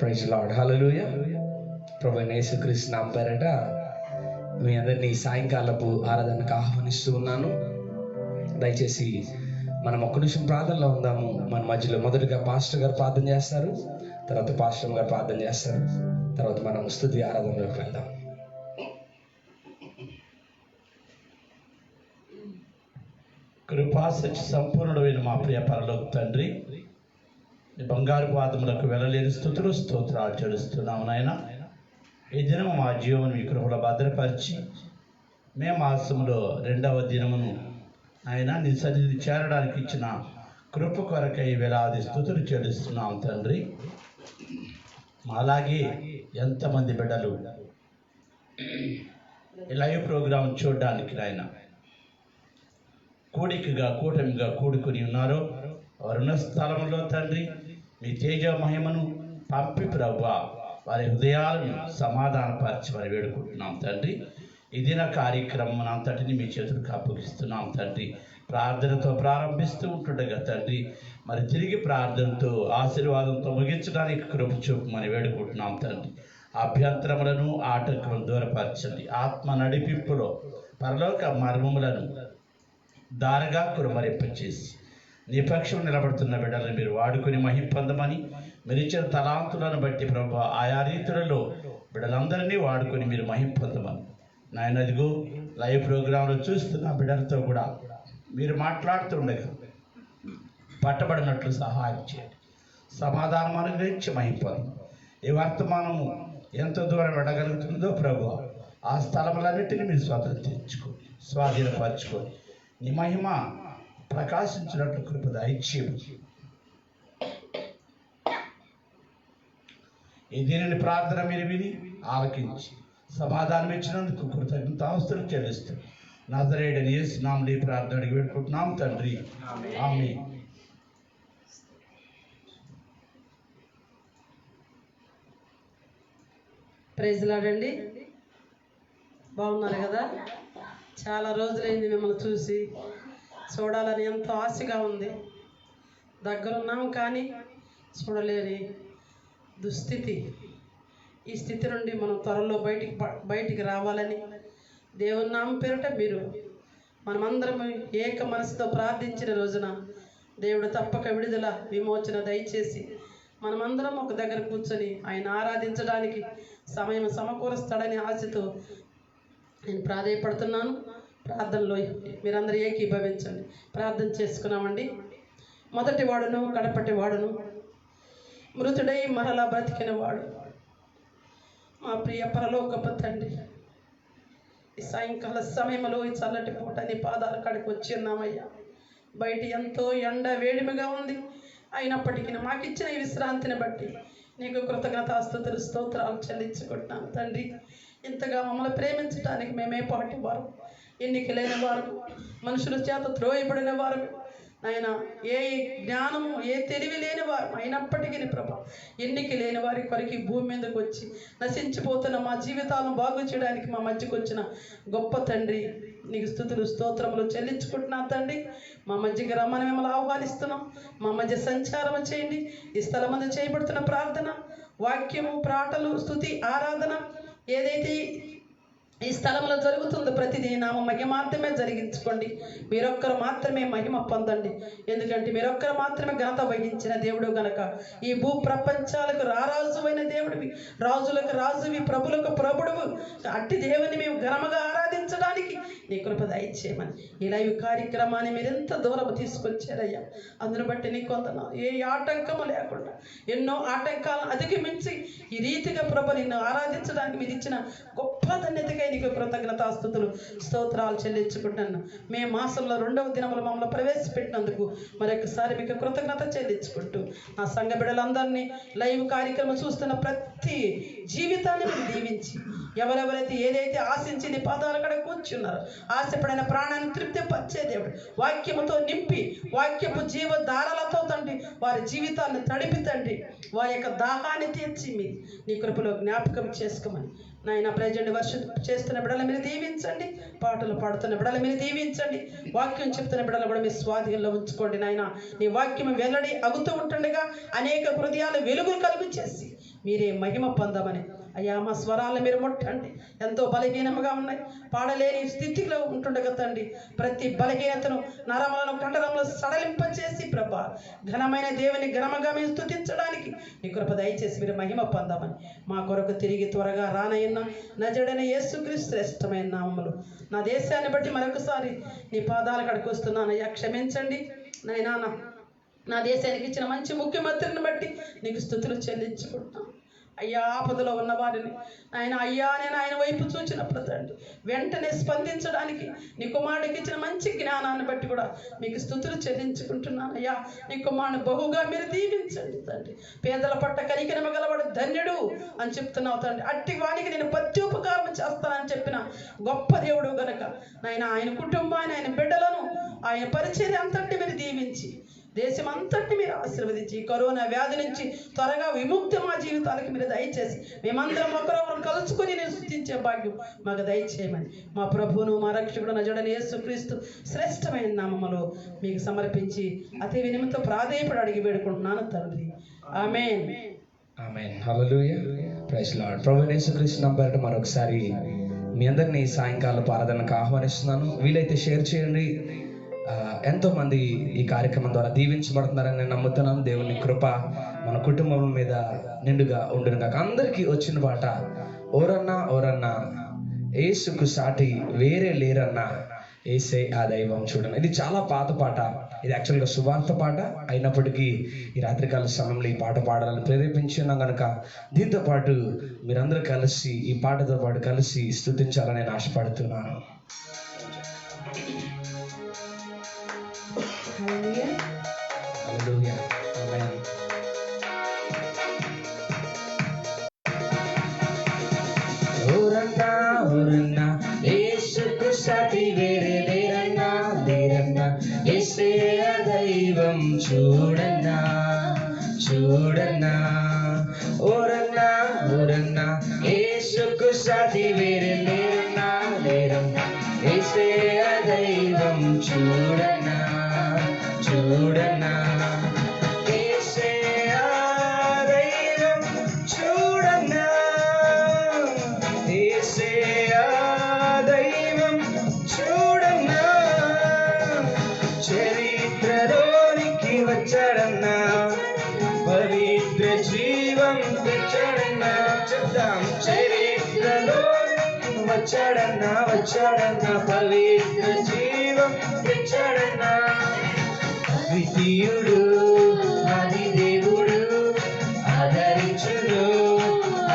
Praise lord. హల్లెలూయా. ప్రభువైన యేసుక్రీస్తు నామం పేరట మీ అందరినీ సాయంకాలపు ఆరాధనకు ఆహ్వానిస్తూ ఉన్నాను. దయచేసి మనం ఒక్క నిమిషం ప్రార్థనలో ఉందాము. మన మధ్యలో మొదటగా పాస్టర్ గారు ప్రార్థన చేస్తారు, తర్వాత పాస్టర్ గారు ప్రార్థన చేస్తారు, తర్వాత మనం స్తుతి ఆరాధనలోకి వెళ్దాం. కృపా సత్య సంపూర్ణుడైన మా ప్రియ పరలోక తండ్రి, బంగారు పాదములకు వెళ్ళలేని స్తుతులు స్తోత్రాలు చెల్లిస్తున్నాము నాయన. ఈ దినము మా జీవనం మీ కృపలో భద్రపరిచి మే మాసంలో 2వ దినమును ఆయన నీ సన్నిధిని చేరడానికి ఇచ్చిన కృప కొరకై వేలాది స్తుతులు చెల్లిస్తున్నాం తండ్రి. అలాగే ఎంతమంది బిడ్డలు ఈ లైవ్ ప్రోగ్రాం చూడడానికి నాయన కూటమిగా కూడుకుని ఉన్నారో వారున్న స్థలంలో తండ్రి మీ తేజ మహిమను పంపి ప్రభువా వారి హృదయాలను సమాధానపరచమని వేడుకుంటున్నాం తండ్రి. ఈ దిన కార్యక్రమం అంతటిని మీ చేతులకు అప్పగిస్తున్నాం తండ్రి. ప్రార్థనతో ప్రారంభిస్తూ ఉంటుండగా తండ్రి మరి తిరిగి ప్రార్థనతో ఆశీర్వాదంతో ముగించడానికి కృప చూపమని వేడుకుంటున్నాం తండ్రి. అభ్యంతరములను ఆటంకములను దూరపరచండి. ఆత్మ నడిపింపులో పరలోక మర్మములను దారగా కురుమరింపచేసి నీ పక్షం నిలబడుతున్న బిడ్డలను మీరు వాడుకొని మహిమ పొందమని, మీరు ఇచ్చిన తలాంతులను బట్టి ప్రభు ఆయా రీతులలో బిడ్డలందరినీ వాడుకొని మీరు మహిమ పొందమని నాయన. అదిగో లైవ్ ప్రోగ్రాంలో చూస్తున్న బిడ్డలతో కూడా మీరు మాట్లాడుతుండగా పట్టబడినట్లు సహాయం చేయండి. సమాధానం అనుగ్రహించి మహిమ పొందం. ఈ వర్తమానము ఎంత దూరం వెళ్ళగలుగుతుందో ప్రభు ఆ స్థలములన్నింటినీ మీరు స్వాతంత్రించుకోండి, స్వాధీనపరచుకోండి. నీ మహిమ ప్రకాశించినట్లు కృప దయచేయము. ఈ దీనిని ప్రార్థన మీరు విని ఆలకించి సమాధానం ఇచ్చినందుకు కృతజ్ఞతాస్తుతులు చెల్లిస్తూ నజరేయుడైన యేసు నామములో ఈ ప్రార్థన అడిగి పెట్టుకుంటున్నాం తండ్రి, ఆమేన్. ప్రైజ్ లార్డ్ అండి. బాగున్నారు కదా? చాలా రోజులైంది మిమ్మల్ని చూడాలని ఎంతో ఆశగా ఉంది. దగ్గరున్నాం కానీ చూడలేని దుస్థితి. ఈ స్థితి నుండి మనం త్వరలో బయటికి రావాలని దేవుని నామం పేరిట మీరు మనమందరం ఏక మనసుతో ప్రార్థించిన రోజున దేవుడు తప్పక విడుదల విమోచన దయచేసి మనమందరం ఒక దగ్గర కూర్చొని ఆయన ఆరాధించడానికి సమయం సమకూరుస్తాడని ఆశతో నేను ప్రాధేయపడుతున్నాను. ప్రార్థనలో మీరందరూ ఏకీభవించండి. ప్రార్థన చేసుకున్నామండి. మొదటి వాడును కడపటి వాడును మృతుడై మరలా బ్రతికిన వాడు మా ప్రియ పరలోకపు తండ్రి, ఈ సాయంకాల సమయంలో ఈ చల్లటి పూట నీ పాదాల కాడికి వచ్చి ఉన్నామయ్యా. బయట ఎంతో ఎండ వేడిమిగా ఉంది, అయినప్పటికీ మాకు ఇచ్చిన ఈ విశ్రాంతిని బట్టి నీకు కృతజ్ఞతాస్తుతులు స్తోత్రాలు చెల్లించుకుంటున్నాను తండ్రి. ఇంతగా మమ్మల్ని ప్రేమించడానికి మేమే పాటి వారు, ఎన్నిక లేని వారు, మనుషుల చేత త్రోయబడిన వారు నాయన, ఏ జ్ఞానము ఏ తెలివి లేని వారు అయినప్పటికీ ప్రభా ఎన్నిక లేని వారి కొరకు భూమి మీదకి వచ్చి నశించిపోతున్న మా జీవితాలను బాగు చేయడానికి మా మధ్యకు వచ్చిన గొప్ప తండ్రి నీకు స్తుతులు స్తోత్రములు చెల్లించుకుంటున్నాం తండ్రి. మా మధ్యకి రమ్మని మిమ్మల్ని ఆహ్వానిస్తున్నాం. మా మధ్య సంచారం చేయండి. ఈ స్థలం మీద చేయబడుతున్న ప్రార్థన, వాక్యము, ప్రాటలు, స్తుతి, ఆరాధన ఏదైతే ఈ స్థలంలో జరుగుతుందో ప్రతిదీ నామ మహిమార్థమే జరిగించుకోండి. మీరొక్కరు మాత్రమే మహిమ పొందండి. ఎందుకంటే మీరొక్కరు మాత్రమే ఘనత వహించిన దేవుడు గనక ఈ భూ ప్రపంచాలకు రారాజువైన దేవుడివి, రాజులకు రాజువి, ప్రభులకు ప్రభుడువు. అట్టి దేవుని మేము ఘనముగా ఆరాధించడానికి నీ కృప దయచేయమని ఈ లైవ్ కార్యక్రమాన్ని మీరు ఎంత దూరం తీసుకొచ్చారయ్యా. అందును బట్టి నీ కొందరు ఏ ఆటంకము లేకుండా ఎన్నో ఆటంకాలను అధిగమించి ఈ రీతిగా ప్రభు నిన్ను ఆరాధించడానికి మీరు ఇచ్చిన గొప్ప ధన్యతకై నీకు కృతజ్ఞతాస్తుతులు స్తోత్రాలు చెల్లించుకుంటున్నాను. మే మాసంలో 2వ దినములు మమ్మల్ని ప్రవేశపెట్టినందుకు మరొకసారి మీకు కృతజ్ఞత చెల్లించుకుంటూ నా సంఘ బిడ్డలందరినీ లైవ్ కార్యక్రమం చూస్తున్న ప్రతి జీవితాన్ని మీరు దీవించి ఎవరెవరైతే ఏదైతే ఆశించి నీ పాదాల కాడ కూర్చున్నారో ఆశపడిన ప్రాణాన్ని తృప్తిపరిచే దేవుడు వాక్యముతో నింపి వాక్యపు జీవధారలతో తండ్రి వారి జీవితాన్ని తడిపి తండ్రి వారి యొక్క దాహాన్ని తీర్చి మీరు నీ కృపలో జ్ఞాపకం చేసుకోమని నాయన. ప్రజెంట్ వర్షం చేస్తున్న బిడ్డలు మీరు దీవించండి, పాటలు పాడుతున్న బిడ్డలు మీరు దీవించండి, వాక్యం చెప్తున్న బిడ్డలు కూడా మీ స్వాధీనంలో ఉంచుకోండి నాయన. నీ వాక్యం వెల్లడి అగుతూ ఉంటుండగా అనేక హృదయాలు వెలుగులు కలుగు చేసి మీరే మహిమ పొందమని. అయ్యా మా స్వరాలను మీరు ముట్టండి, ఎంతో బలహీనముగా ఉన్నాయి, పాడలేని స్థితిలో ఉంటుండగా తండ్రి ప్రతి బలహీనతను నరములను కండరములను సడలింపచేసి ప్రభా ఘనమైన దేవుని ఘనముగా మేము స్తుతించడానికి మీ కృప దయచేసి మీరు మహిమ పొందమని. మా కొరకు తిరిగి త్వరగా రానయ్యున్న నజరుడైన యేసుక్రీస్తు శ్రేష్టమైన నామములు నా దేశాన్ని బట్టి మరొకసారి నీ పాదాల కాడికి వస్తున్నాను. అయ్యా క్షమించండి నాయనా, నా దేశానికి ఇచ్చిన మంచి ముఖ్యమంత్రిని బట్టి నీకు స్తుతులు చెల్లించుకుంటున్నాను. అయ్యా ఆపదలో ఉన్న వారిని అయ్యా నేను ఆయన వైపు చూచినప్పుడు తండ్రి వెంటనే స్పందించడానికి నీ కుమారుడికి ఇచ్చిన మంచి జ్ఞానాన్ని బట్టి కూడా మీకు స్తుతులు చెల్లించుకుంటున్నాను. అయ్యా నీ కుమారుని బహుగా మీరు దీవించండి తండ్రి. పేదల పట్ల కనికరమ గలవాడు ధన్యుడు అని చెప్తున్నావు తండ్రి. అట్టి వానికి నేను ప్రత్యుపకారం చేస్తానని చెప్పిన గొప్ప దేవుడు గనక ఆయన కుటుంబాన్ని, ఆయన బిడ్డలను, ఆయన పరిచర్య అంతటి మీరు దీవించి దేశం అంతటిని మీరు ఆశీర్వదించి కరోనా వ్యాధి నుంచి త్వరగా విముక్తి మా జీవితాలకు మీరు దయచేసి మేమందరం ఒకరొకరు కలుసుకుని నేను స్తుతించే భాగ్యం మాకు దయచేయమని మా ప్రభువును మా రక్షకుడు నజరుడైన యేసుక్రీస్తు శ్రేష్టమైన నామములో మీకు సమర్పించి అతి వినయంతో ప్రాధేయపడి అడిగి వేడుకుంటున్నాను తండ్రి. ఆమేన్. ఆమేన్. హల్లెలూయా. Praise lord. ప్రభువైన యేసుక్రీస్తు నంబర్ మరొకసారి మీ అందరినీ సాయంకాలపు ఆరాధనకు ఆహ్వానిస్తున్నాను. వీలైతే షేర్ చేయండి. ఎంతో మంది ఈ కార్యక్రమం ద్వారా దీవించబడుతున్నారని నేను నమ్ముతున్నాను. దేవుని కృప మన కుటుంబం మీద నిండుగా ఉండును కాక. అందరికీ వచ్చిన పాట ఓరన్నా ఓరన్నా యేసుకు సాటి వేరే లేరన్నా ఏసే ఆ దైవం చూడండి. ఇది చాలా పాత పాట. ఇది యాక్చువల్గా సువార్త పాట అయినప్పటికీ ఈ రాత్రికాల సమయంలో ఈ పాట పాడాలని ప్రేరేపించి ఉన్నాం కనుక దీంతో పాటు మీరందరూ కలిసి ఈ పాటతో పాటు కలిసి స్తుతించాలని నేను ఆశపడుతున్నాను. Hallelujah. Amen. ఓరన్నా ఓరన్నా యేసుకు సాటి వేరే లేరన్నా లేరన్నా యేసే ఆ దైవం చూడన్నా చూడన్నా. ఓరన్నా ఓరన్నా యేసుకు సాటి వేరే లేరన్నా లేరన్నా యేసే ఆ దైవం చూడన్నా చూడన్నా. యేసే ఆ దైవం చూడన్నా యేసే ఆ దైవం చూడన్నా. చరిత్రలోనికి వచ్చాడన్నా పవిత్ర జీవం తెచ్చాడన్నా. చెప్తాం చరిత్రలోనికి వచ్చాడన్నా వచ్చాడన్నా పవిత్ర జీవం తెచ్చాడన్నా. ద్వితీయుడు ఆది దేవుడు ఆదరించును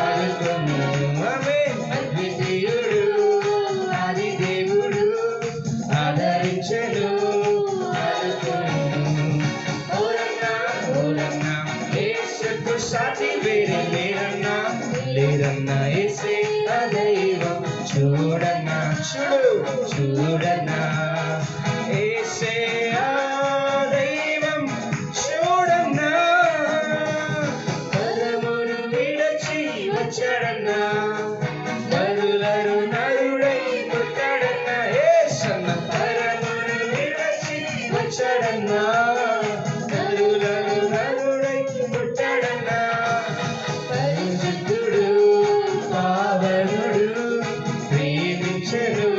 ఆదుకొను. ఆమేన్. ద్వితీయుడు ఆది దేవుడు ఆదరించును ఆదుకొను. ఓరన్నా ఓరన్నా యేసుకు సాటి వేరే లేరన్నా లేరన్నా యేసే ఆ దైవం చూడన్నా చూడు చూడన్నా. యేసే ఆ దైవం చూడన్నా. పరమును విడచి వచ్చాడన్నా నరులను నరుడై పుట్టాడన్నా. యేసన్న పరమును విడచి వచ్చాడన్నా నరులను నరుడై పుట్టాడన్నా. పరిశుద్ధుడు పావనుడు ప్రేమించెను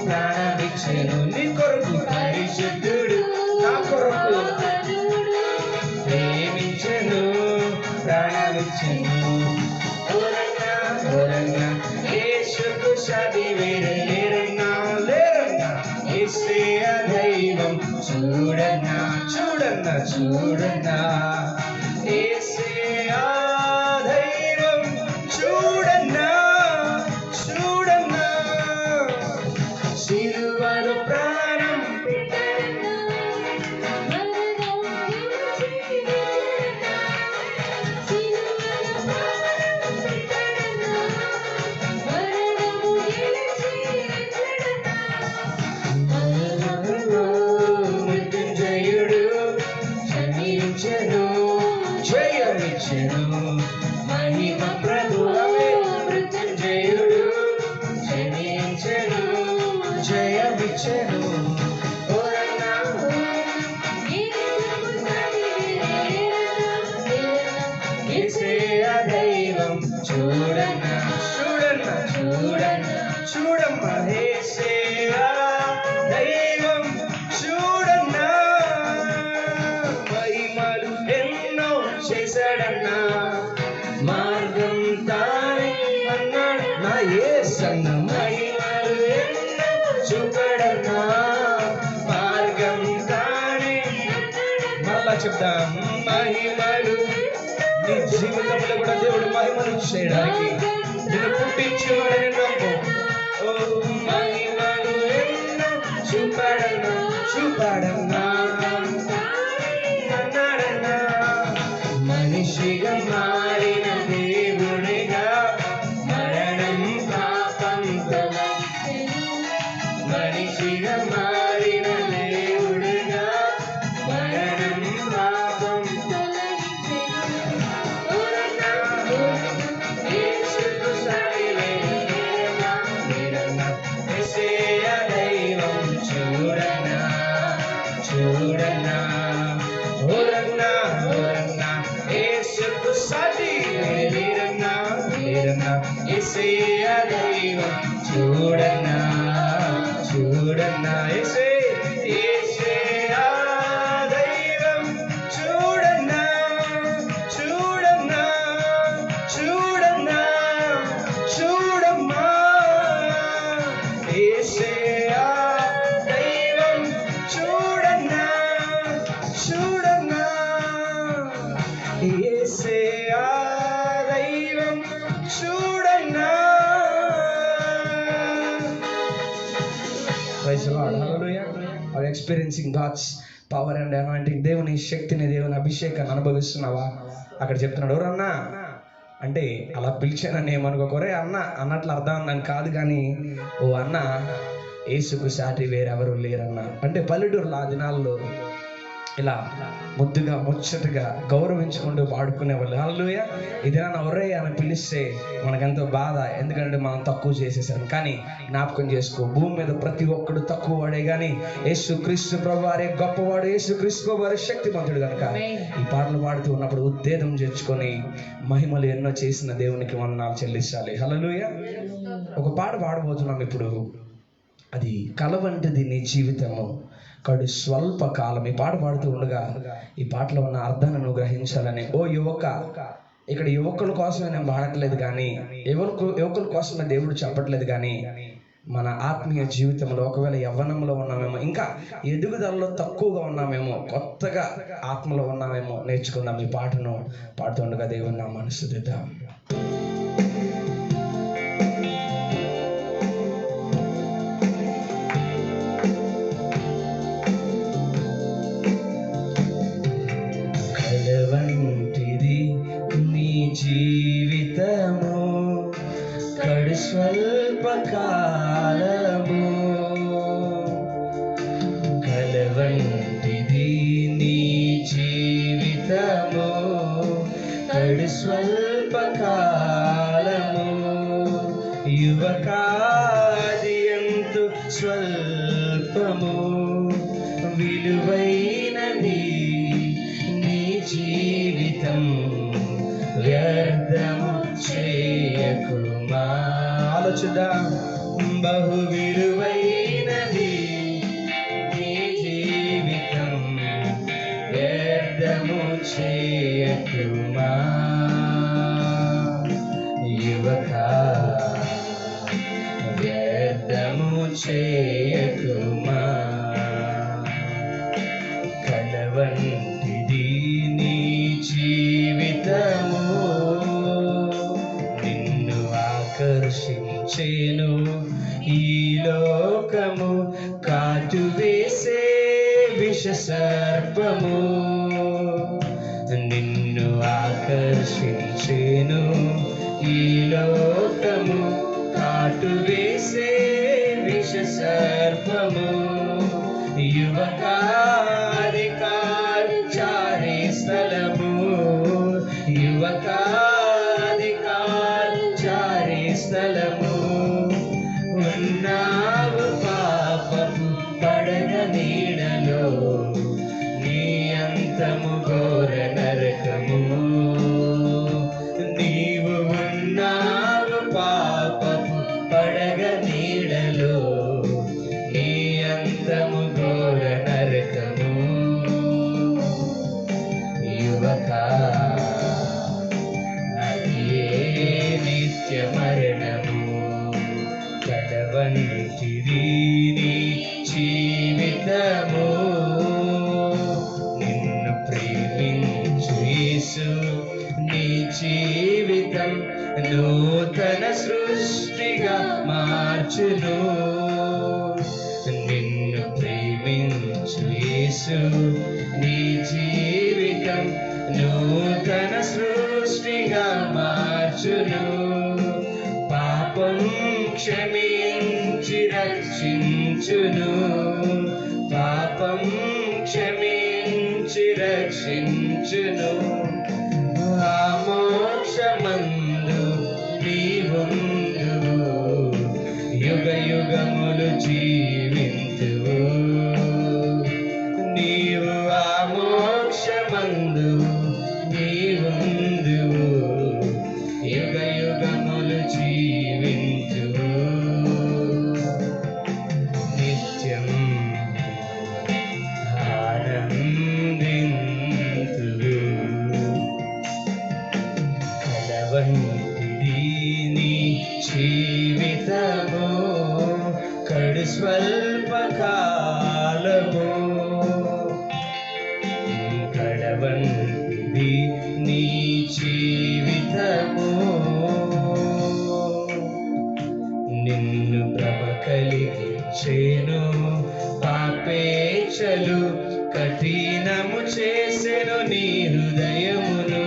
ప్రాణమిచ్చెను నీ కొరకు. పరిశుద్ధుడు నా కొరకు ప్రేమించెను ప్రాణమిచ్చెను. ఓరన్నా ఓరన్నా యేసుకు సాటి వేరే లేరన్నా లేరన్నా యేసే ఆ దైవం చూడన్నా చూడన్నా చూడన్నా. యేసే ఆ దైవం చూడన్నా చూడన్నా. సిలువలో ప్రాణం మృత్యుంజయుడు క్షమించెను జయమిచ్చెను. మహిమ ప్రభువే మృత్యుంజయుడు క్షమించెను జయమిచ్చెను. ఓరన్నా యేసే ఆ దైవం చూడన్నా చూడన్నా చూడన్నా చూడమ్మా యేసయ్యా దైవం చూడన్నా మహిమలు ఎన్నో చేశాడన్నా మార్గం తానే అన్నాడు నా యేసన్న మహిమలు ఎన్నో చూపడన్నా మార్గం తానే మరలా చెప్తాం మహిమలు నీ జీవితంలో కూడా దేవుడు మహిమలు చేయడానికి నిన్ను పుట్టించేవాడని నమ్ము ఓ మహిమలు ఎన్నో చూపడన్నా చూపడన్నా అన్నాడన్నా మనిషిగా మారిన దేవుడిగా మరణం పాపంతో మనిషిగా మారిన దేవుడిగా మరణం పాపం యేసుకు సాయలేనా మీరన్నా యేసయ్య దైవం చూడన్నా చూడన్నా ఓరన్నా ఓరన్నా యేసుకు సాటి మీరన్నా మీరన్నా యేసయ్య దైవం చూడన్నా చూడన్నా యేసయ్య దైవం చూడన్నా చూడన్నా చూడన్నా చూడమ్మా యేసయ్య దైవం చూడన్నా చూడన్నా యేసయ్య దైవం చూడన్నా. Praise the Lord. Hallelujah. Are you experiencing God's power and anointing? దేవుని శక్తిని దేవుని అభిషేకాన్ని అనుభవిస్తున్నావా? అక్కడ చెప్తున్నాడు ఎవరన్నా అంటే అలా పిలిచానని ఏమనుకోరే అన్న అన్నట్లు అర్థం అని కాదు కానీ ఓ అన్న యేసుకు సాటి వేరెవరు లేరన్నా అంటే పల్లెటూరులో ఆ దినాల్లో ఇలా ముద్దుగా ముచ్చటగా గౌరవించుకుంటూ పాడుకునే వాళ్ళు హల్లెలూయా. ఇదేనా ఒరే అని పిలిస్తే మనకెంతో బాధ, ఎందుకంటే మనం తక్కువ చేసేసాం. కానీ జ్ఞాపకం చేసుకో, భూమి మీద ప్రతి ఒక్కడు తక్కువ వాడే కానీ యేసు క్రీస్తు ప్రభువారే గొప్పవాడు, యేసు క్రీస్తు ప్రభువారే శక్తిమంతుడు కనుక ఈ పాటలు పాడుతూ ఉన్నప్పుడు ఉత్తేజం తెచ్చుకొని మహిమలు ఎన్నో చేసిన దేవునికి వందనాలు చెల్లించాలి. హల్లెలూయా. ఒక పాట పాడబోతున్నాం ఇప్పుడు, అది కల వంటిది నీ జీవితము కడు స్వల్ప కాలం. ఈ పాట పాడుతూ ఉండగా ఈ పాటలో ఉన్న అర్థాన్ని నువ్వు గ్రహించాలని. ఓ యువక, ఇక్కడ యువకుల కోసమే నేను పాడట్లేదు కానీ యువకుల కోసమే దేవుడు చెప్పట్లేదు కానీ మన ఆత్మీయ జీవితంలో ఒకవేళ యవ్వనంలో ఉన్నామేమో, ఇంకా ఎదుగుదలలో తక్కువగా ఉన్నామేమో, కొత్తగా ఆత్మలో ఉన్నామేమో, నేర్చుకుందాం. ఈ పాటను పాడుతుండగా దేవుని నామాన్ని స్తుతిద్దాం. కలవంటిది నీ జీవితము కడు స్వల్ప కాలము, కలవంటిది నీ జీవితము కడు స్వల్ప కాలము. యువకాది ఎంతో స్వల్పము, విలువైనది నీ జీవితం, వ్యర్థము చేయకుమా. ఆలోచిద్దాం. బహు విలువైనది నీ జీవితం, వ్యర్థము చేయకుమా. యువక వ్యర్థము చేయకుమా. కలవంటిది నీ జీవితము, నిన్ను ఆకర్షించేను ఈ లోకము, కాటు వేసే విష సర్పము. నిన్ను ఆకర్షించేను ఈ లోకము, కాటు వేసే విష సర్పము. యువకాధికారి చారే స్థలము, యువకాధికారి చారే స్థలము. ఉన్నావు పాపపు పడగ నీడలో, నీ అంతము ఘోర నరకము. నీవు ఉన్న జీవితం నూతన సృష్టిగా మార్చును. నిన్ను ప్రేమించు యేసు నీ జీవితం నూతన సృష్టిగా మార్చును. పాపం క్షమించి రక్షించును. పాపం క్షమించి రక్షించును. ఆ మోక్షమందు నీవుందువు, యుగ యుగములు జీవింతువు. నీవు ఆ మోక్షమందు నీవుందువు, యుగ యుగములు జీవింతువు. నిత్యం ఆనందింతువు. కలవంటిది నీ జీవితము, కడు స్వల్పకాలము. కడవంటిది నీ జీవితము, నిన్ను భ్రమ కలిగించేను. పాపేచ్ఛలు కఠినము చేసెను నీ హృదయమును.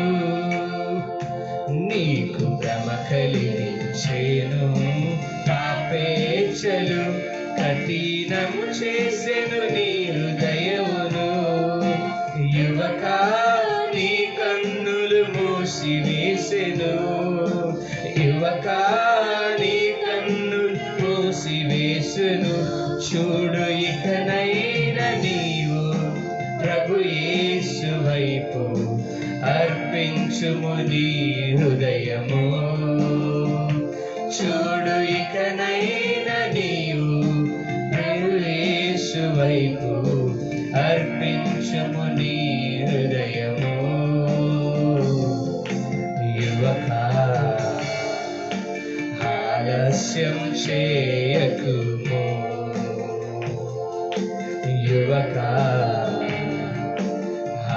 నీకు భ్రమ కలిగించేను. పాపేచ్ఛలు కఠినము చేసెను నీ హృదయమును. యువకా నీ కన్నులు మూసివేసెను. యువకా నీ కన్నులు మూసివేసెను. చూడు ఇకనైన నీవు ప్రభు యేసు వైపు అర్పించుము నీ హృదయము. చూడు ఇకనైన నీవు ప్రభు యేసు వైపు అర్పించుము నీ హృదయము. యువకా ఆలస్యం చేయకుము. యువకా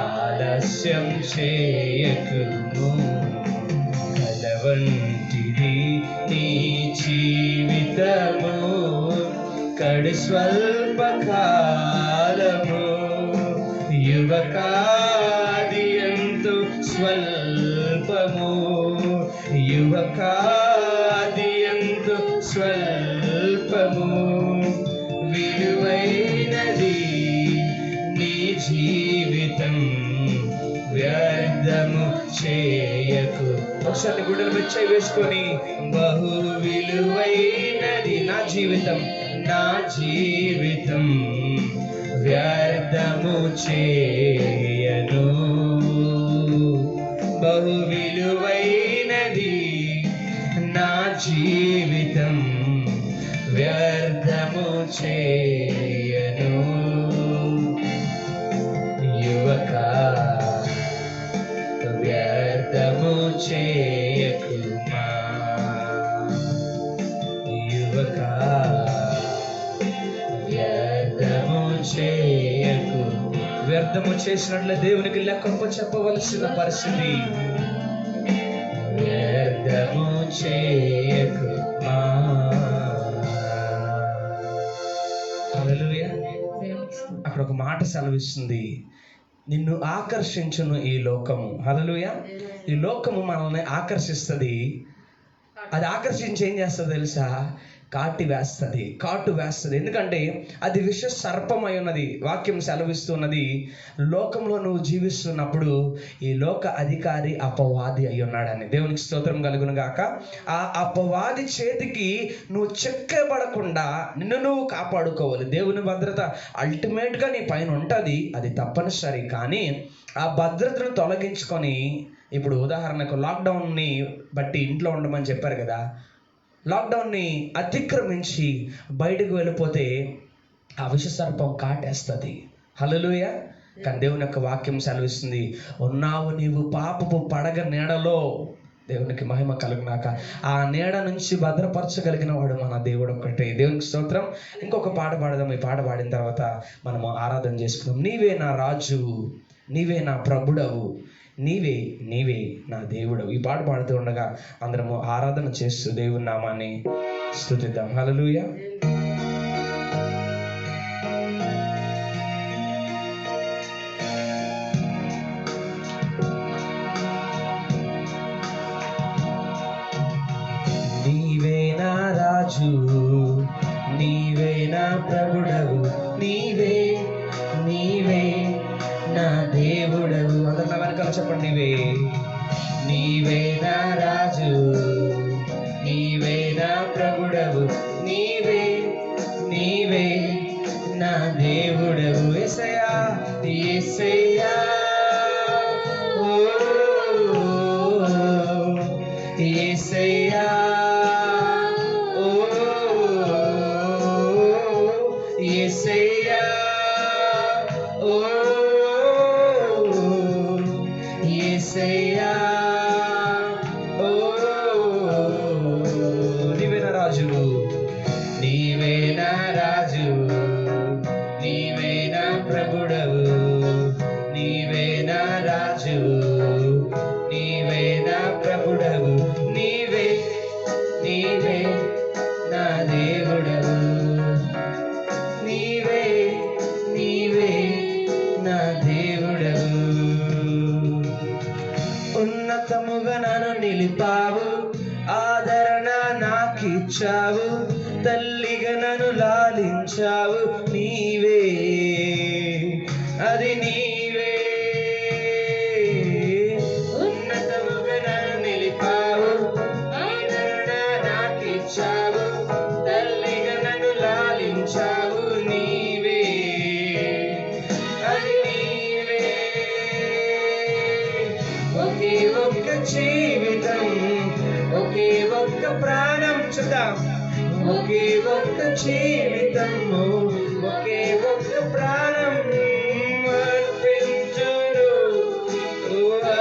ఆలస్యం చేయకుము. కలవంటిది నీ జీవితము, కడు స్వల్పకాలము. యువకాది ఎంతో స్వల్పము. యువకాది ఎంతో స్వల్పము. విలువైనది నీ జీవితం, వ్యర్థము చేయకు. ఒకసారి గుడ్డలు వెచ్చై వేసుకొని, బహు విలువైనది నా జీవితం, నా జీవితం వ్యర్థము చేయను. బహు విలువైనది నా జీవితం, వ్యర్థము చేయను. యువకా వ్యర్థము చేయకుమా. యువకా వ్యర్థము చేయకు. వ్యర్థము చేసినట్లే దేవునికి లెక్కకు చెప్పవలసిన పరిస్థితి. వ్యర్థము చేయకుమా. హల్లెలూయా. అక్కడ ఒక మాట సెలవిస్తుంది, నిన్ను ఆకర్షించును ఈ లోకము. హల్లెలూయా. ఈ లోకము మనల్ని ఆకర్షిస్తుంది. అది ఆకర్షించి ఏం చేస్తుంది తెలుసా? కాటు వేస్తుంది. ఎందుకంటే అది విష సర్పమై ఉన్నది. వాక్యం సెలవిస్తున్నది, లోకంలో నువ్వు జీవిస్తున్నప్పుడు ఈ లోక అధికారి అపవాది అయి ఉన్నాడని. దేవునికి స్తోత్రం కలుగును గాక. ఆ అపవాది చేతికి నువ్వు చెక్కబడకుండా నిన్ను నువ్వు కాపాడుకోవాలి. దేవుని భద్రత అల్టిమేట్గా నీ పైన ఉంటుంది, అది తప్పనిసరి. కానీ ఆ భద్రతను తొలగించుకొని, ఇప్పుడు ఉదాహరణకు లాక్డౌన్ని బట్టి ఇంట్లో ఉండమని చెప్పారు కదా, లాక్డౌన్ని అతిక్రమించి బయటకు వెళ్ళిపోతే ఆ విషసర్పం కాటేస్తుంది. హల్లెలూయా. కానీ దేవుని యొక్క వాక్యం సెలవిస్తుంది, ఉన్నావు నీవు పాపపు పడగ నీడలో. దేవునికి మహిమ కలుగునాక. ఆ నీడ నుంచి భద్రపరచగలిగిన వాడు మన దేవుడు ఒక్కటే. దేవునికి స్తోత్రం. ఇంకొక పాట పాడదాం. ఈ పాట పాడిన తర్వాత మనము ఆరాధన చేసుకుందాం. నీవే నా రాజు, నీవే నా ప్రభుడవు, నీవే నీవే నా దేవుడు. ఈ పాట పాడుతూ ఉండగా అందరము ఆరాధన చేస్తూ దేవుని నామాన్ని స్తుతిద్దాం. హల్లెలూయా. నీవే నా రాజు, నీవే నా ప్రభుడవు, నీవే నీవే నా దేవుడవు. అందరు నా వెనకాల చెప్పండి. నీవే నీవే నా రాజు, నీవే నా ప్రభుడవు, నీవే నీవే నా దేవుడవు. యేసయ్యా యేసయ్యా ఓ యేసయ్యా ఓ యేసయ్యా ఓ యేసయ్యా ఓ నీవే నా రాజు, నీవే నా రాజు, నీవే నా ప్రభుడవు, నీవే నా రాజు, నీవే నా ప్రభుడవు, నీవే నీవే నా దేవుడవు, నీవే నీవే నా దేవుడవు. ఉన్నతముగా నన్ను నిలిపావు, ఆదరణ నాకిచ్చావు, తల్లిగా నన్ను లాలించావు, నీవే అది నీవే. ఉన్నతముగా నన్ను నిలిపావు, ఆదరణ నాకిచ్చావు, తల్లిగా నన్ను లాలించావు, నీవే అది నీవే. ఒకే ఒక్క జీవితం, ఒకే ఒక్క ప్రాణం చూద్దాం. ఒకే ఒక్క జీవితము, ఒకే ఒక్క ప్రాణం అర్పించును,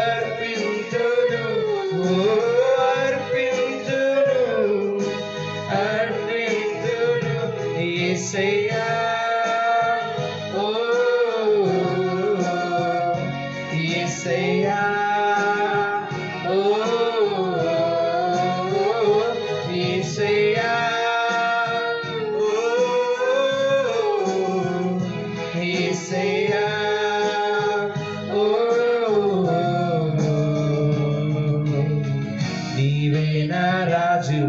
అర్పించును, అర్పించును, అర్పించును యేసయ్యా ఓ యేసయ్యా ఓ యేసయ్యా ఓ యేసయ్యా ఓ నీవే నా రాజు,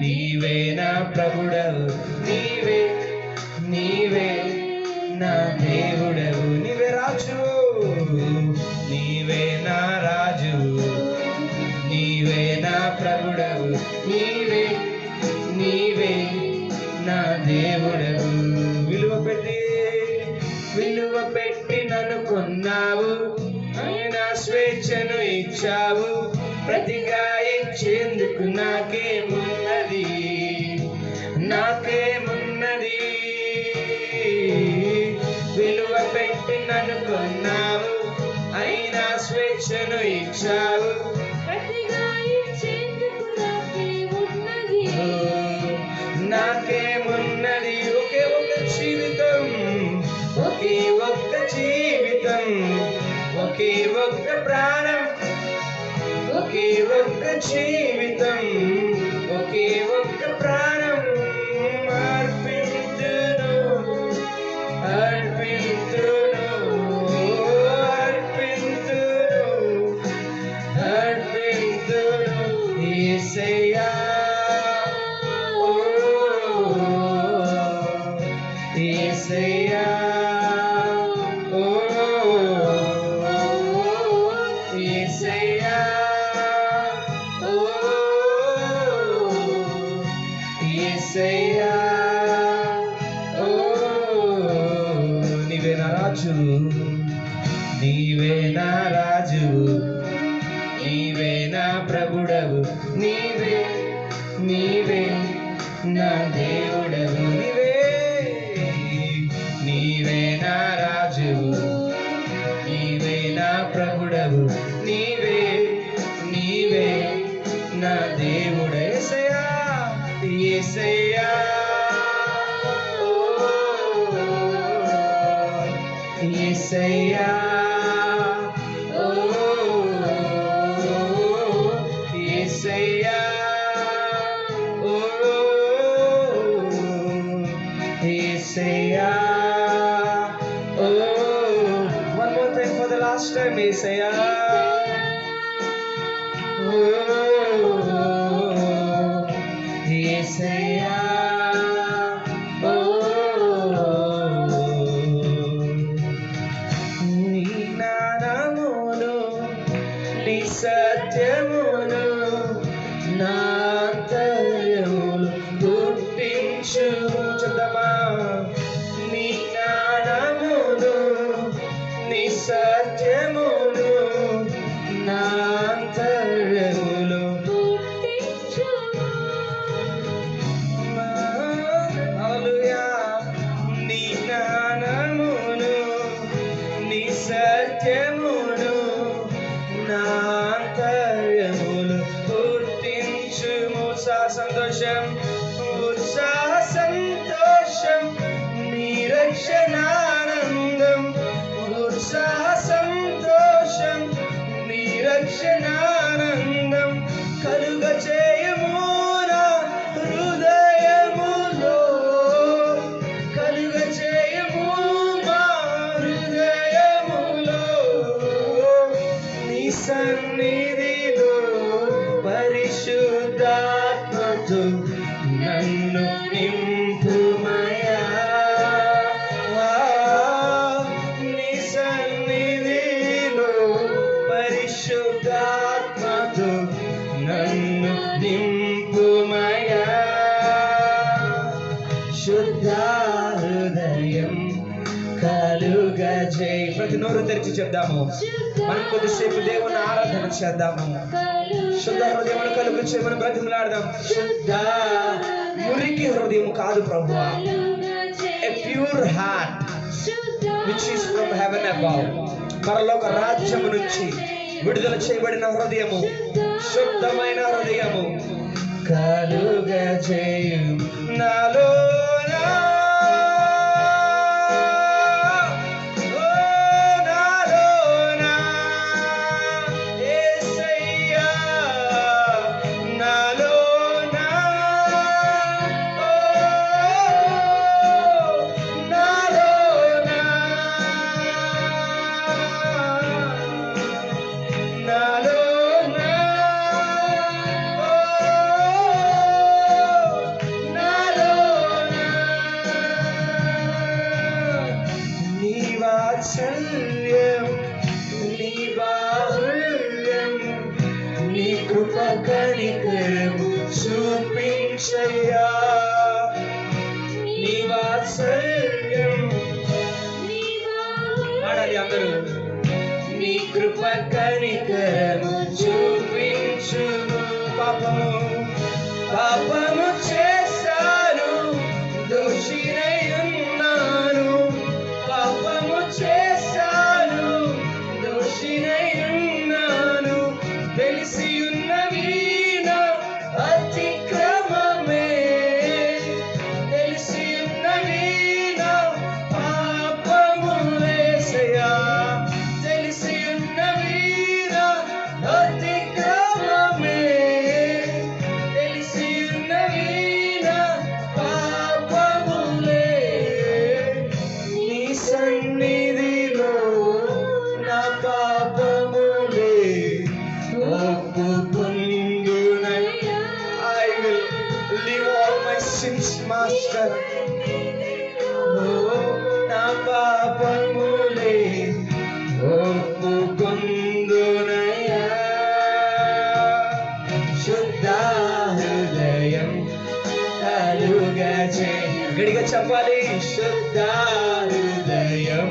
నీవే నా ప్రభుడవు, నీవే నీవే నా దేవుడవు. నీవే రాజు, నీవే నా రాజు, నీవే నా ప్రభుడవు, నీవే నీవే నా దేవుడవు. విలువ పెట్టి నన్ను కొన్నావు, నా స్వేచ్ఛను ఇచ్చావు, ప్రతిగా ఇచ్చేందుకు నాకేమున్నది, నాకేమున్నది. విలువ పెట్టి నన్ను కొన్నావు, అయినా స్వేచ్ఛను ఇచ్చావు, ప్రతిగా ఇచ్చేందుకు నాకేమున్నది, నాకేమున్నది. ఒకే ఒక్క జీవితం, ఒకే ఒక్క జీవితం, ఒకే ఒక్క ప్రాణం, ఒకే ఒక్క జీవితం, ఒకే ఒక్క ప్రాణం అర్పించును, అర్పించును, అర్పించును, అర్పించును యేసయ్యా ఓ యేసయ్యా ఓ యేసయ్యా ఓ యేసయ్యా ఓ నీవే నా రాజు, నీవే నా రాజు, నీవే నా ప్రభుడవు, నీవే నీవే నా దేవుడవు. నీవే నీవే నా రాజు, నీవే నా ప్రభుడవు, నీవే నీవే నా దేవుడు. యేసయ్యా యేసయ్యా ఓ యేసయ్యా ఓ యేసయ్యా ఓ నీ జ్ఞానమును నీ సత్యమును నా అంతర్యములు గుర్తించుము. చెప్దామా? నీ జ్ఞానమును నీ సత్యమును నా అంతర్యములు హల్లెలూయా. నీ జ్ఞానమును నీ సత్యమును నా అంతర్యములు గుర్తించుము. సంతోషం ఉత్సాహ సంతోషం నీ రక్షణానందం. ఉత్సాహ సంతోషం నీ రక్షణానందం కలుగ చేయము నా హృదయములో. కలుగ చేయము మా హృదయములో. నీ సన్నిధిలో పరిశుద్ధాత్మతో నన్ను నింపుమయా. నీ సన్నిధిలో పరిశుద్ధాత్మతో నన్ను నింపుమయా. శుద్ధ హృదయం కలుగజేయ్. ప్రతి నోరు తెరిచి చెప్దాము. మనం కొద్దిసేపు దేవుని ఆరాధన చేద్దాము. శుద్ధ హృదయం కలుగు చేయమని బ్రతిమలాడదాం. శుద్ధ మురికి హృదయం కాదు ప్రభువా, a pure heart which is from heaven above. పరలోక రాజ్యము నుంచి విడుదల చేయబడిన హృదయము, శుద్ధమైన హృదయము కలుగజేయు నాలో. వాత్సల్యం నీ బాహుల్యం నీ కృప కనికరము చూపించయ్యా. నీ వాత్సల్యం పాడాలి అందరూ. నీ కృప కనికరము చూపించుము. పాపము చేశాను, దోషినై ఉన్నాను. పాపము చేశాను, దోషినై ఉన్నాను. తెలిసి ఉన్నవి నా అతిక్రమమే. తెలిసి ఉన్నవి నా పాపములేసయ్యా. తెలిసి ఉన్నవి నా అతిక్రమమే. తెలిసి ఉన్నవి నా పాపములే. నీ సన్నిధిలో నా పాపములే ఒప్పుకొందునయ్యా. I will leave all my sins, Master. నా పాపములే ఒప్పుకొందునయ్యా. శుద్ధ హృదయం కలుగజేయ్. గట్టిగా చెప్పాలి. శుద్ధ హృదయం,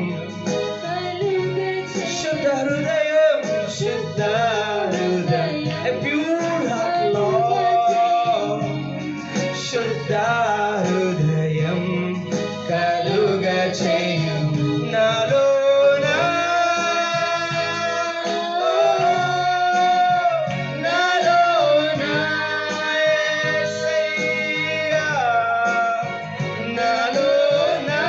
శుద్ధ హృదయం, శుద్ధ హృదయం. A pure heart, Lord. శుద్ధ హృదయం కలుగజేయు నాలోనా. నాలోనా యేసయ్యా. నాలోనా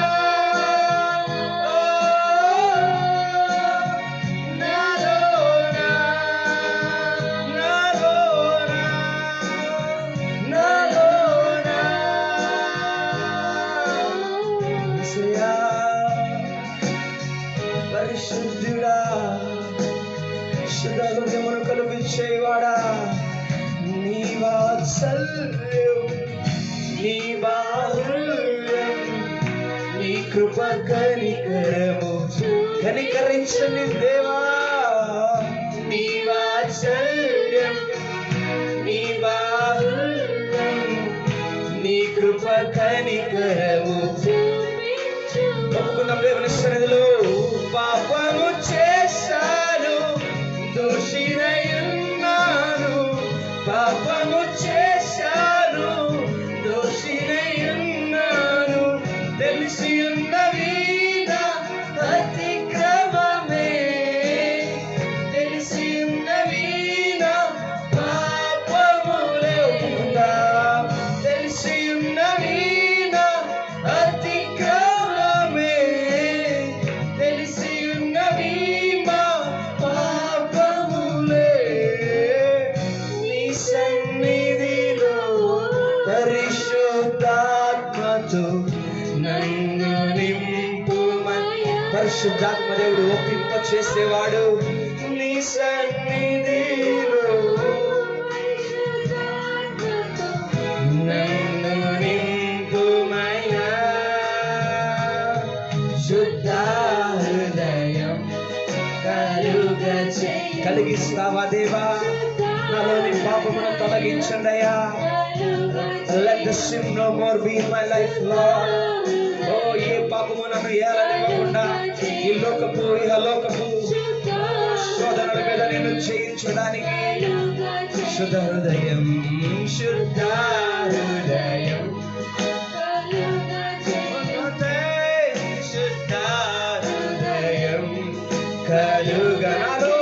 వాత్సల్యం నీ బాహుల్యం నీ కృప కనికరము కనికరించని దేవా నీ వాత్సల్యం నీ బాహుల్యం నీ కృప కనికరము ఒప్పుకున్నాం దేవుని సన్నిధిలో. పాపము చేశాను దోషినై ఉన్నాను పాపము చేశాను దోషినై ఉన్నాను తెలిసి ఉన్నవి నా అతిక్రమమే తెలిసి ఉన్నవి నా పాపములే ఒప్పుకుందా తెలిసి ఉన్నవి నా అతిక్రమమే తెలిసి ఉన్నవి మా పాపములే నీ సన్నిధిలో పరిశుద్ధాత్మతో నన్ను నింపుమని పరిశుద్ధాత్మ దేవుడు ఒప్పింప చేసేవాడు నీ సన్నిధిలో నన్ను నింపుమయ్యా శుద్ధ హృదయం కలిగిస్తావా దేవా నాలోని పాపమును తొలగించండి అయ్యా. Let the sin no more be in my life, Lord. Oh, ఏ పాపము నన్ను ఏలనివ్వకుండా ఈ లోకపు ఇహలోకపు శోధనల మీద నేను జయించడానికి శుద్ధ హృదయం శుద్ధ హృదయం శుద్ధ హృదయం కలుగా నాలో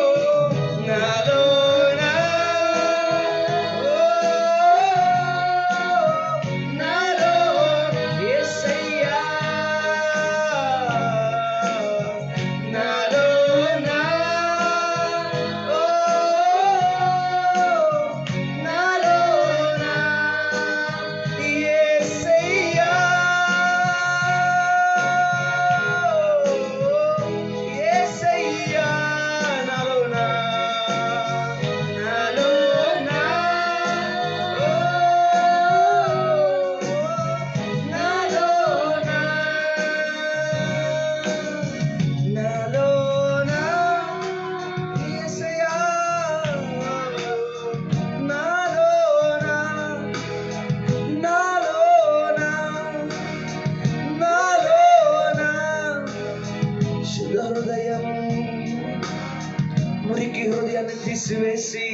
మురికి హృదయాన్ని తీసివేసి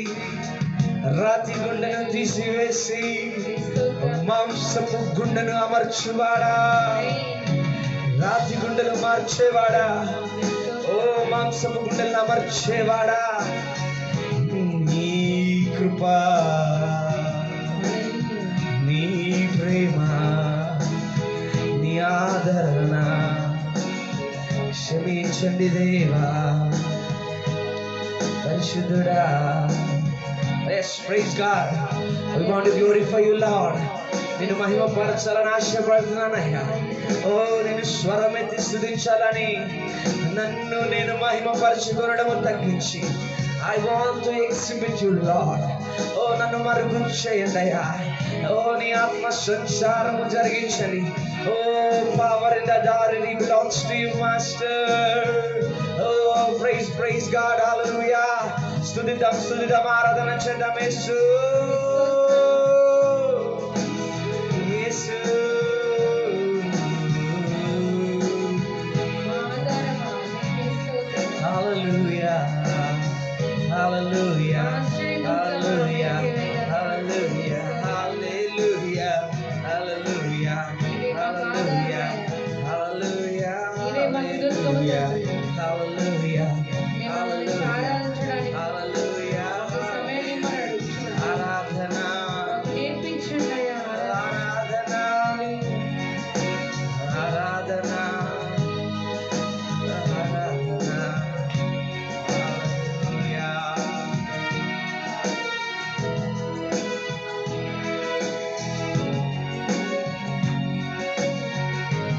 రాతి గుండెను తీసివేసి మాంసపు గుండెను అమర్చువాడా రాతి గుండెలు మార్చేవాడా ఓ మాంసపు గుండెలను అమర్చేవాడా నీ కృప నీ ప్రేమ నీ ఆదరణ క్షమించండి దేవా పరిశుద్ధుడా. Yes, praise God. We want to glorify you, Lord. నిన్ను మహిమపరచాలని ఆశపడుతున్నానయ్యా. ఓ నేను స్వరమెత్తి స్తుతించాలని నన్ను నేను మహిమపరచుకోవడము తగ్గించి I want to exhibit you, Lord. ఓ నన్ను మరుగు చేయండి అయ్యా. ఓ నీ ఆత్మ సంచారము జరిగించండి. Oh power in the authority belongs to you, Master. Oh, praise God, hallelujah. స్తుతిద్దాం ఆరాధన చేద్దాం యేసు యేసు hallelujah hallelujah hallelujah hallelujah hallelujah hallelujah hallelujah hallelujah hallelujah hallelujah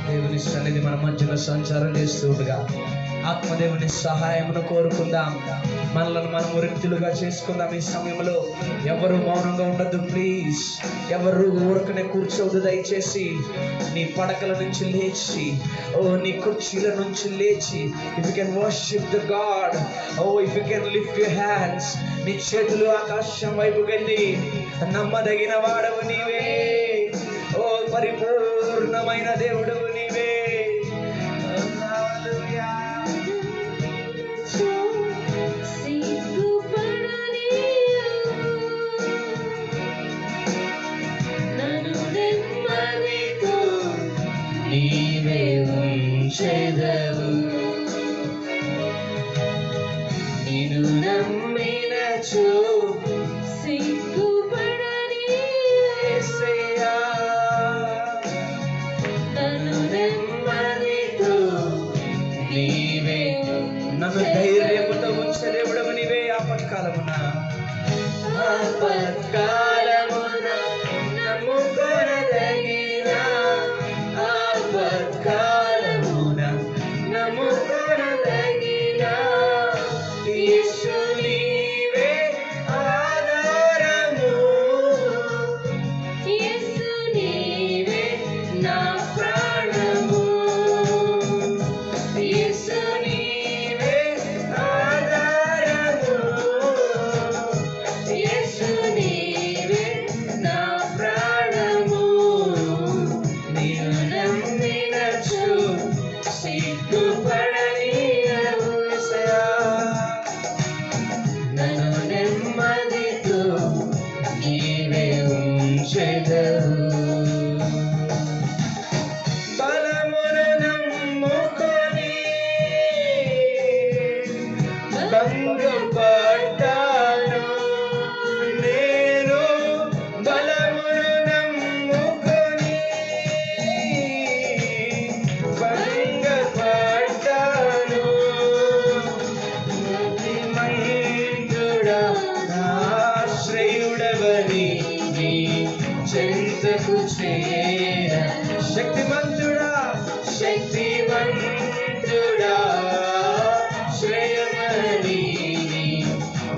దేవుని సన్నిధి మన మధ్యలో సంచారం చేస్తూ ఉండగా ఆత్మదేవుని సహాయమును కోరుకుందాం. మనలను మనం రిక్తులుగా చేసుకుందాం. ఈ సమయంలో ఎవరు మౌనంగా ఉండద్దు ప్లీజ్. ఎవరు ఊరకనే కూర్చోవద్దు దయచేసి. నీ పడకల నుంచి లేచి, నీ కుర్చీల నుంచి లేచి, if you can worship the God, if you can lift your hands, నీ చేతులు ఆకాశం వైపు కెళ్ళి, నమ్మదగిన వాడవు నీవే, పరిపూర్ణమైన దేవుడు నీవే. నీవే ఉంచెదవు, నిన్ను నమ్మినచో సిగ్గుపడని యేసయ్యా, నన్ను నెమ్మదితో నీవే నన్ను ధైర్యముతో ఉంచే దేవుడవు నీవే. ఆపత్కాలమున నమ్ముకొనదగిన, ఆపత్కాలమున నమ్ముకొనదగిన యేసు నీవే ఆధారము, యేసు నీవే నా ప్రాణము, యేసు నీవే ఆధారము, యేసు నీవే నా ప్రాణము, నిన్ను నమ్మినచో సిగ్గుపడనీయవు యేసయ్యా, నన్ను నెమ్మదితో నీవే ఉంచెదవు. బలమును నమ్ముకొని భంగపడ్డాను నేను, బలమును నమ్ముకొని భంగపడ్డాను. బుద్ధిమంతుడా, నా ఆశ్రయుడవని నీ చెంతకు చేర, శక్తిమంతుడా, శక్తిమంతుడా, శ్రేయమని నీ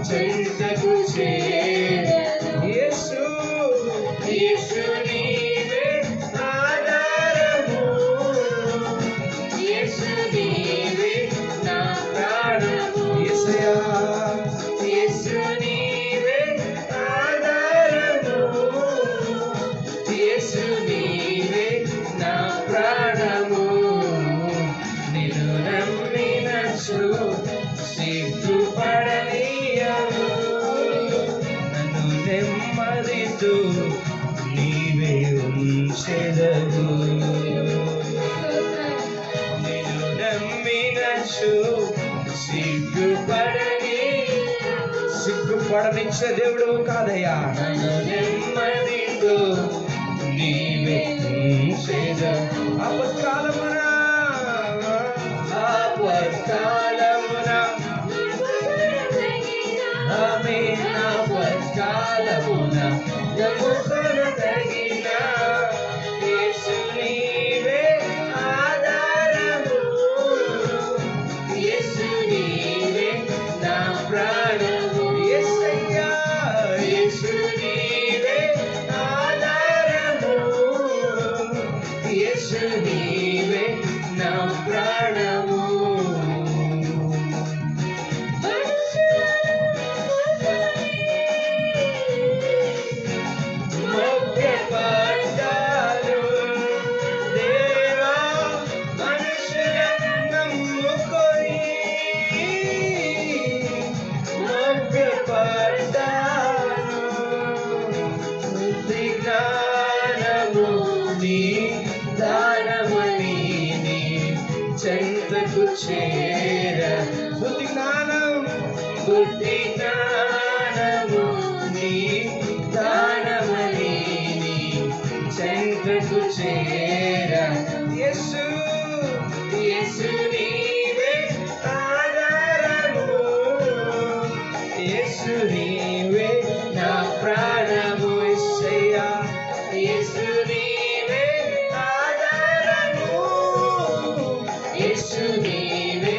చెంతకు చేర. యేసు, యేసు నీవే ఆధారము, యేసు నీవే నా ప్రాణము, యేసయ్యా, యేసు నీవే ఆధారము, యేసు నీవే నా ప్రాణము, నిన్ను నమ్మినచో సిగ్గుపడనీయవు, నన్ను నెమ్మదితో నీవే ఉంచెదవు, నిన్ను నమ్మినచో సిగ్గుపడనిచ్చే దేవుడు కాదయ్యా, నన్ను నెమ్మదితో నీవే ఉంచెదవు. ఆపత్కాలమున ఆమేన్, ఆపత్కాలమున నమ్ముకొనదగిన యేసు నీవే ఆధారము, యేసు నీవే నా ప్రాణము, యేసయ్యా, యేసు నీవే ఆధారము, యేసు నీవే నా ప్రాణము. మోక్షపడ్డాను దేవా, మనుషులను నమ్ముకొని మోక్షపడ్డాను. బుద్ధి జ్ఞానము నీ దానమని నీ చెంతకు చేర, బుద్ధి జ్ఞానము నీ దానమని నీ చెంతకు చేర. యేసు, యేసు నీవే ఆధారము, యేసు నీవే నా ప్రాణము, యేసయ్యా, యేసు నీవే ఆధారము, యేసు నీవే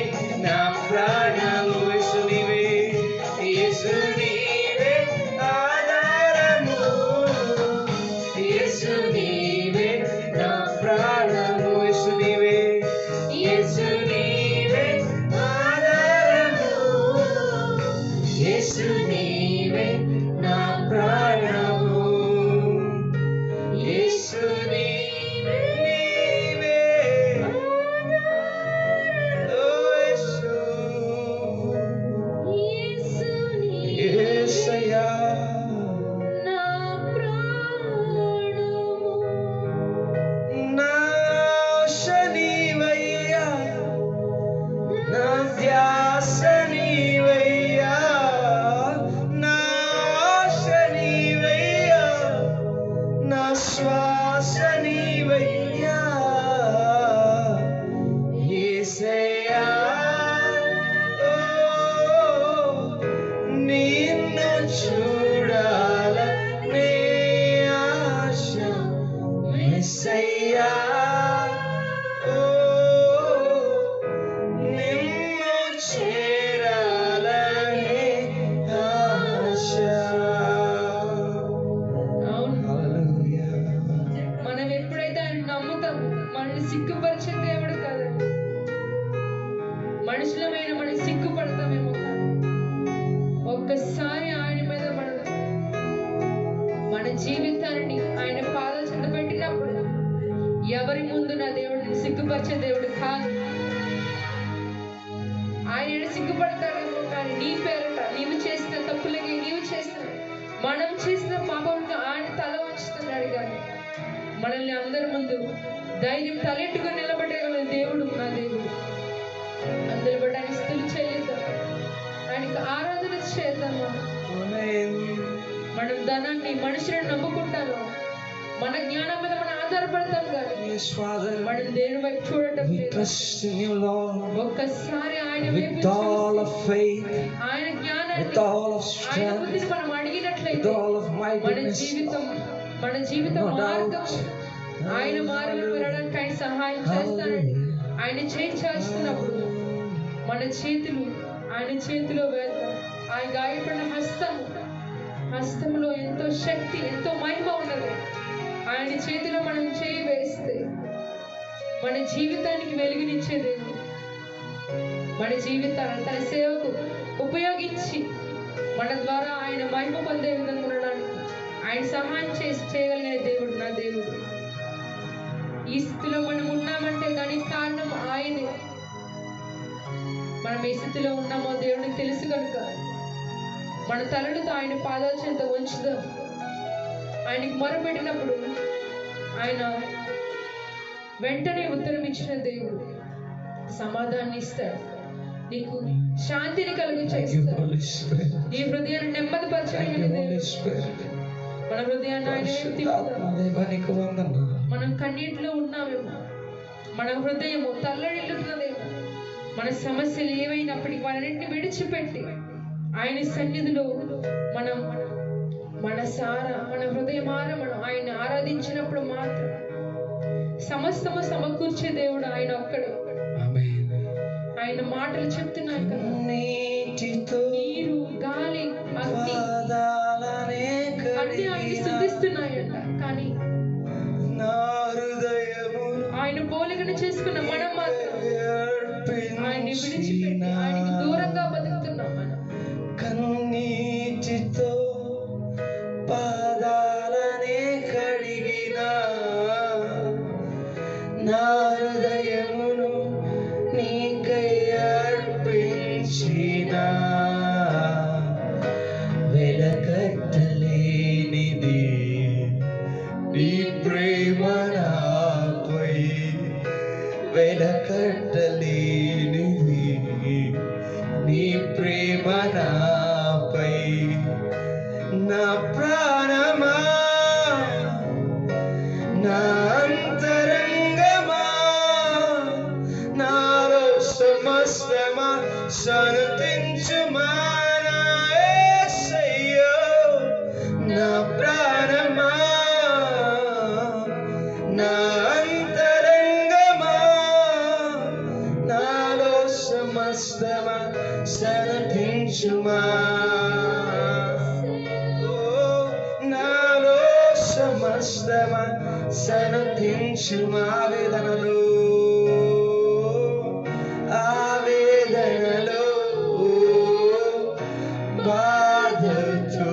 మన జీవితాన్ని ఆయన పాదాల చెంత పెట్టినప్పుడు ఎవరి ముందు నా దేవుడిని సిగ్గుపరిచే దేవుడు కాదు. ఆయన సిగ్గుపడతాడేమో కానీ నీ పేరట నీవు చేసిన తప్పులకి నీవు చేసిన మనం చేసిన పాపంగా ఆయన తల వంచుతున్నాడు. కానీ మనల్ని అందరి ముందు ధైర్యం తలెట్టుకుని నిలబడగల దేవుడు నా దేవుడు. అందరి బట్టి ఆయన స్తుతులు చెల్లిద్దాం, ఆయనకి ఆరాధన చేద్దాం. మనం ధనాన్ని మనుషులను నమ్ముకుంటాను, మన జ్ఞానం మీద మనం ఆధారపడతాం కానీ మనం దేవుని వైపు చూడటం లేదు. ఒక్కసారి ఆయన వైపు ఆయన జ్ఞానాన్ని ఆయన బుద్ధిని మనం అడిగినట్లయితే మన జీవితం మార్గం ఆయన మార్గంలో వెళ్ళడానికి ఆయన సహాయం చేస్తానని ఆయన చేయి చాచుతున్నప్పుడు మన చేతులు ఆయన చేతిలో వేద్దాం. ఆయన గాయపడిన హస్తములో ఎంతో శక్తి ఎంతో మహిమ ఉన్నది. ఆయన చేతిలో మనం చేయి వేస్తే మన జీవితానికి వెలుగునిచ్చేది, మన జీవితాన్ని తన సేవకు ఉపయోగించి మన ద్వారా ఆయన మహిమ పొందే విధంగా ఉండడానికి ఆయన సహాయం చేయగలిగిన దేవుడు నా దేవుడు. ఈ స్థితిలో మనం ఉన్నామంటే దానికి కారణం ఆయనే. మనం ఏ స్థితిలో ఉన్నామో దేవునికి తెలుసు కనుక మన తలలతో ఆయన పాదాల చెంత ఉంచుదాం. ఆయనకి మొరపెట్టినప్పుడు ఆయన వెంటనే ఉత్తరం ఇచ్చిన దేవుడు సమాధానాన్ని ఇస్తాడు, నీకు శాంతిని కలుగు చేస్తాడు, నీ హృదయాన్ని నెమ్మదిపరచగలిగిన దేవుడు. మన హృదయాన్ని ఆయన మనం కన్నీటిలో ఉన్నామేమో, మన హృదయము తల్లడిల్లుతున్నదేమో, మన సమస్యలు ఏవైనప్పటికీ వాటన్నింటిని విడిచిపెట్టి ఆయన సన్నిధిలో మనం మన హృదయమార మనం ఆయన ఆరాధించినప్పుడు మాత్రం సమస్తము సమకూర్చే దేవుడు ఆయన ఒక్కడే. ఆయన మాటలు చెప్తున్నాయి కదా, నీరు గాలి అగ్ని అన్ని ఆయన శుద్ధిస్తున్నాయంట. కానీ ఆయన పోలికను చేసుకున్న మనం మాత్రం ఆయన్ని విడిచిపెట్టి ఆయనకి దూరంగా బతుకుతున్నాం. మనం కన్నీటితో పాదాలనే కడిగిన నా హృదయమును నీకై అర్పించిన వెలకట్టలేనిది నీ ప్రేమ నాపై, వెలకట్టలేనిది నీ ప్రేమ నాపై. నా ప్రాణమా నా అంతరంగమా నాలో సమస్తమా సనుతించుమా నా యేసయ్యా. నా ప్రాణమా నా అంతరంగమా నాలో సమస్తమా సనుతించుమా. సమస్తమా సనుతించుమా. ఆవేదనలో బాధతో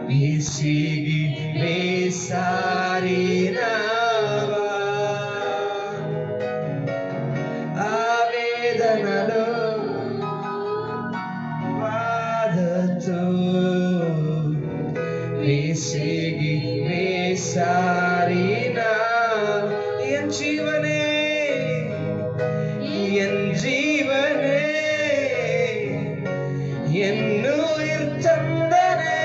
విసిగి వేసారినావా, ఆవేదనలో బాధతో విసిగి వేసారినా என் ஜீவனே என் உயிர் தந்தனே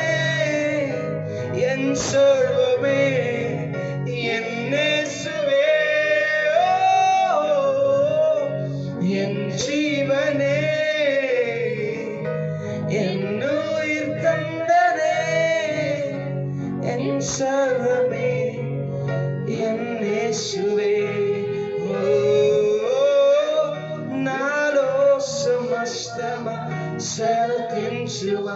என் சொல்வமே என் இயேசுவே. என் ஜீவனே என் உயிர் தந்தனே என் சர்வமே என் இயேசுவே. నాలో సమస్తమా సనుతించుమా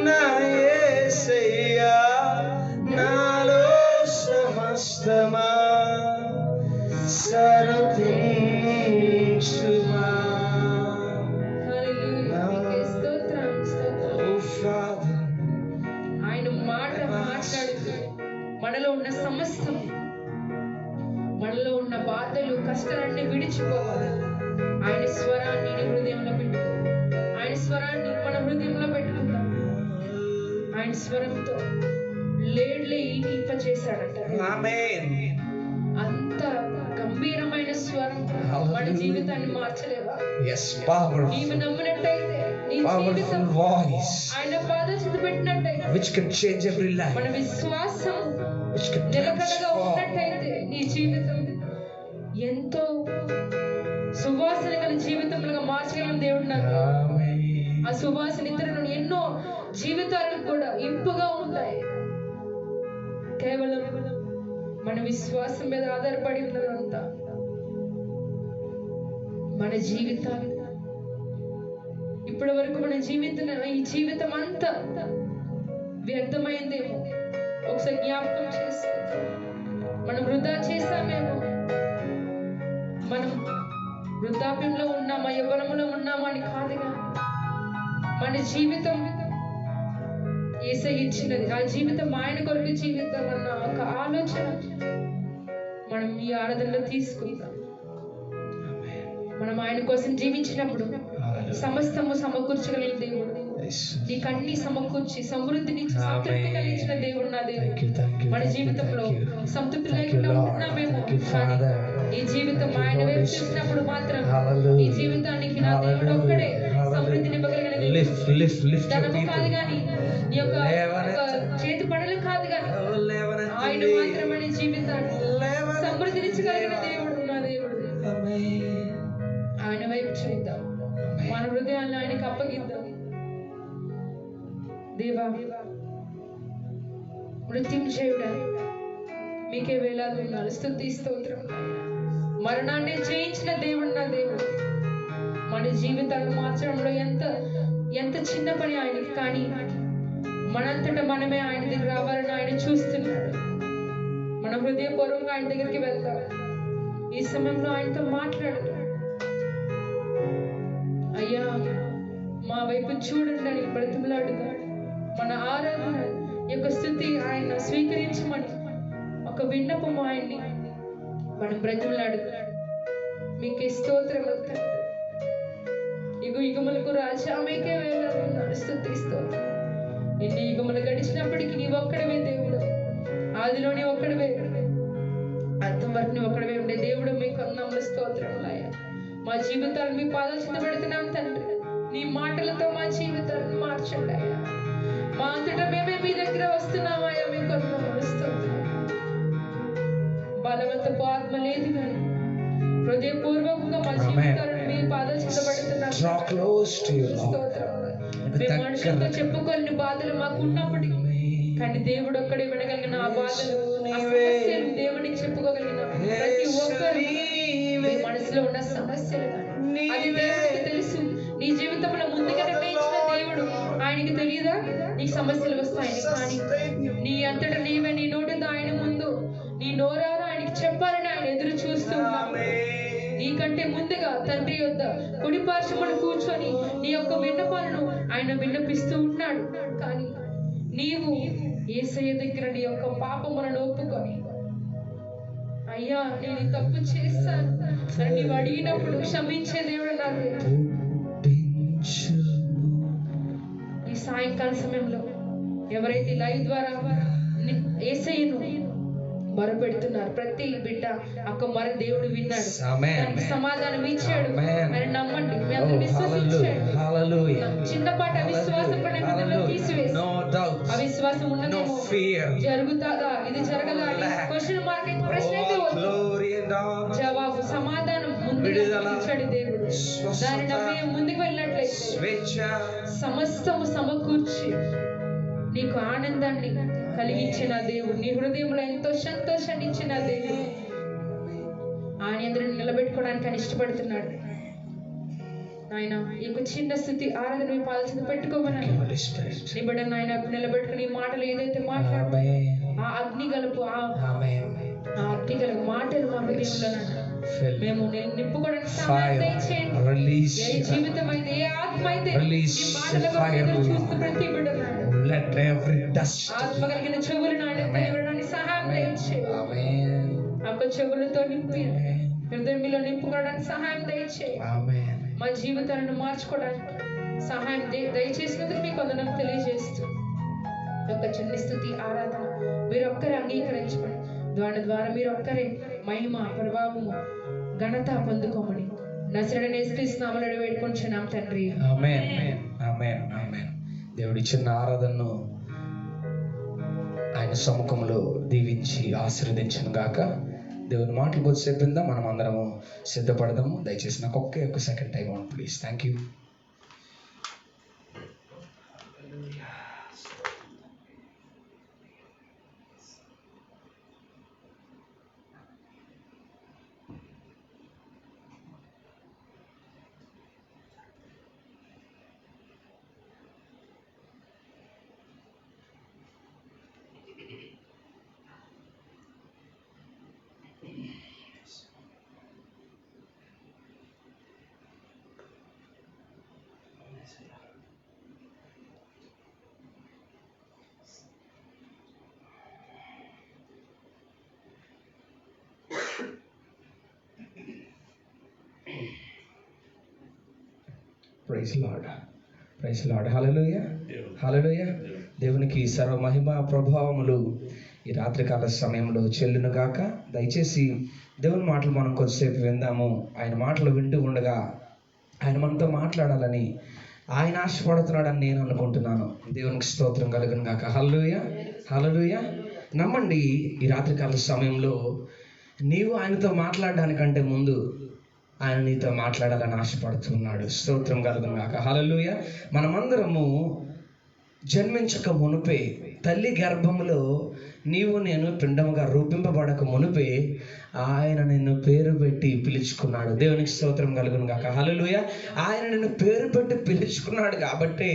నా యేసయ్యా. నాలో సమస్తమా సనుతించుమా. హల్లెలూయా. స్తోత్రం స్తోత్రం. Oh Father, ఆయన మాట బాధలు కష్టాలన్నీ విడిచిపోవాలి. ఆయన స్వరాన్ని నీ హృదయంలో పెట్టుకో. ఆయన స్వరాన్ని మన హృదయంలో పెట్టుకుందాం. ఆయన స్వరంతో లేడ్లే ఈటింప చేశాడంట. అంత గంభీరమైన స్వరం మన జీవితాన్ని మార్చలేవా? Yes, powerful, నీవు నమ్మినట్టయితే నీ powerful జీవితం voice ఆయన పాదం చుట్టూ పెట్టినట్టయితే which can change every life, మన విశ్వాసం which can నిలకడగా transform. ఉన్నట్టయితే నీ జీవితం ఎంతో సువాసన గల జీవితంలో మార్చగలిగిన దేవుడు నాకు. Amen. ఆ సువాసన ఇతరులను ఎన్నో జీవితాలకు కూడా ఇంపుగా ఉంటాయి. కేవలం మన విశ్వాసం మీద ఆధారపడి ఉన్నదంతా. మన జీవితాలు ఇప్పటి వరకు మన ఈ జీవితం అంతా వ్యర్థమైందేమో ఒకసారి జ్ఞాపకం చేసి మనం వృధా చేశామేమో. మనం వృద్ధాప్యంలో ఉన్నామా, యవ్వనంలో ఉన్నామా అని కాదుగా, మన జీవితం యేసయ్య ఇచ్చినది. ఆ జీవితం ఆయన కొరకు జీవితం అన్న ఒక ఆలోచన మనం ఈ ఆరాధనలో తీసుకుందాం. మనం ఆయన కోసం జీవించినప్పుడు సమస్తము సమకూర్చగలిగిన దేవుడు, నీకు అన్ని సమకూర్చి సమృద్ధినిచ్చి సంతృప్తి కలిగించిన దేవుడు నా దేవుడు. మన జీవితంలో సంతృప్తి లేకుండా ఉంటున్నామేమో, కానీ ఈ జీవితం ఆయన వైపు చూసినప్పుడు మాత్రం ఈ జీవితానికి నా దేవుడు ఒక్కడే సమృద్ధిని ఇవ్వగలిగిన దేవుడు. ధనము కాదు కానీ నీ యొక్క చేతి పనులు కాదు కానీ ఆయన మాత్రమే జీవితాన్ని సమృద్ధినిచ్చగలిగిన దేవుడు నా దేవుడు. ఆయన వైపు చూద్దాం, మన హృదయాన్ని ఆయనకి అప్పగిద్దాం. దేవా, మృత్యుంజయుడా, మీకే వేలాది ఉన్నారు. స్తుతి స్తోత్రం. మరణాన్ని జయించిన దేవుడు నా దేవుడు. మన జీవితాలను మార్చడంలో ఎంత చిన్న పని ఆయనకి, కానీ మనంతటా మనమే ఆయన దగ్గర రావాలని ఆయన చూస్తున్నాడు. మన హృదయపూర్వకంగా ఆయన దగ్గరికి వెళ్తాం. ఈ సమయంలో ఆయనతో మాట్లాడదు. అయ్యా, మా వైపు చూడండి అని బ్రతిమలాడుతాడు. మన ఆరాధన యొక్క స్థుతి ఆయన స్వీకరించమని ఒక విన్నపం ఆయన్ని మనం బ్రతిమలాడుతాడు. మీకే స్తోత్రములు తండ్రి. యుగ యుగములకు రాజా, మీకే వేలాడుతున్నాడు. స్తుతి స్తోత్రం. ఎన్ని యుగములు గడిచినప్పటికీ నీ ఒక్కడవే దేవుడు. ఆదిలో నీ ఒక్కడవే, అంతం వరకు నీ ఒక్కడవే ఉండే దేవుడు. మీకు అన్నములు స్తోత్రములయ్యా. మా జీవితాలు మీ పాదాలు చింత పెడుతున్నాం తండ్రి. నీ మాటలతో మా జీవితాలను మార్చండి అయ్యా. మా అంతటా మేమే మీ దగ్గర వస్తున్నామయ్యా. మీకు అన్నములు స్తోత్రం. బలవంతపు ఆత్మ లేదు కానీ హృదయపూర్వకంగా మా జీవితాలను మీ పాదాలు చింత పెడుతున్నాం. మేము మనుషులతో చెప్పుకోలేని బాధలు మాకు ఉన్నప్పటికీ, కానీ దేవుడు ఒక్కడే వినగలిగిన ఆ బాధలు, ఆ సమస్యలు దేవుడికి చెప్పుకోగలిగిన ప్రతి ఒక్కరు మీ మనసులో ఉన్న సమస్యలు అది దేవుడికి తెలుసు. నీ జీవితంలో ముందుగా నిర్ణయించిన దేవుడు, ఆయనకి తెలియదా నీకు సమస్యలు వస్తాయని? కానీ నీ అంతటా నీవే నీ నోటితో ఆయన ముందు నీ నోరారా ఆయనకి చెప్పాలని ఆయన ఎదురు చూస్తూ ఉన్నాడు. నీకంటే ముందుగా తండ్రి యొద్ద కుడి పార్శ్వమున కూర్చొని నీ యొక్క విన్నపాలను ఆయన విన్నపిస్తూ ఉన్నాడు. కానీ నీవు యేసయ్య దగ్గర నీ యొక్క పాపములను ఒప్పుకొని, అయ్యా నేను తప్పు చేస్తాను అని నీవు అడిగినప్పుడు క్షమించే దేవుడు నాకు. ఈ సాయంకాల సమయంలో ఎవరైతే లైవ్ ద్వారా యేసయ్యను మొరపెడుతున్నారు, ప్రతి బిడ్డ అక్క మొర దేవుడు విన్నాడు, దానికి సమాధానం ఇచ్చాడు అని నమ్మండి. మీ అందరూ విశ్వసించండి. చిన్నపాటి అవిశ్వాసం తీసివేసి అవిశ్వాసం ఉన్నదేమో, జరుగుతుందా ఇది జరగదా అని క్వశ్చన్ మార్క్ అయితే ప్రశ్న అయితే జవాబు సమాధానం ముందుగా ఇచ్చాడు దేవుడు. దాన్ని నమ్మి ముందుకు వెళ్ళినట్లయితే సమస్తము సమకూర్చి నీకు ఆనందాన్ని కలిగించిన దేవుడు, నీ హృదయంలో ఎంతో సంతోషాన్ని ఇచ్చిన దేవుడు ఆయన ఎదురు నిలబెట్టుకోవడానికి ఆయన ఇష్టపడుతున్నాడు. ఆయన ఈ యొక్క చిన్న స్థితి ఆరాధన మీ పాదాల పెట్టుకోమని నీ బిడ్డ నాయన నిలబెట్టుకుని ఈ మాటలు ఏదైతే మాట్లాడు, ఆ అగ్ని గలుపు ఆ అగ్ని గలుపు మాటలు మా హృదయంలో మేము నింపుకోవడానికి సహాయం దయచేయండి. ఏ జీవితం అయితే, ఏ ఆత్మ అయితే ఈ మాటల కొరకు చూస్తూ ప్రతి బిడ్డ ఆత్మ కలిగిన చెవులు నాయన సహాయం దయచేయండి. ఆ చెవులతో నింపి హృదయం మీలో నింపుకోవడానికి సహాయం దయచేయి. ఆమేన్. మా జీవితాలను మార్చుకోవడానికి సహాయం దయచేసినందుకు మీకు వందనం తెలియజేస్తూ యొక్క చిన్న స్తుతి ఆరాధన మీరు ఒక్కరే అంగీకరించమని, దాని ద్వారా మీరు ఒక్కరే మహిమ ప్రభావము ఘనత పొందుకోమని నజరేయుడైన యేసుక్రీస్తు నామములో వేడుకొంచున్నాం తండ్రి. ఆమేన్. ఆమేన్. ఆమేన్. దేవుడి చిన్న ఆరాధనను ఆయన సముఖంలో దీవించి ఆశీర్వదించను గాక. దేవుని మాటలు కొద్దిసేపు విందాం, మనం అందరము సిద్ధపడదాము. దయచేసి నాకు ఒక్క సెకండ్ టైం అవును please. Thank you. Praise lord. Praise lord. హల్లెలూయా. హల్లెలూయా. దేవునికి సర్వ మహిమ ప్రభావములు ఈ రాత్రికాల సమయంలో చెల్లును గాక. దయచేసి దేవుని మాటలు మనం కొద్దిసేపు విందాము. ఆయన మాటలు వింటూ ఉండగా ఆయన మనతో మాట్లాడాలని ఆయన ఆశపడుతున్నాడని నేను అనుకుంటున్నాను. దేవునికి స్తోత్రం కలుగును గాక. హల్లెలూయా. హల్లెలూయా. నమ్మండి, ఈ రాత్రికాల సమయంలో నీవు ఆయనతో మాట్లాడడానికంటే ముందు ఆయన నీతో మాట్లాడాలని ఆశపడుతున్నాడు. స్తోత్రం కలుగును గాక. హల్లెలూయా. మనమందరము జన్మించక మునుపే, తల్లి గర్భములో నీవు నేను పిండముగా రూపింపబడక మునుపే ఆయన నిన్ను పేరు పెట్టి పిలుచుకున్నాడు. దేవునికి స్తోత్రం కలుగును గాక. హల్లెలూయా. ఆయన నిన్ను పేరు పెట్టి పిలుచుకున్నాడు కాబట్టి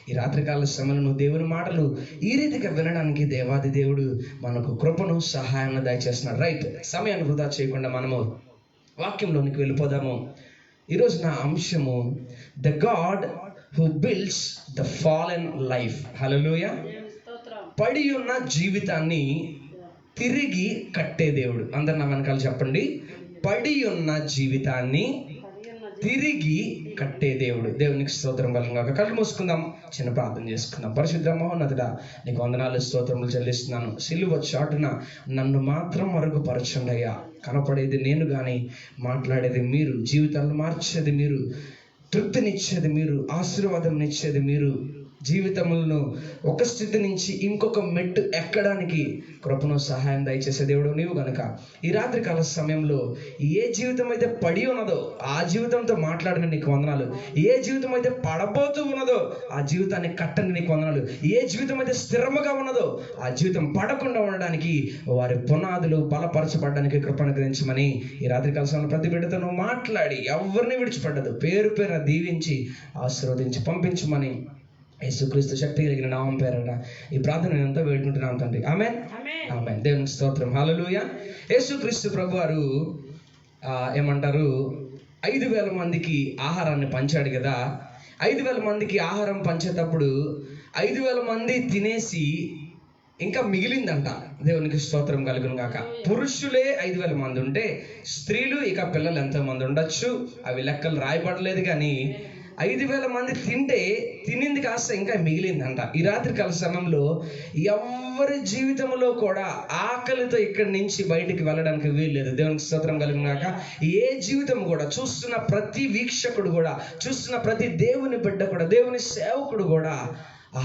ఈ రాత్రికాల సమయంలో నువ్వు దేవుని మాటలు ఈ రీతిగా వినడానికి దేవాది దేవుడు మనకు కృపను సహాయాన్ని దయచేస్తున్నాడు. రైట్, సమయాన్ని వృధా చేయకుండా మనము వాక్యంలోనికి వెళ్ళిపోదాము. ఈరోజు నా అంశము the God who builds the fallen life. హల్లెలూయా. పడి ఉన్న జీవితాన్ని తిరిగి కట్టే దేవుడు. అందరు నా వెనకాల చెప్పండి, పడి ఉన్న జీవితాన్ని తిరిగి కట్టే దేవుడు. దేవునికి స్తోత్రం కలుగును గాక. కళ్ళు మూసుకుందాం, చిన్న ప్రార్థన చేసుకుందాం. పరిశుద్ధ మహోన్నతుడా, నీకు వందనాలు స్తోత్రములు చెల్లిస్తున్నాను. సిలువ చాటున నన్ను మాత్రం మరుగుపరచండి అయ్యా. కనపడేది నేను కానీ మాట్లాడేది మీరు, జీవితాలను మార్చేది మీరు, తృప్తినిచ్చేది మీరు, ఆశీర్వాదం ఇచ్చేది మీరు, జీవితములను ఒక స్థితి నుంచి ఇంకొక మెట్టు ఎక్కడానికి కృపను సహాయం దయచేసే దేవుడు నీవు గనుక ఈ రాత్రికాల సమయంలో ఏ జీవితం అయితే పడి ఉన్నదో ఆ జీవితంతో మాట్లాడిన నీకు వందనాలు. ఏ జీవితం అయితే పడబోతూ ఉన్నదో ఆ జీవితాన్ని కట్టని నీకు వందనాలు. ఏ జీవితం అయితే స్థిరముగా ఉన్నదో ఆ జీవితం పడకుండా ఉండడానికి వారి పునాదులు బలపరచబడడానికి కృపను గ్రహించమని ఈ రాత్రికాల సమయంలో ప్రతి బిడ్డతో నువ్వు మాట్లాడి ఎవరిని విడిచిపెట్టదు పేరు పేరున దీవించి ఆశీర్వదించి పంపించమని యేసుక్రీస్తు శక్తి కలిగిన నామం పేరట ఈ ప్రార్థన నేను ఎంతో వేడుకుంటున్నాను తండ్రి. ఆమేన్. ఆమేన్. దేవునికి స్తోత్రం. హల్లెలూయా. యేసుక్రీస్తు ప్రభు వారు ఏమంటారు 5,000 మందికి ఆహారాన్ని పంచాడు కదా. 5,000 మందికి ఆహారం పంచేటప్పుడు 5,000 మంది తినేసి ఇంకా మిగిలిందంట. దేవునికి స్తోత్రం కలుగును గాక. పురుషులే 5,000 మంది ఉంటే స్త్రీలు ఇక పిల్లలు ఎంతో మంది ఉండొచ్చు, అవి లెక్కలు రాయబడలేదు. కానీ 5,000 మంది తింటే తినింది కాస్త ఇంకా మిగిలిందంట. ఈ రాత్రికాల సమయంలో ఎవరి జీవితంలో కూడా ఆకలితో ఇక్కడి నుంచి బయటికి వెళ్ళడానికి వీల్లేదు. దేవునికి స్తోత్రం కలుగును గాక. ఏ జీవితం కూడా చూస్తున్న ప్రతి వీక్షకుడు కూడా, చూస్తున్న ప్రతి దేవుని బిడ్డ కూడా, దేవుని సేవకుడు కూడా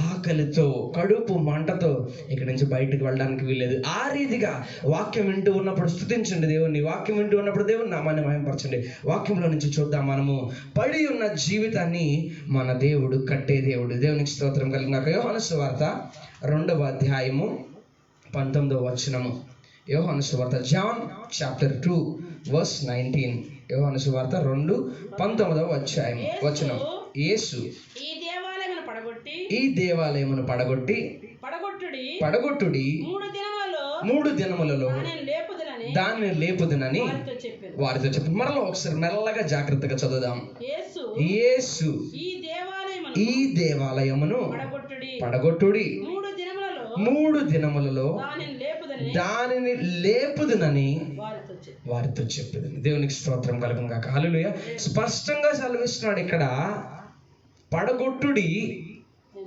ఆకలితో కడుపు మంటతో ఇక్కడి నుంచి బయటకు వెళ్ళడానికి వీల్లేదు. ఆ రీతిగా వాక్యం వింటూ ఉన్నప్పుడు స్తుతించండి దేవుణ్ణి. వాక్యం వింటూ ఉన్నప్పుడు దేవుని నామాన్ని మహిమపరచండి. వాక్యంలో నుంచి చూద్దాం, మనము పడి ఉన్న జీవితాన్ని మన దేవుడు కట్టే దేవుడు. దేవునికి స్తోత్రం కలుగును గాక. యోహాను సువార్త 2వ అధ్యాయము 19వ వచనము. యోహాను సువార్త జాన్ చాప్టర్ 2 verse 19. యోహాను సువార్త 2:19వ వచనం. యేసు ఈ దేవాలయమును పడగొట్టి మూడు దినములలో దానిని లేపుదునని వారితో చెప్పి. మరలా ఒకసారి మెల్లగా జాగ్రత్తగా చదువుదాం. యేసు ఈ దేవాలయమును పడగొట్టుడి, 3 దినములలో దానిని లేపుదునని వారితో చెప్పేది. దేవునికి స్తోత్రం కలుగును గాక. హల్లెలూయా. స్పష్టంగా సెలవిస్తున్నాడు ఇక్కడ, పడగొట్టుడి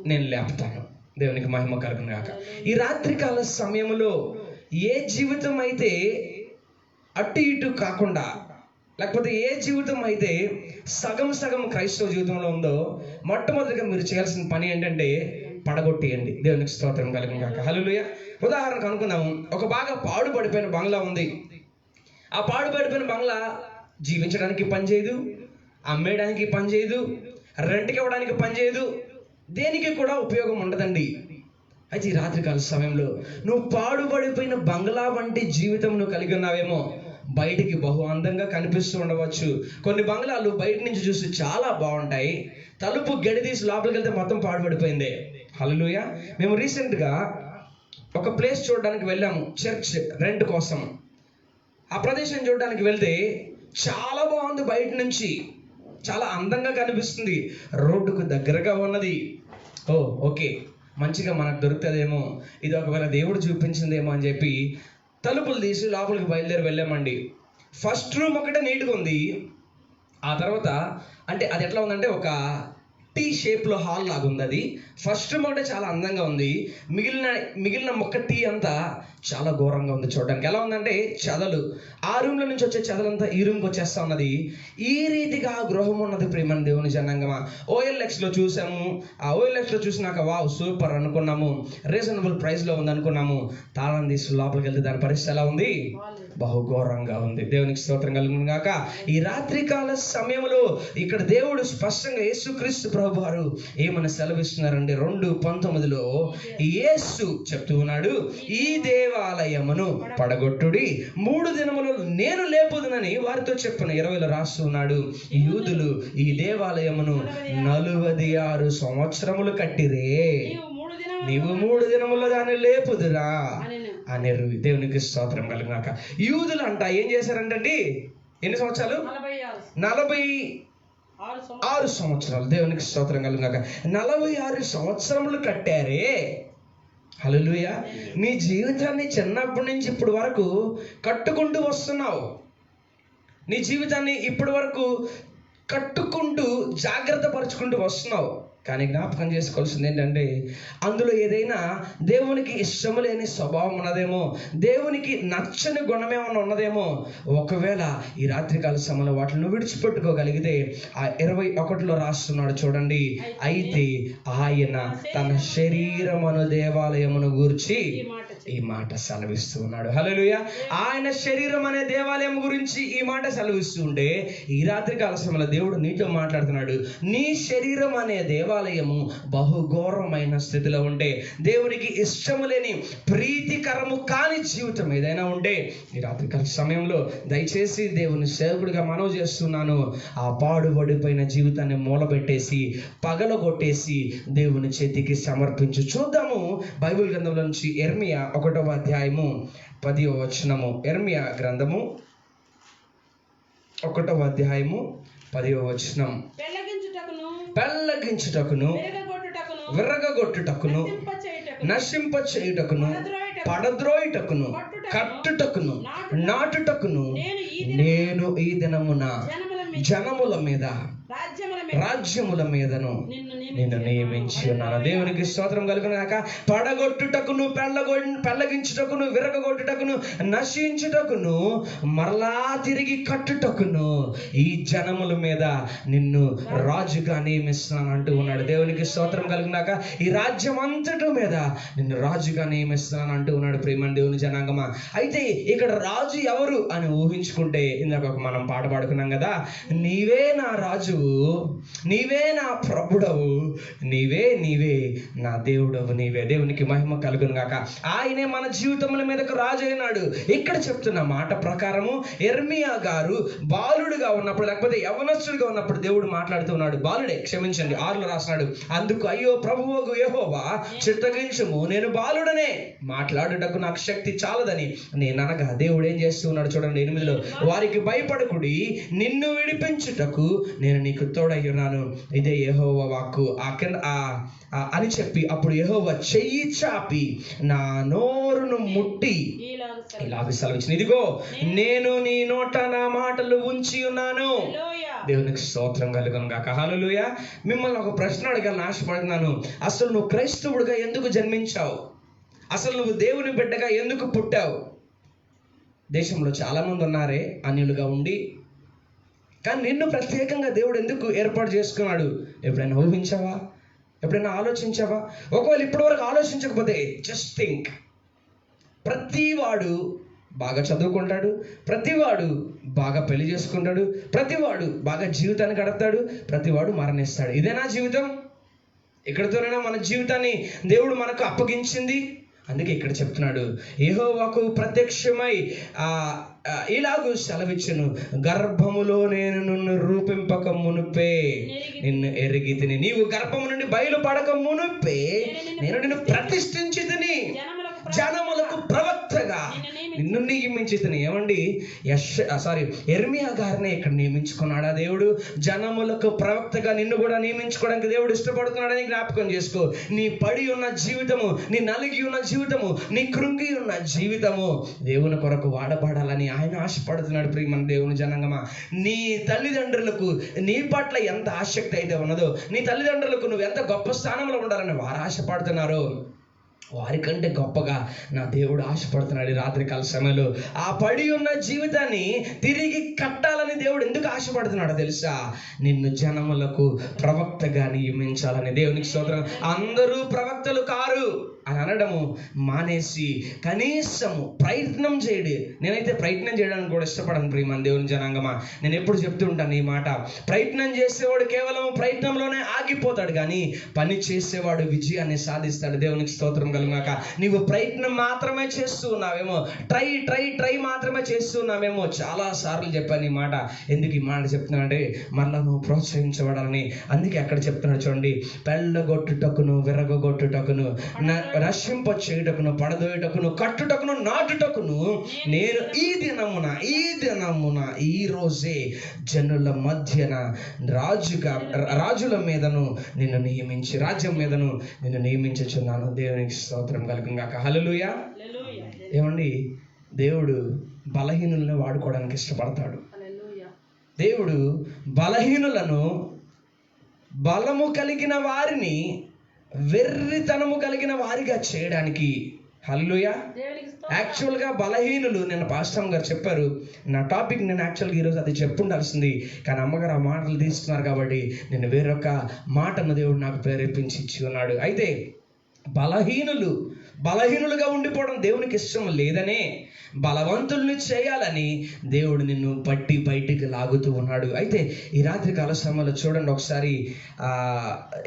నేను లేపుతాను. దేవునికి మహిమ కలుగును గాక. ఈ రాత్రికాల సమయంలో ఏ జీవితం అయితే అటు ఇటు కాకుండా, లేకపోతే ఏ జీవితం అయితే సగం సగం క్రైస్తవ జీవితంలో ఉందో, మొట్టమొదటిగా మీరు చేయాల్సిన పని ఏంటంటే పడగొట్టేయండి. దేవునికి స్తోత్రం కలుగును గాక. హల్లెలూయా. ఉదాహరణకు అనుకుందాము, ఒక బాగా పాడుపడిపోయిన బంగ్లా ఉంది. ఆ పాడుపడిపోయిన బంగ్లా జీవించడానికి పనిచేయదు, అమ్మేయడానికి పనిచేయదు, రెంట్కి ఇవ్వడానికి పనిచేయదు, దేనికి కూడా ఉపయోగం ఉండదండి. అయితే ఈ రాత్రికాల సమయంలో నువ్వు పాడుపడిపోయిన బంగ్లా వంటి జీవితం నువ్వు కలిగి ఉన్నావేమో. బయటికి బహు అందంగా కనిపిస్తూ ఉండవచ్చు. కొన్ని బంగ్లాలు బయట నుంచి చూసి చాలా బాగుంటాయి, తలుపు గడిదీసి లోపలికి వెళ్తే మొత్తం పాడుపడిపోయింది. హల్లెలూయా. మేము రీసెంట్గా ఒక ప్లేస్ చూడడానికి వెళ్ళాము, చర్చ్ రెంట్ కోసం. ఆ ప్రదేశం చూడడానికి వెళ్తే చాలా బాగుంది, బయట నుంచి చాలా అందంగా కనిపిస్తుంది, రోడ్డుకు దగ్గరగా ఉన్నది. ఓ ఓకే, మంచిగా మనకు దొరుకుతుందేమో, ఇది ఒకవేళ దేవుడు చూపించిందేమో అని చెప్పి తలుపులు తీసి లోపలికి బయలుదేరి వెళ్ళామండి. ఫస్ట్ రూమ్ ఒకటే నీట్గా ఉంది. ఆ తర్వాత అంటే అది ఎట్లా ఉందంటే ఒక టీ షేప్లో హాల్ లాగా ఉంది. అది ఫస్ట్ రూమ్ ఒకటే చాలా అందంగా ఉంది. మిగిలిన మొక్క టీ అంతా చాలా ఘోరంగా ఉంది చూడడానికి. ఎలా ఉందంటే చెదలు, ఆ రూమ్లో నుంచి వచ్చే చెదలంతా ఈ రూమ్కి వచ్చేస్తా ఉన్నది. ఈ రీతిగా గృహం ఉన్నది. ప్రియమైన దేవుని జనాంగమా, OLXలో చూసాము. ఆ OLXలో చూసినాక వావ్ సూపర్ అనుకున్నాము, రీజనబుల్ ప్రైస్లో ఉంది అనుకున్నాము. తాళం తీసి లోపలికి వెళ్తే దాని పరిస్థితి ఎలా ఉంది? బహుఘోరంగా ఉంది. దేవునికి స్తోత్రం కలుగును గాక. ఈ రాత్రికాల సమయంలో ఇక్కడ దేవుడు స్పష్టంగా యేసుక్రీస్తు ప్రభు వారు ఏమని సెలవిస్తున్నారండి? 2:19లో యేసు చెప్తూ ఉన్నాడు, ఈ దేవాలయమును పడగొట్టుడి, 3 దినములలో నేను లేపుదునని వారితో చెప్పిన. 20లో రాస్తున్నాడు, యూదులు ఈ దేవాలయమును 46 సంవత్సరములు కట్టిరే, నీవు 3 దినముల్లో దాన్ని లేపుదురా అనేరు. దేవునికి స్తోత్రం కలుగుగాక. యూదులు అంట ఏం చేశారంటండి? ఎన్ని సంవత్సరాలు? 46 సంవత్సరాలు. దేవునికి స్తోత్రం కలుగుగాక. 46 సంవత్సరములు కట్టారే. హల్లెలూయా. నీ జీవితాన్ని చిన్నప్పటి నుంచి ఇప్పటి వరకు కట్టుకుంటూ వస్తున్నావు. నీ జీవితాన్ని ఇప్పటి వరకు కట్టుకుంటూ జాగ్రత్త పరుచుకుంటూ వస్తున్నావు. కానీ జ్ఞాపకం చేసుకోవాల్సింది ఏంటంటే, అందులో ఏదైనా దేవునికి ఇష్టం లేని స్వభావం ఉన్నదేమో, దేవునికి నచ్చని గుణమేమన్నా ఉన్నదేమో. ఒకవేళ ఈ రాత్రికాల సమయంలో వాటిని విడిచిపెట్టుకోగలిగితే ఆ 21లో రాస్తున్నాడు చూడండి, అయితే ఆయన తన శరీరమును దేవాలయమును గూర్చి ఈ మాట సెలవిస్తూ ఉన్నాడు. హల్లెలూయా. ఆయన శరీరం అనే దేవాలయం గురించి ఈ మాట సెలవిస్తూ ఉంటే, ఈ రాత్రికాల సమయంలో దేవుడు నీతో మాట్లాడుతున్నాడు. నీ శరీరం అనే దేవాలయము బహుఘోరమైన స్థితిలో ఉంటే, దేవునికి ఇష్టము లేని ప్రీతికరము కాని జీవితం ఏదైనా ఉంటే, ఈ రాత్రికాల సమయంలో దయచేసి దేవుని సేవకుడిగా మనవి చేస్తున్నాను, ఆ పాడుబడిపోయిన జీవితాన్ని మూలబెట్టేసి పగలగొట్టేసి దేవుని చేతికి సమర్పించు. చూద్దాము బైబిల్ గ్రంథంలో నుంచి యెర్మీయా 1వ అధ్యాయము 10వ వచనము. యెర్మీయా గ్రంథము 1వ అధ్యాయము 10వ వచనం. పెళ్ళగించుటకును విరగగొట్టుటకును నశింపచేయుటకును పడద్రోయుటకును కట్టుటకును నాటుటకును నేను ఈ దినమున జనముల మీద రాజ్యముల మీదను నిన్ను నియమించి ఉన్నాను. దేవునికి స్తోత్రం కలుగుగాక. పడగొట్టుటకును పెళ్ళగించుటకును విరగొట్టుటకును నశించుటకును మరలా తిరిగి కట్టుటకును ఈ జనముల మీద నిన్ను రాజుగా నియమిస్తున్నాను అంటూ ఉన్నాడు. దేవునికి స్తోత్రం కలుగుగాక. ఈ రాజ్యం అంతటి మీద నిన్ను రాజుగా నియమిస్తున్నాను అంటూ ఉన్నాడు. ప్రియమైన దేవుని జనాంగమా, అయితే ఇక్కడ రాజు ఎవరు అని ఊహించుకుంటే, ఇందాక మనం పాట పాడుకున్నాం కదా, నీవే నా రాజువు, నీవే నా ప్రభుడవు, నీవే నా దేవుడవు, నీవే. దేవునికి మహిమ కలుగును గాక. ఆయనే మన జీవితముల మీదకు రాజు అయినాడు. ఇక్కడ చెప్తున్న మాట ప్రకారము యెర్మీయా గారు బాలుడుగా ఉన్నప్పుడు, లేకపోతే యవనస్తుడిగా ఉన్నప్పుడు దేవుడు మాట్లాడుతున్నాడు. బాలుడే, క్షమించండి, 6లో రాస్తున్నాడు, అందుకు అయ్యో ప్రభువగు యెహోవా చిత్తగించుము, నేను బాలుడనే, మాట్లాడుటకు నాకు శక్తి చాలదని నేననగా దేవుడు ఏం చేస్తూ ఉన్నాడు చూడండి 8లో, వారికి భయపడకుడి, నిన్ను విడిపించుటకు నేను నీకు తోడై ఉన్నాను, ఇదే యెహోవా వాక్కు అని చెప్పి అప్పుడు యెహోవా చెయ్యి చాపి నా నోరును ముట్టి ఇలాగ సెలవిచ్చింది, ఇదిగో నేను నీ నోట నా మాటలు ఉంచి ఉన్నాను. దేవునికి స్తోత్రం కలుగును గాక. హల్లెలూయా. మిమ్మల్ని ఒక ప్రశ్న అడగాలని ఆశపడుతున్నాను. అసలు నువ్వు క్రైస్తవుడిగా ఎందుకు జన్మించావు? అసలు నువ్వు దేవుని బిడ్డగా ఎందుకు పుట్టావు? దేశంలో చాలా మంది ఉన్నారే అన్యులుగా ఉండి, కానీ నిన్ను ప్రత్యేకంగా దేవుడు ఎందుకు ఏర్పాటు చేసుకున్నాడు? ఎప్పుడైనా ఊహించావా? ఎప్పుడైనా ఆలోచించావా? ఒకవేళ ఇప్పటివరకు ఆలోచించకపోతే జస్ట్ థింక్. ప్రతివాడు బాగా చదువుకుంటాడు, ప్రతివాడు బాగా పెళ్లి చేసుకుంటాడు, ప్రతివాడు బాగా జీవితాన్ని గడుపుతాడు, ప్రతివాడు మరణిస్తాడు. ఇదేనా జీవితం? ఇక్కడితోనైనా మన జీవితాన్ని దేవుడు మనకు అప్పగించింది? అందుకే ఇక్కడ చెప్తున్నాడు, యెహోవాకు ప్రత్యక్షమై ఇలాగూ సెలవిచ్చును, గర్భములో నేను నిన్ను రూపింపక మునుపే నిన్ను ఎరిగి తిని, నీవు గర్భము నుండి బయలుపడక మునుపే నేను నిన్ను ప్రతిష్ఠించి తిని, జనములకు ప్రవక్తగా నిన్ను నియమించి తిని. ఏమండి, యెర్మియా గారిని ఇక్కడ నియమించుకున్నాడా దేవుడు? జనములకు ప్రవక్తగా నిన్ను కూడా నియమించుకోవడానికి దేవుడు ఇష్టపడుతున్నాడని జ్ఞాపకం చేసుకో. నీ పడి ఉన్న జీవితము, నీ నలిగి ఉన్న జీవితము, నీ కృంగి ఉన్న జీవితము దేవుని కొరకు వాడబడాలని ఆయన ఆశపడుతున్నాడు. ప్రియమైన దేవుని జనాంగమా, నీ తల్లిదండ్రులకు నీ పట్ల ఎంత ఆసక్తి అయితే ఉన్నదో, నీ తల్లిదండ్రులకు నువ్వు ఎంత గొప్ప స్థానంలో ఉండాలని వారు ఆశపడుతున్నారో, వారికంటే గొప్పగా నా దేవుడు ఆశపడుతున్నాడు. ఈ రాత్రికాల సమయంలో ఆ పడి ఉన్న జీవితాన్ని తిరిగి కట్టాలని దేవుడు ఎందుకు ఆశపడుతున్నాడో తెలుసా? నిన్ను జనములకు ప్రవక్తగా నియమించాలని. దేవునికి స్తోత్రం. అందరూ ప్రవక్తలు కారు అని అనడము మానేసి కనీసము ప్రయత్నం చేయడు. నేనైతే ప్రయత్నం చేయడానికి కూడా ఇష్టపడను ప్రియమైన దేవుని జనాంగమా. నేను ఎప్పుడు చెప్తూ ఉంటాను ఈ మాట, ప్రయత్నం చేసేవాడు కేవలం ప్రయత్నంలోనే ఆగిపోతాడు, కానీ పని చేసేవాడు విజయాన్ని సాధిస్తాడు. దేవునికి స్తోత్రం కలుగాక. నీవు ప్రయత్నం మాత్రమే చేస్తూ ఉన్నావేమో, ట్రై మాత్రమే చేస్తూ ఉన్నావేమో. చాలా సార్లు చెప్పాను ఈ మాట. ఎందుకు ఈ మాట చెప్తున్నానంటే మళ్ళా నువ్వు ప్రోత్సహించబడాలని. అందుకే అక్కడ చెప్తున్నాడు చూడండి, పెళ్ళగొట్టుటకును విరగొట్టుటకును నశింప చేయుటకును పడదోయుటకును కట్టుటకును నాటుటకును నేను ఈ దినమున ఈ రోజే జనుల మధ్యన రాజుల మీదను నిన్ను నియమించి, రాజ్యం మీదను నిన్ను నియమించుచున్నాను. దేవునికి స్తోత్రం కలుగును గాక. హల్లెలూయా. ఏమండి, దేవుడు బలహీనులను వాడుకోవడానికి ఇష్టపడతాడు. దేవుడు బలహీనులను బలము కలిగిన వారిని వెర్రితనము కలిగిన వారిగా చేయడానికి. హల్లెలూయా. యాక్చువల్గా బలహీనులు, నిన్న పాస్టర్ గారు చెప్పారు, నా టాపిక్ నేను యాక్చువల్గా ఈరోజు అది చెప్పుండాల్సింది, కానీ అమ్మగారు ఆ మాటలు తీసుకున్నారు కాబట్టి నేను వేరొక మాటను దేవుడు నాకు ప్రేరేపించి ఇచ్చి ఉన్నాడు. అయితే బలహీనులుగా ఉండిపోవడం దేవునికి ఇష్టం లేదనే బలవంతుల్ని చేయాలని దేవుడు నిన్ను బట్టి బయటికి లాగుతూ ఉన్నాడు. అయితే ఈ రాత్రి కాల సమయంలో చూడండి ఒకసారి,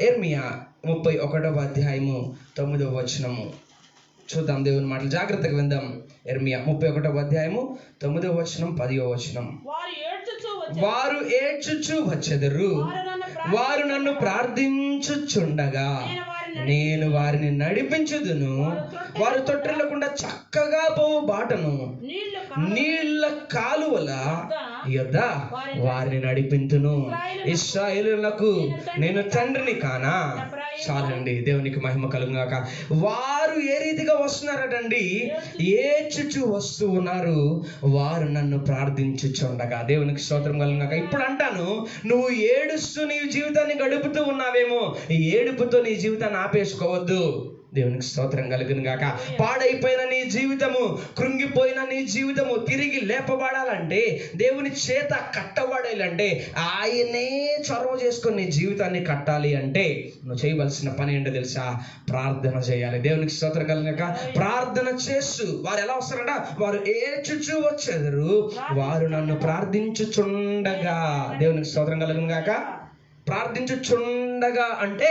యెర్మియా 31వ అధ్యాయము 9వ వచనము చూద్దాం. దేవుని మాటలు జాగ్రత్తగా విందాం. యెర్మియా 31వ అధ్యాయము 9వ వచనం 10వ వచనం. వారు ఏడ్చుచు వచ్చెదరు, వారు నన్ను ప్రార్థించుచుండగా నేను వారిని నడిపించుదును, వారు తొట్టిల్లకుండా చక్కగా పోవు బాటను నీళ్ల కాలువల యొద్ద వారిని నడిపించును. ఇశ్రాయేలులకు నేను తండ్రిని కానా? చాలండి, దేవునికి మహిమ కలుగుగాక. వారు ఏ రీతిగా వస్తున్నారటండి, ఏడ్చుచు వస్తూ ఉన్నారు, వారు నన్ను ప్రార్థించుచుండగా. దేవునికి స్తోత్రం కలుగుగాక. ఇప్పుడు అంటాను, నువ్వు ఏడుస్తూ నీ జీవితాన్ని గడుపుతూ ఉన్నావేమో, ఈ ఏడుపుతో నీ జీవితాన్ని ఆపేసుకోవద్దు. దేవునికి స్తోత్రం కలుగును గాక. పాడైపోయిన నీ జీవితము, కృంగిపోయిన నీ జీవితము తిరిగి లేపబడాలంటే, దేవుని చేత కట్టబడాలంటే, ఆయనే చొరవ చేసుకొని నీ జీవితాన్ని కట్టాలి అంటే నువ్వు చేయవలసిన పని ఏంటో తెలుసా? ప్రార్థన చేయాలి. దేవునికి స్తోత్రం కలుగును గాక. ప్రార్థన చేస్తూ వారు ఎలా వస్తారట? వారు ఏడ్చుచు వచ్చెదరు, వారు నన్ను ప్రార్థించుచుండగా. దేవునికి స్తోత్రం కలుగును గాక. ప్రార్థించుచుండగా అంటే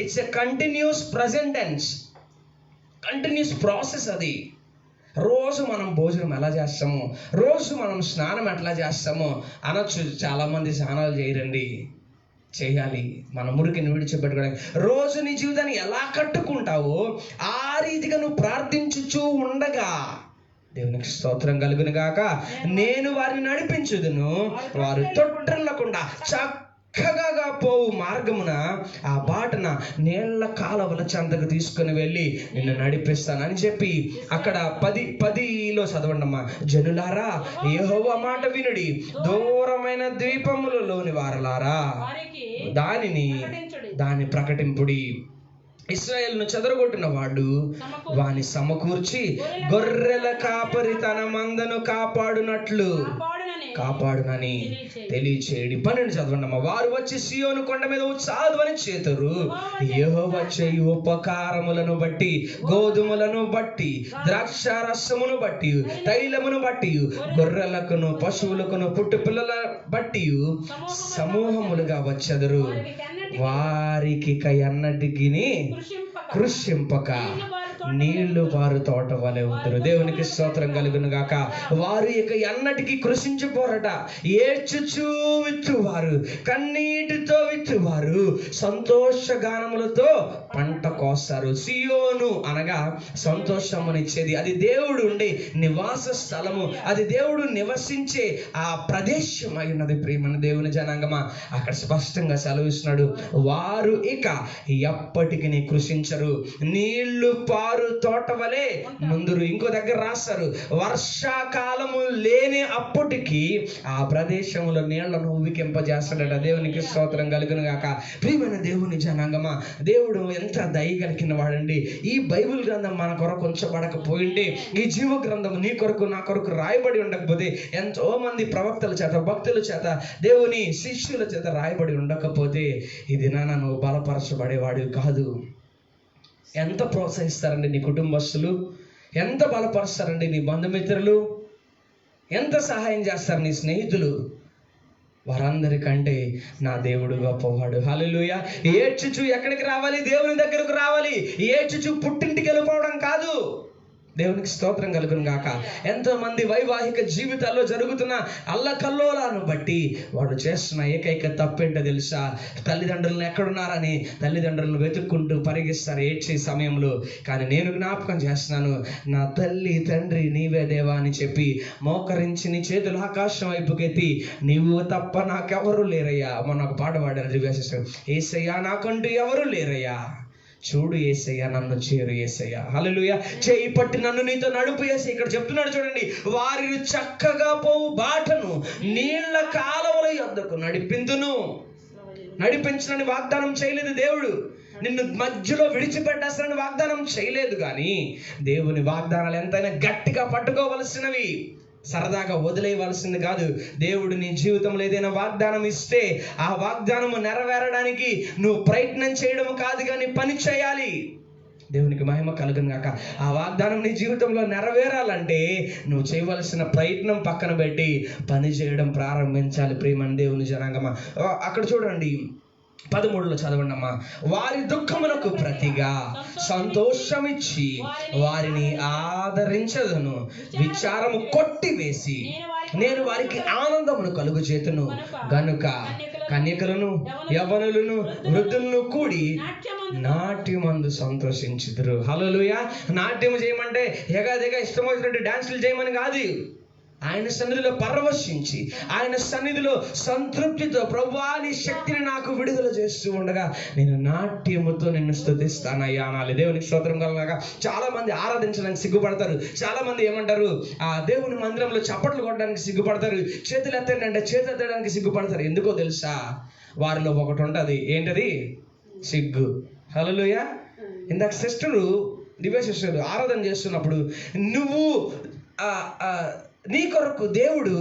it's a continuous present tense, continuous process. అది రోజు మనం భోజనం ఎలా చేస్తామో, రోజు మనం స్నానం ఎట్లా చేస్తామో అనొచ్చు. చాలామంది స్నానాలు చేయరండి, చేయాలి. మన మురికిని విడిచిపెట్టుకోవడానికి రోజు నీ జీవితాన్ని ఎలా కట్టుకుంటావో ఆ రీతిగా నువ్వు ప్రార్థించుచూ ఉండగా. దేవునికి స్తోత్రం కలుగును గాక. నేను వారిని నడిపించుదును, వారు తొట్టిల్లకుండా చక్కగా పోవు మార్గమున ఆ బాటన నీళ్ల కాలవల చెంతకు తీసుకుని వెళ్ళి నిన్ను నడిపిస్తానని చెప్పి అక్కడ 10:10లో చదవండమ్మా. జనులారా యెహోవా మాట వినుడి, దూరమైన ద్వీపములలోని వారలారా దాన్ని ప్రకటింపుడి. ఇశ్రాయేలును చెదరగొట్టిన వాడు వాని సమకూర్చి గొర్రెల కాపరి తన మందను కాపాడునని తెలియచేయడి. 12 చదవండమ్మా. వారు వచ్చి సియోను కొండ మీద ఉత్సాహధ్వని చేతురు, యెహోవా చేయు ఉపకారములను బట్టి, గోధుమలను బట్టి, ద్రాక్ష రసమును బట్టి, తైలమును బట్టి, గొర్రెలకును పశువులకును పుట్టు పిల్లల బట్టి సమూహములుగా వచ్చెదరు. వారికి ఎన్నటికి కృషింపక నీళ్లు వారు తోట వలె ఉందరు. దేవునికి స్తోత్రం కలుగును గాక. వారు ఇక ఎన్నటికి కృషించిపోరట. ఏడ్చుచూ విత్తువారు, కన్నీటితో విత్తువారు, సంతోషగానములతో పంట కోస్తారు. సియోను అనగా సంతోషమునిచ్చేది. అది దేవుడు ఉండే నివాస స్థలము, అది దేవుడు నివసించే ఆ ప్రదేశం అయి ఉన్నది. ప్రియమైన దేవుని జనాంగమా, అక్కడ స్పష్టంగా సెలవిస్తున్నాడు, వారు ఇక ఎప్పటికీ కృషించరు, నీళ్లు పారు తోట వలె ముందురు. ఇంకో దగ్గర రాస్తారు, వర్షాకాలము లేని అప్పటికి ఆ ప్రదేశంలో నీళ్లను ఉవికింపజేస్తాడట. దేవునికి స్తోత్రం కలుగును గాక. ప్రియమైన దేవుని జనాంగమా, దేవుడు ఎంత దయగలిగిన వాడండి. ఈ బైబిల్ గ్రంథం మన కొరకు ఉంచబడకపోయింది, ఈ జీవ గ్రంథం నీ కొరకు నా కొరకు రాయబడి ఉండకపోతే, ఎంతో మంది ప్రవక్తల చేత, భక్తుల చేత, దేవుని శిష్యుల చేత రాయబడి ఉండకపోతే ఇది నువ్వు బలపరచబడేవాడు కాదు. ఎంత ప్రోత్సహిస్తారండి నీ కుటుంబస్తులు, ఎంత బలపరుస్తారండి నీ బంధుమిత్రులు, ఎంత సహాయం చేస్తారు నీ స్నేహితులు. వారందరికంటే నా దేవుడు గొప్పవాడు. హల్లెలూయా. ఏడ్చుచు ఎక్కడికి రావాలి? దేవుని దగ్గరకు రావాలి. ఏడ్చుచు పుట్టింటికి వెళ్ళిపోవడం కాదు. దేవునికి స్తోత్రం కలుగును గాక. ఎంతో మంది వైవాహిక జీవితాల్లో జరుగుతున్న అల్లకల్లోలాను బట్టి వాడు చేస్తున్న ఏకైక తప్పేంటో తెలుసా? తల్లిదండ్రులను ఎక్కడున్నారని తల్లిదండ్రులను వెతుక్కుంటూ పరిగిస్తారు ఏడ్చే సమయంలో. కానీ నేను జ్ఞాపకం చేస్తున్నాను, నా తల్లి తండ్రి నీవే దేవా అని చెప్పి మోకరించి నీ చేతులు ఆకాశం వైపుకెత్తి, నీవు తప్ప నాకెవరు లేరయ్యా. మొన్న ఒక పాట పాడారు దివ్యాశిష్యుడు, యేసయ్యా నాకంటూ ఎవరు లేరయ్యా, చూడు యేసయ్యా నన్ను చేరు యేసయ్యా. హల్లెలూయా. చేయి పట్టి నన్ను నీతో నడుపు యేసయ్య. ఇక్కడ చెప్తున్నాడు చూడండి, వారి చక్కగా పోవు బాటను నీళ్ల కాలవల యొద్దకు నడిపించనని వాగ్దానం చేయలేదు దేవుడు. నిన్ను మధ్యలో విడిచిపెట్టేస్తానని వాగ్దానం చేయలేదు. కానీ దేవుని వాగ్దానాలు ఎంతైనా గట్టిగా పట్టుకోవలసినవి, సరదాగా వదిలేయవలసింది కాదు. దేవుడు నీ జీవితంలో ఏదైనా వాగ్దానం ఇస్తే ఆ వాగ్దానము నెరవేరడానికి నువ్వు ప్రయత్నం చేయడం కాదు, కానీ పని చేయాలి. దేవునికి మహిమ కలుగును గాక. ఆ వాగ్దానం నీ జీవితంలో నెరవేరాలంటే నువ్వు చేయవలసిన ప్రయత్నం పక్కన పెట్టి పని చేయడం ప్రారంభించాలి. ప్రియమైన దేవుని జనాంగమా, అక్కడ చూడండి 13లో చదవండి అమ్మా. వారి దుఃఖములకు ప్రతిగా సంతోషమిచ్చి వారిని ఆదరించదును, విచారము కొట్టివేసి నేను వారికి ఆనందమును కలుగు చేతును గనుక కన్యకలను యవ్వనులను వృద్ధులను కూడి నాట్యమందు సంతోషించుదురు. హల్లెలూయా. నాట్యం చేయమంటే ఎగాదిగా ఇష్టం వచ్చినట్టు డాన్సులు చేయమని కాదు. ఆయన సన్నిధిలో పరవశించి, ఆయన సన్నిధిలో సంతృప్తితో, ప్రభువా నీ శక్తిని నాకు విడుదల చేస్తూ ఉండగా నేను నాట్యముతో నిన్ను స్తుతిస్తానయ్యా అనాలి. దేవునికి స్తోత్రం కలగాక. చాలా మంది ఆరాధించడానికి సిగ్గుపడతారు. చాలా మంది ఏమంటారు, ఆ దేవుని మందిరంలో చప్పట్లు కొట్టడానికి సిగ్గుపడతారు. చేతులు ఎత్తండి అంటే చేతులు ఎత్తడానికి సిగ్గుపడతారు. ఎందుకో తెలుసా? వారిలో ఒకటి ఉంటుంది. ఏంటది? సిగ్గు. హల్లెలూయా. ఇందాక సిస్టరు, దివ్య సిస్టరు ఆరాధన చేస్తున్నప్పుడు నువ్వు నీ కొరకు దేవుడు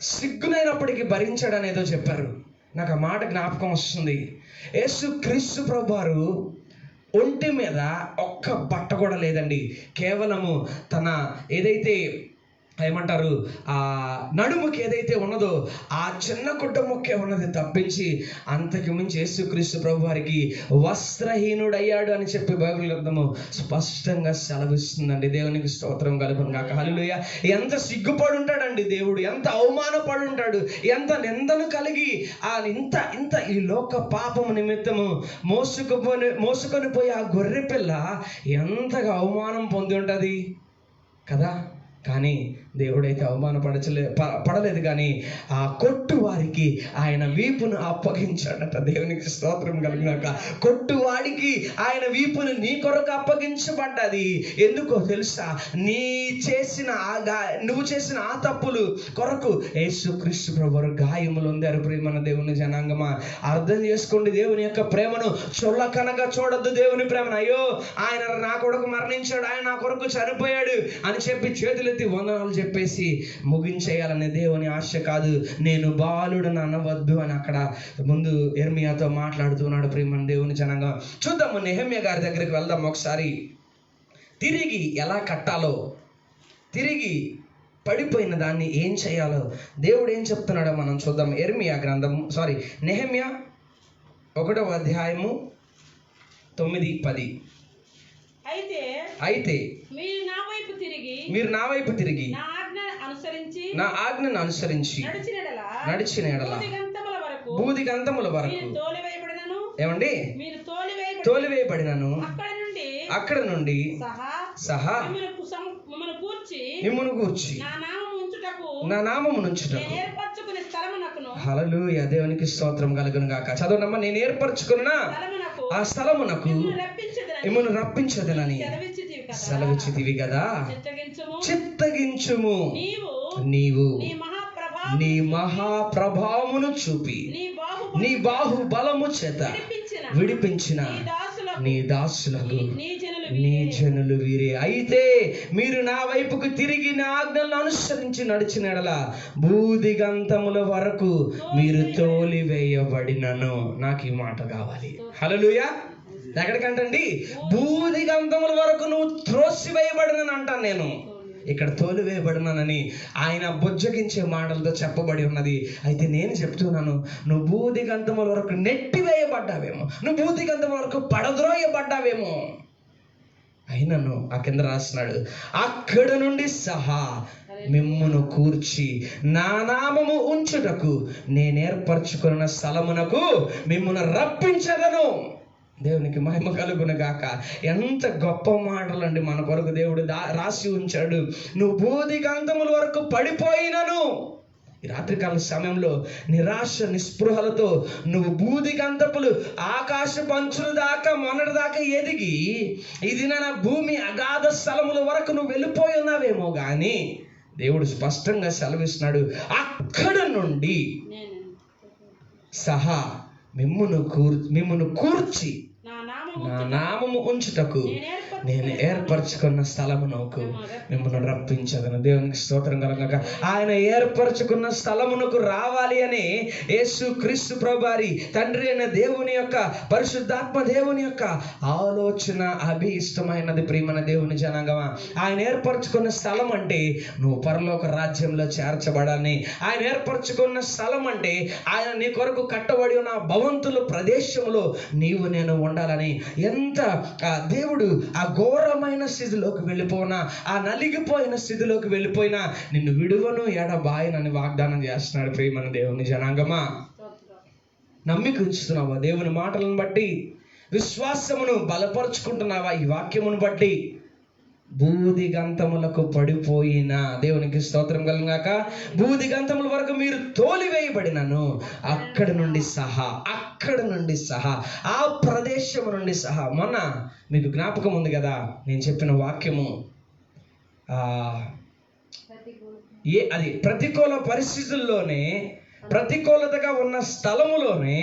సిగ్గునైనప్పటికీ భరించాడనేదో చెప్పారు. నాకు ఆ మాట జ్ఞాపకం వస్తుంది. యేసుక్రీస్తు ప్రభువారు ఒంటి మీద ఒక్క బట్ట కూడా లేదండి. కేవలము తన ఏదైతే ఏమంటారు ఆ నడుముకి ఏదైతే ఉన్నదో ఆ చిన్న గుడ్డ మొక్కే ఉన్నది తప్పించి అంతకు మించి యేసుక్రీస్తు ప్రభు వారికి వస్త్రహీనుడయ్యాడు అని చెప్పి బైబిల్ గ్రంథము స్పష్టంగా సెలవిస్తుందండి. దేవునికి స్తోత్రం కలుగును గాక. హల్లెలూయా. ఎంత సిగ్గుపడి ఉంటాడండి దేవుడు, ఎంత అవమానపడి ఉంటాడు, ఎంత నిందను కలిగి ఇంత ఈ లోక పాపము నిమిత్తము మోసుకొని పోయి ఆ గొర్రె పిల్ల ఎంతగా అవమానం పొంది ఉంటుంది కదా. కానీ దేవుడైతే పడలేదు. కానీ ఆ కొట్టు వారికి ఆయన వీపును అప్పగించాడట. దేవునికి స్తోత్రం కలిగినాక కొట్టువాడికి ఆయన వీపును నీ కొరకు అప్పగించబడ్డది. ఎందుకో తెలుసా? నువ్వు చేసిన ఆ తప్పులు కొరకు యేసుక్రీస్తు ప్రభువు గాయములు ఉందారు. ప్రియమైన దేవుని జనాంగమా, అర్థం చేసుకోండి దేవుని యొక్క ప్రేమను. చొల్లకనగా చూడొద్దు దేవుని ప్రేమను. అయ్యో ఆయన నా కొరకు మరణించాడు, ఆయన నా కొరకు చనిపోయాడు అని చెప్పి చేతులెత్తి వందనాలు చెప్పేసి ముగించేయాలనే దేవుని ఆశ కాదు. నేను బాలుడని అనవద్దు అని అక్కడ ముందు యెర్మీయాతో మాట్లాడుతున్నాడు. ప్రియమైన దేవుని జనంగా, చూద్దాము నెహెమ్యా గారి దగ్గరికి వెళ్దాం ఒకసారి. తిరిగి ఎలా కట్టాలో, తిరిగి పడిపోయిన దాన్ని ఏం చేయాలో దేవుడు ఏం చెప్తున్నాడో మనం చూద్దాం. నెహెమ్యా 1వ అధ్యాయము 9-10. అయితే మీరు నా వైపు తిరిగి నా ఆజ్ఞను అనుసరించి నడిచిన ఎడల భూదిగంతముల వరకు ఏమండి తోలివేయబడినను అక్కడ నుండి సహా మిమ్మును గూర్చి నా నామమునుంచుటకు హల్లెలూయా, దేవునికి స్తోత్రం కలుగును గాక. చదవనమ్మా. నేను ఏర్పరచుకున్న ఆ స్థలమునకు మిమ్మును రప్పించదనని సెలవిచ్చితివి కదా. చిత్తగించుము, నీవు నీ మహాప్రభావమును చూపి నీ బాహుబలము చేత విడిపించిన నీ దాసులకు నీ జనులు వీరే. అయితే మీరు నా వైపుకు తిరిగి నా ఆజ్ఞలను అనుసరించి నడిచిన ఎడల భూదిగంతముల వరకు మీరు తోలివేయబడినను. నాకు ఈ మాట కావాలి. హల్లెలూయా. ఎక్కడికంటండి? భూదిగంతముల వరకు నువ్వు త్రోసివేయబడినని అంటాను నేను. ఇక్కడ తోలివేయబడినానని ఆయన బుజ్జగించే మాటలతో చెప్పబడి ఉన్నది. అయితే నేను చెప్తున్నాను, నువ్వు భూదిగంతముల వరకు నెట్టివేయబడ్డావేమో, నువ్వు భూదిగంతముల వరకు పడద్రోయబడ్డావేమో. అయినను ఆ కింద రాస్తున్నాడు, అక్కడ నుండి సహా మిమ్మును కూర్చి నా నామము ఉంచుటకు నేను ఏర్పరచుకున్న స్థలమునకు మిమ్మును రప్పించదను. దేవునికి మహిమ కలుగును గాక. ఎంత గొప్ప మాటలండి మన కొరకు దేవుడు రాసి ఉంచాడు. నువ్వు భూదిగంతముల వరకు పడిపోయినను, ఈ రాత్రికాల సమయంలో నిరాశ నిస్పృహలతో నువ్వు భూదిగంతపులు ఆకాశ పంచుల దాకా మొన్నటి దాకా ఎదిగి ఇది నా భూమి అగాధ స్థలముల వరకు నువ్వు వెళ్ళిపోయి ఉన్నావేమో కానీ దేవుడు స్పష్టంగా సెలవిస్తున్నాడు, అక్కడ నుండి సహా మిమ్మును కూర్చి నా నామము ఉంచుటకు నేను ఏర్పరచుకున్న స్థలమునకు మిమ్మల్ని రప్పించదను. దేవునికి స్తోత్రం కలగక. ఆయన ఏర్పరచుకున్న స్థలమునకు రావాలి అని యేసు క్రీస్తు ప్రభువారి తండ్రి అయిన దేవుని యొక్క పరిశుద్ధాత్మ దేవుని యొక్క ఆలోచన అభిష్టమైనది. ప్రియమైన దేవుని జనాంగమా, ఆయన ఏర్పరచుకున్న స్థలం అంటే నువ్వు పరలోక రాజ్యంలో చేర్చబడాలని. ఆయన ఏర్పరచుకున్న స్థలం అంటే ఆయన నీ కొరకు కట్టబడి ఉన్న భవంతుల ప్రదేశంలో నీవు నేను ఉండాలని. ఎంత దేవుడు ఆ ఘోరమైన స్థితిలోకి వెళ్ళిపోయినా, ఆ నలిగిపోయిన స్థితిలోకి వెళ్ళిపోయినా నిన్ను విడువను ఎడబాయనని వాగ్దానం చేస్తున్నాడు. ప్రియమైన దేవుని జనాంగమా, నమ్మిక ఉంచుతున్నావా? దేవుని మాటలను బట్టి విశ్వాసమును బలపరుచుకుంటున్నావా? ఈ వాక్యమును బట్టి భూదిగంతములకు పడిపోయిన దేవునికి స్తోత్రం కలుగాక. భూదిగంతముల వరకు మీరు తోలివేయబడినను అక్కడి నుండి సహా ఆ ప్రదేశము నుండి సహా. మొన్న మీకు జ్ఞాపకం ఉంది కదా నేను చెప్పిన వాక్యము, అది ప్రతికూల పరిస్థితుల్లోనే, ప్రతికూలతగా ఉన్న స్థలములోనే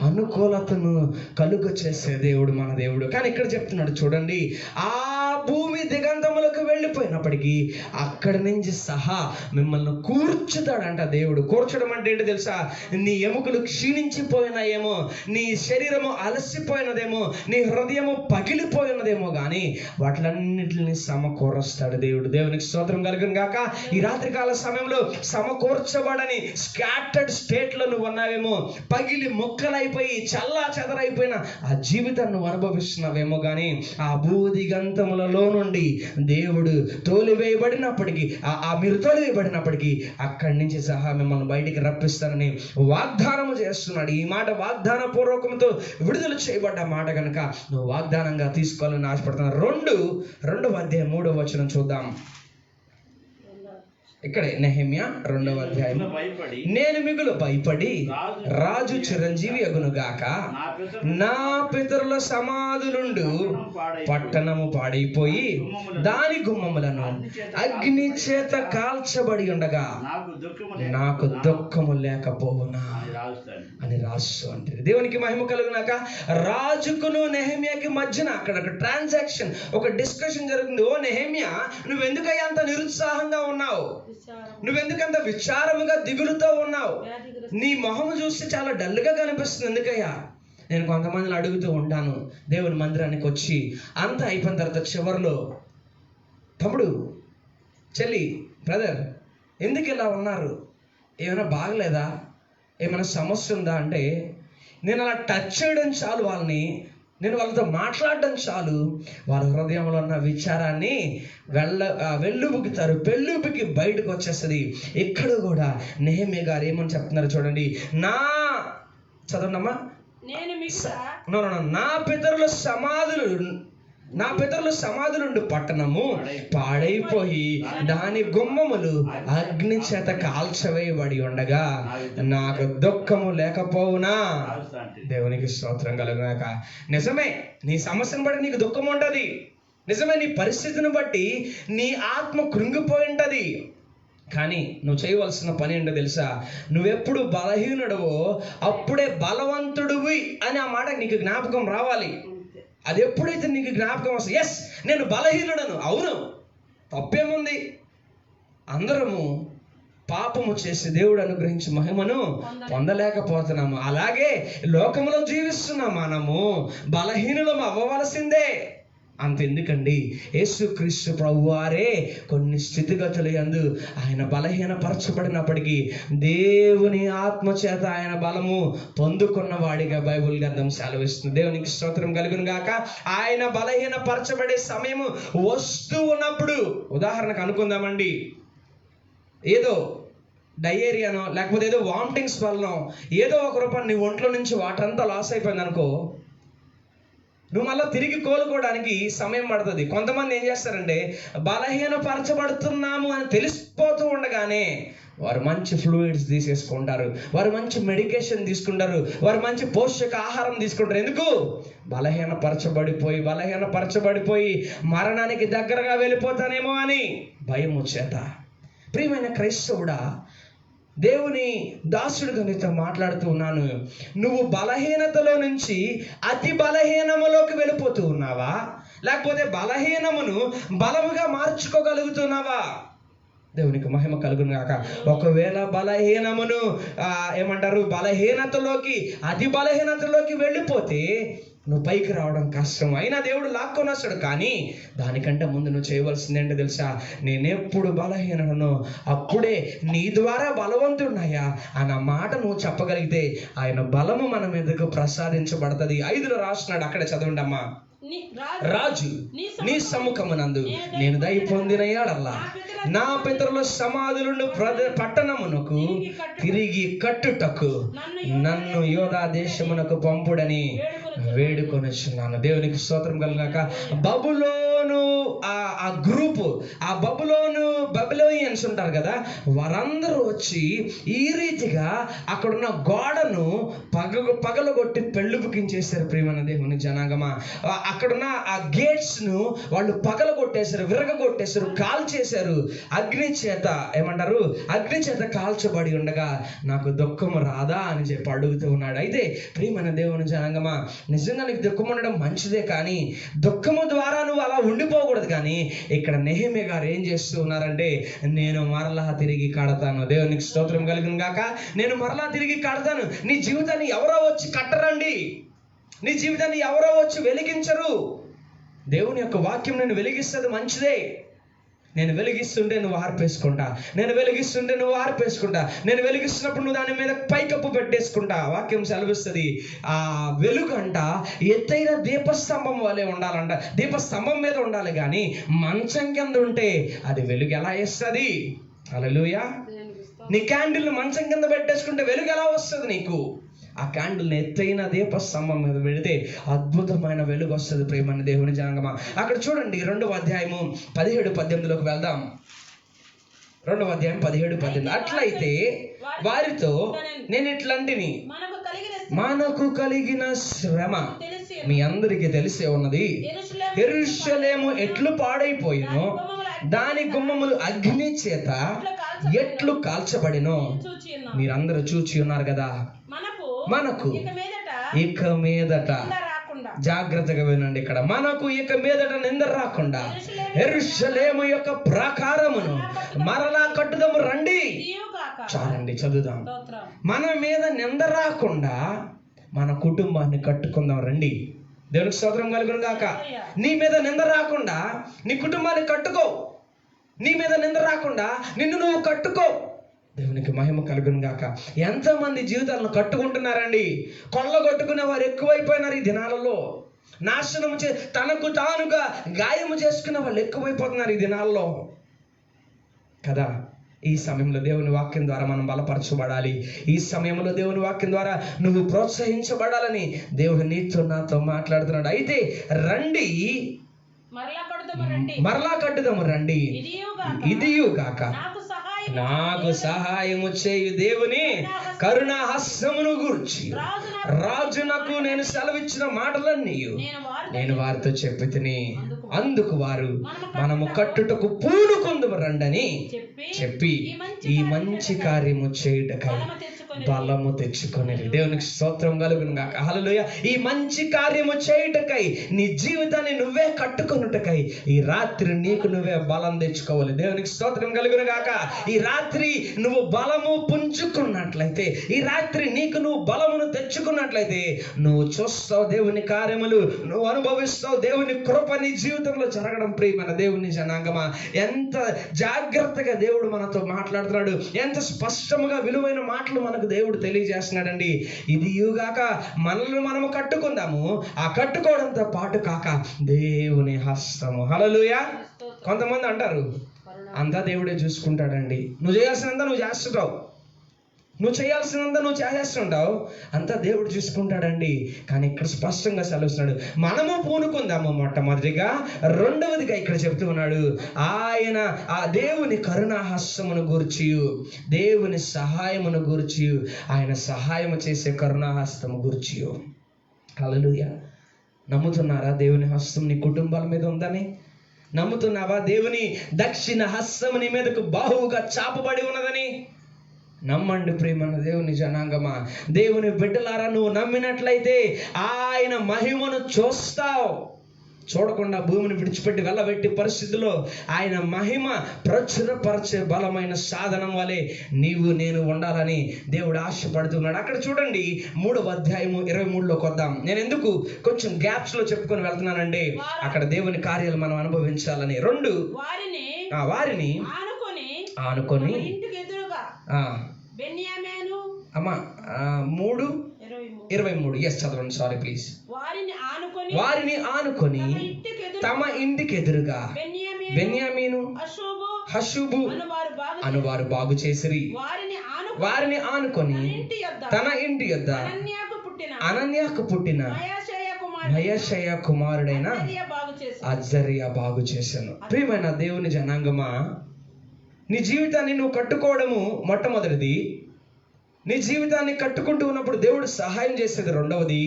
అనుకూలతను కలుగ చేసే దేవుడు మన దేవుడు. కానీ ఇక్కడ చెప్తున్నాడు చూడండి, ఆ భూమి దిగంతములకు వెళ్ళిపోయినప్పటికీ అక్కడి నుంచి సహా మిమ్మల్ని కూర్చుతాడంట దేవుడు. కూర్చడం అంటే ఏంటి తెలుసా? నీ ఎముకలు క్షీణించిపోయినాయేమో, నీ శరీరము అలసిపోయినదేమో, నీ హృదయము పగిలిపోయినదేమో, కానీ వాటిలన్నిటిని సమకూరుస్తాడు దేవుడు. దేవునికి స్తోత్రం కలుగును గాక. ఈ రాత్రికాల సమయంలో సమకూర్చబడని స్కాటర్డ్ స్టేట్ లో నువ్వు ఉన్నావేమో, పగిలి ముక్కలైపోయి చల్లా చెదరైపోయిన ఆ జీవితాన్ని నువ్వు అనుభవిస్తున్నావేమో, కానీ ఆ భూదిగంతములలో నుండి దేవుడు తోలివేయబడినప్పటికీ మీరు తోలివేయబడినప్పటికీ అక్కడి నుంచి సహా మిమ్మల్ని బయటికి రప్పిస్తానని వాగ్దానము చేస్తున్నాడు. ఈ మాట వాగ్దాన పూర్వకంతో విడుదల చేయబడ్డ మాట కనుక నువ్వు వాగ్దానంగా తీసుకోవాలని ఆశపడుతున్నాను. 2వ అధ్యాయం 3వ వచనం చూద్దాం. ఇక్కడే నెహెమ్యా 2వ అధ్యాయం. భయపడి నేను మిగులు భయపడి రాజు చిరంజీవి అగునుగాక, నా పితరుల సమాధులుండు పట్టణము పాడైపోయి దాని గుమ్మములను అగ్ని చేత కాల్చబడి ఉండగా నాకు దుఃఖము లేకపోవునా అని రాసు అంటే. దేవునికి మహిమ కలుగునాక రాజుకును నెహెమ్యాకి మధ్యన అక్కడ ఒక ట్రాన్సాక్షన్, ఒక డిస్కషన్ జరుగుతుంది. ఓ నెహెమ్యా, నువ్వెందుకయ్యా అంత నిరుత్సాహంగా ఉన్నావు? నువ్వెందుకంత విచారముగా దిగులుతో ఉన్నావు? నీ మొహము చూస్తే చాలా డల్గా కనిపిస్తుంది, ఎందుకయ్యా? నేను కొంతమందిని అడుగుతూ ఉంటాను దేవుని మందిరానికి వచ్చి, అంతా అయిపోయిన తర్వాత చివరిలో, తమ్ముడు, చెల్లి, బ్రదర్, ఎందుకు ఇలా ఉన్నారు? ఏమైనా బాగలేదా? ఏమైనా సమస్య ఉందా అంటే, నేను అలా టచ్ చేయడం చాలు వాళ్ళని, నేను వాళ్ళతో మాట్లాడడం చాలు, వాళ్ళ హృదయంలో ఉన్న విచారాన్ని వెల్లుబుకుతారు, పెళ్ళుబుకి బయటకు వచ్చేస్తుంది. ఇక్కడ కూడా నెహెమ్యా గారు ఏమని చెప్తున్నారు చూడండి. చదవండమ్మా. నా పితరుల సమాధులుండు పట్టణము పాడైపోయి దాని గుమ్మములు అగ్ని చేత కాల్చవేయబడి ఉండగా నాకు దుఃఖము లేకపోవునా? దేవునికి స్తోత్రం కలుగునాక. నిజమే, నీ సమస్యను బట్టి నీకు దుఃఖం ఉంటది. నిజమే, నీ పరిస్థితిని బట్టి నీ ఆత్మ కృంగిపోయి ఉంటది. కానీ నువ్వు చేయవలసిన పని ఏంటో తెలుసా? నువ్వెప్పుడు బలహీనుడవో అప్పుడే బలవంతుడివి అని ఆ మాట నీకు జ్ఞాపకం రావాలి. అది ఎప్పుడైతే నీకు జ్ఞాపకం వస్తుంది, ఎస్ నేను బలహీనుడను, అవును, తప్పేముంది? అందరము పాపము చేసి దేవుడు అనుగ్రహించి మహిమను పొందలేకపోతున్నాము. అలాగే లోకంలో జీవిస్తున్నాం, మనము బలహీనులము అవ్వవలసిందే. అంతెందుకండి, యేసుక్రీస్తు ప్రభువారే కొన్ని స్థితిగతులు యందు ఆయన బలహీనపరచబడినప్పటికీ దేవుని ఆత్మ చేత ఆయన బలము పొందుకున్న వాడిగా బైబిల్ గ్రంథం సెలవిస్తుంది. దేవునికి స్తోత్రం కలుగును గాక. ఆయన బలహీనపరచబడే సమయము వస్తూ ఉన్నప్పుడు, ఉదాహరణకు అనుకుందామండి, ఏదో డయేరియానో లేకపోతే ఏదో వామిటింగ్స్ వల్లనో ఏదో ఒక రూపాయి నీ ఒంట్లో నుంచి వాటర్ అంతా లాస్ అయిపోయింది అనుకో, నువ్వు మళ్ళీ తిరిగి కోలుకోవడానికి సమయం పడుతుంది. కొంతమంది ఏం చేస్తారంటే, బలహీనపరచబడుతున్నాము అని తెలిసిపోతూ ఉండగానే వారు మంచి ఫ్లూయిడ్స్ తీసేసుకుంటారు, వారు మంచి మెడికేషన్ తీసుకుంటారు, వారు మంచి పోషక ఆహారం తీసుకుంటారు. ఎందుకు? బలహీనపరచబడిపోయి మరణానికి దగ్గరగా వెళ్ళిపోతానేమో అని భయము చేత. ప్రియమైన క్రైస్తవుడా, దేవుని దాసుడిగా నీతో మాట్లాడుతూ ఉన్నాను. నువ్వు బలహీనతలో నుంచి అతి బలహీనములోకి వెళ్ళిపోతూ ఉన్నావా, లేకపోతే బలహీనమును బలముగా మార్చుకోగలుగుతున్నావా? దేవునికి మహిమ కలుగును గాక. ఒకవేళ బలహీనమును బలహీనతలోకి అతి బలహీనతలోకి వెళ్ళిపోతే నువ్వు పైకి రావడం కష్టం. అయినా దేవుడు లాక్కొని వస్తాడు. కానీ దానికంటే ముందు నువ్వు చేయవలసింది ఏంటో తెలుసా? నేనెప్పుడు బలహీనను అప్పుడే నీ ద్వారా బలవంతుడున్నాయా అన్న మాట నువ్వు చెప్పగలిగితే ఆయన బలము మన మీదకు ప్రసాదించబడుతుంది. 5లో రాస్తున్నాడు, అక్కడ చదవండి అమ్మా. రాజు నీ సముఖమునందు నేను దయ పొందిన ఏడల్లా నా పితరుల సమాధులుండు పట్టణమునకు తిరిగి కట్టుటకు నన్ను యోధా దేశమునకు పంపుడని వేడుకొనిచున్నాను. దేవునికి స్తోత్రం కలుగాక. బబులోను ఆ గ్రూపు, ఆ బబులోనియన్స్ ఉంటారు కదా, వారందరూ వచ్చి ఈ రీతిగా అక్కడున్న గోడను పగలగొట్టి పెళ్ళుబుకించేశారు. ప్రియమైన దేవుని జనాంగమా, అక్కడున్న ఆ గేట్స్ ను వాళ్ళు పగలగొట్టేశారు, విరగొట్టేశారు, కాల్చేశారు. అగ్ని చేత కాల్చబడి ఉండగా నాకు దుఃఖం రాదా అని చెప్పి అడుగుతూ ఉన్నాడు. అయితే ప్రియమైన దేవుని జనాంగమా, నిజంగా నీకు దుఃఖం ఉండడం మంచిదే, కానీ దుఃఖము ద్వారా నువ్వు అలా ఉండిపోకూడదు. కానీ ఇక్కడ నెహెమ్యా గారు ఏం చేస్తూ ఉన్నారంటే, నేను మరలా తిరిగి కడతాను. దేవునికి స్తోత్రం కలుగును గాక. నేను మరలా తిరిగి కడతాను. నీ జీవితాన్ని ఎవరో వచ్చి కట్టరండి, నీ జీవితాన్ని ఎవరో వచ్చి వెలిగించరు. దేవుని యొక్క వాక్యం నేను వెలిగిస్తుంది, మంచిదే. నేను వెలిగిస్తుంటే నువ్వు ఆర్పేసుకుంటా, నేను వెలిగిస్తున్నప్పుడు నువ్వు దాని మీద పైకప్పు పెట్టేసుకుంటా. వాక్యం సెలవిస్తుంది, ఆ వెలుగు అంట ఎత్తైన దీపస్తంభం వలె ఉండాలంట. దీపస్తంభం మీద ఉండాలి, కానీ మంచం కింద ఉంటే అది వెలుగు ఎలా ఇస్తుంది? హల్లెలూయా. నీ క్యాండిల్ మంచం కింద పెట్టేసుకుంటే వెలుగు ఎలా వస్తుంది నీకు? ఆ క్యాండిల్ని ఎత్తైన దీపస్తంభం మీద పెడితే అద్భుతమైన వెలుగు వస్తుంది. ప్రియమైన దేవుని జనాంగమా, అక్కడ చూడండి 2వ అధ్యాయము 17-18లోకి వెళ్దాం. 2వ అధ్యాయం 17-18. అట్లయితే వారితో నేను ఇట్లాంటిని మనకు కలిగిన శ్రమ మీ అందరికీ తెలిసే ఉన్నది. యెరూషలేము ఎట్లు పాడైపోయినో దాని గుమ్మములు అగ్ని చేత ఎట్లు కాల్చబడినో మీరందరూ చూచి ఉన్నారు కదా. మనకు ఇక మీదట, జాగ్రత్తగా వినండి ఇక్కడ, మనకు ఇక మీదట నింద రాకుండా యెరూషలేము యొక్క ప్రాకారమును మరలా కట్టుదాము రండి. చాలండి, చదువుదాం. మన మీద నింద రాకుండా మన కుటుంబాన్ని కట్టుకుందాం రండి. దేవునికి స్తోత్రం కలుగును గాక. నీ మీద నింద రాకుండా నీ కుటుంబాన్ని కట్టుకో. నీ మీద నింద రాకుండా నిన్ను నువ్వు కట్టుకో. దేవునికి మహిమ కలుగును గాక. ఎంతమంది జీవితాలను కట్టుకుంటున్నారండి. కొల్లగొట్టుకునే వారు ఎక్కువైపోయినారు ఈ దినాలలో. నాశనం తనకు తానుగా గాయము చేసుకునే వాళ్ళు ఎక్కువైపోతున్నారు ఈ దినాల్లో కదా. ఈ సమయంలో దేవుని వాక్యం ద్వారా మనం బలపరచబడాలి. ఈ సమయంలో దేవుని వాక్యం ద్వారా నువ్వు ప్రోత్సహించబడాలని దేవుడు నీతో నాతో మాట్లాడుతున్నాడు. అయితే రండి, మరలా కట్టుదాము రండి. ఇదియు గాక నాకు సహాయము చేయు దేవుని కరుణా హస్తమును గూర్చి రాజునకు నేను సెలవిచ్చిన మాటలన్నీ నేను వారితో చెప్పి తిని, అందుకు వారు మనము కట్టుటకు పూనుకొందుము రండని చెప్పి ఈ మంచి కార్యము చేయుటకై బలము తెచ్చుకొని. దేవునికి స్తోత్రం కలుగును గాక. హల్లెలూయా. ఈ మంచి కార్యము చేయుటకై, నీ జీవితాన్ని నువ్వే కట్టుకొనుటకై ఈ రాత్రి నీకు నువ్వే బలం తెచ్చుకోవాలి. దేవునికి స్తోత్రం కలుగును గాక. ఈ రాత్రి నువ్వు బలము పుంజుకున్నట్లయితే, ఈ రాత్రి నీకు నువ్వు బలమును తెచ్చుకున్నట్లయితే నువ్వు చూస్తావు దేవుని కార్యములు, నువ్వు అనుభవిస్తావు దేవుని కృప నీ జీవితంలో జరగడం. ప్రియమైన దేవుని జనాంగమా, ఎంత జాగ్రత్తగా దేవుడు మనతో మాట్లాడుతున్నాడు, ఎంత స్పష్టముగా విలువైన మాటలు మనకు దేవుడు తెలియజేస్తున్నాడండి. ఇది యుగాక మనల్ని మనము కట్టుకుందాము. ఆ కట్టుకోవడంతో పాటు కాక దేవుని హస్తము. హల్లెలూయా. కొంతమంది అంటారు అంతా దేవుడే చూసుకుంటాడండి. నువ్వు చేయాల్సినంత నువ్వు చేస్తుంటావు, నువ్వు చేయాల్సినంత నువ్వు చేసేస్తుంటావు, అంతా దేవుడు చూసుకుంటాడండి. కానీ ఇక్కడ స్పష్టంగా సెలవుస్తున్నాడు, మనము పూనుకుందాము మొట్టమొదటిగా. రెండవదిగా ఇక్కడ చెప్తూ ఉన్నాడు, ఆయన ఆ దేవుని కరుణాహస్తమును గూర్చి, దేవుని సహాయమును గూర్చి, ఆయన సహాయము చేసే కరుణాహస్తము గూర్చి. హల్లెలూయా. నమ్ముతున్నారా దేవుని హస్తం నీ కుటుంబాల మీద ఉందని? నమ్ముతున్నావా దేవుని దక్షిణ హస్తం నీ మీదకు బాహువుగా చాపబడి ఉన్నదని? నమ్మండి ప్రియమైన దేవుని జనాంగమా, దేవుని బిడ్డలారా, నువ్వు నమ్మినట్లయితే ఆయన మహిమను చూస్తావు. చూడకుండా భూమిని విడిచిపెట్టి వెళ్ళబెట్టి పరిస్థితుల్లో ఆయన మహిమ ప్రచురపరిచే బలమైన సాధనం వలె నీవు నేను ఉండాలని దేవుడు ఆశపడుతున్నాడు. అక్కడ చూడండి 3వ అధ్యాయము 23లోకి వద్దాం. నేను ఎందుకు కొంచెం గ్యాప్స్ లో చెప్పుకొని వెళ్తున్నానండి, అక్కడ దేవుని కార్యాలు మనం అనుభవించాలని. 2 వారిని ఆనుకొని అమ్మా 3:23 ఎస్ చదవండి. Sorry please. వారిని ఆనుకొని తమ ఇంటికి ఎదురుగా బెన్యామీను హషూబు అనువారు బాగు చేసిరి. వారిని ఆనుకొని తన ఇంటి యొద్ద అనన్యాకు పుట్టిన మయషయ కుమారుడైన అజర్యా బాగు చేశాను. ప్రియమైన దేవుని జనాంగమా, నీ జీవితాన్ని నువ్వు కట్టుకోవడము మొట్టమొదటిది. నీ జీవితాన్ని కట్టుకుంటూ ఉన్నప్పుడు దేవుడు సహాయం చేసేది రెండవది.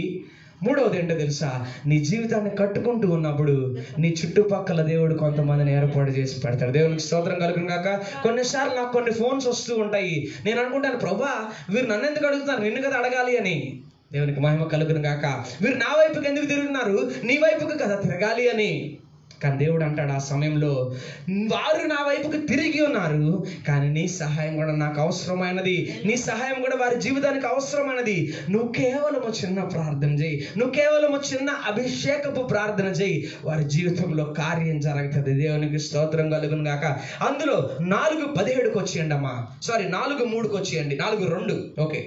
మూడవది ఏంటో తెలుసా? నీ జీవితాన్ని కట్టుకుంటూ ఉన్నప్పుడు నీ చుట్టుపక్కల దేవుడు కొంతమందిని ఏర్పాటు చేసి పెడతాడు. దేవునికి స్తోత్రం కలుగును గాక. కొన్నిసార్లు నాకు కొన్ని ఫోన్స్ వస్తూ ఉంటాయి. నేను అనుకుంటాను, ప్రభా వీరు నన్ను ఎందుకు అడుగుతున్నారు, నిన్ను కదా అడగాలి అని. దేవునికి మహిమ కలుగును గాక. వీరు నా వైపుకి ఎందుకు తిరుగుతున్నారు, నీ వైపుకి కదా తిరగాలి అని. కానీ దేవుడు అంటాడు ఆ సమయంలో, వారు నా వైపుకి తిరిగి ఉన్నారు, కానీ నీ సహాయం కూడా నాకు అవసరమైనది, నీ సహాయం కూడా వారి జీవితానికి అవసరమైనది. నువ్వు కేవలము చిన్న ప్రార్థన చేయి, నువ్వు కేవలము చిన్న అభిషేకపు ప్రార్థన చేయి, వారి జీవితంలో కార్యం జరుగుతుంది. దేవునికి స్తోత్రం కలుగును గాక. అందులో 4:17 వచ్చేయండి అమ్మా, సారీ 4:3 వచ్చేయండి. 4:2 ఓకే,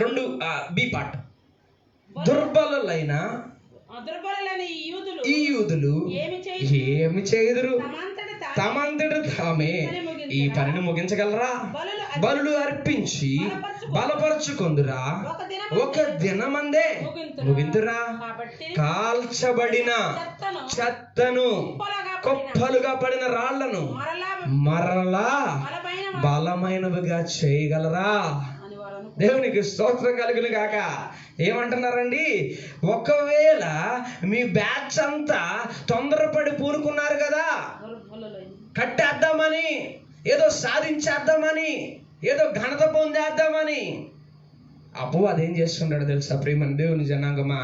2 బి పార్ట్. దుర్బలులైన ఈ యూదులు ఏమి చేయుదురు, తమంతట తామే ఈ పనిని ముగించగలరా? బలులు అర్పించి బలపరుచుకొందురా, ఒక దినమందే ముగింతురా. కాల్చబడిన చెత్తను కొప్పలుగా పడిన రాళ్లను మరలా బలమైనవిగా చేయగలరా? దేవునికి స్తోత్రం కలుగును గాక. ఏమంటున్నారండి? ఒకవేళ మీ బ్యాచ్ అంతా తొందరపడి పూనుకున్నారు కదా, కట్టేద్దామని, ఏదో సాధించేద్దామని, ఏదో ఘనత పొందేద్దామని, అపవాది ఏం చేస్తున్నాడు తెలుసా ప్రియమైన దేవుని జనాంగమా?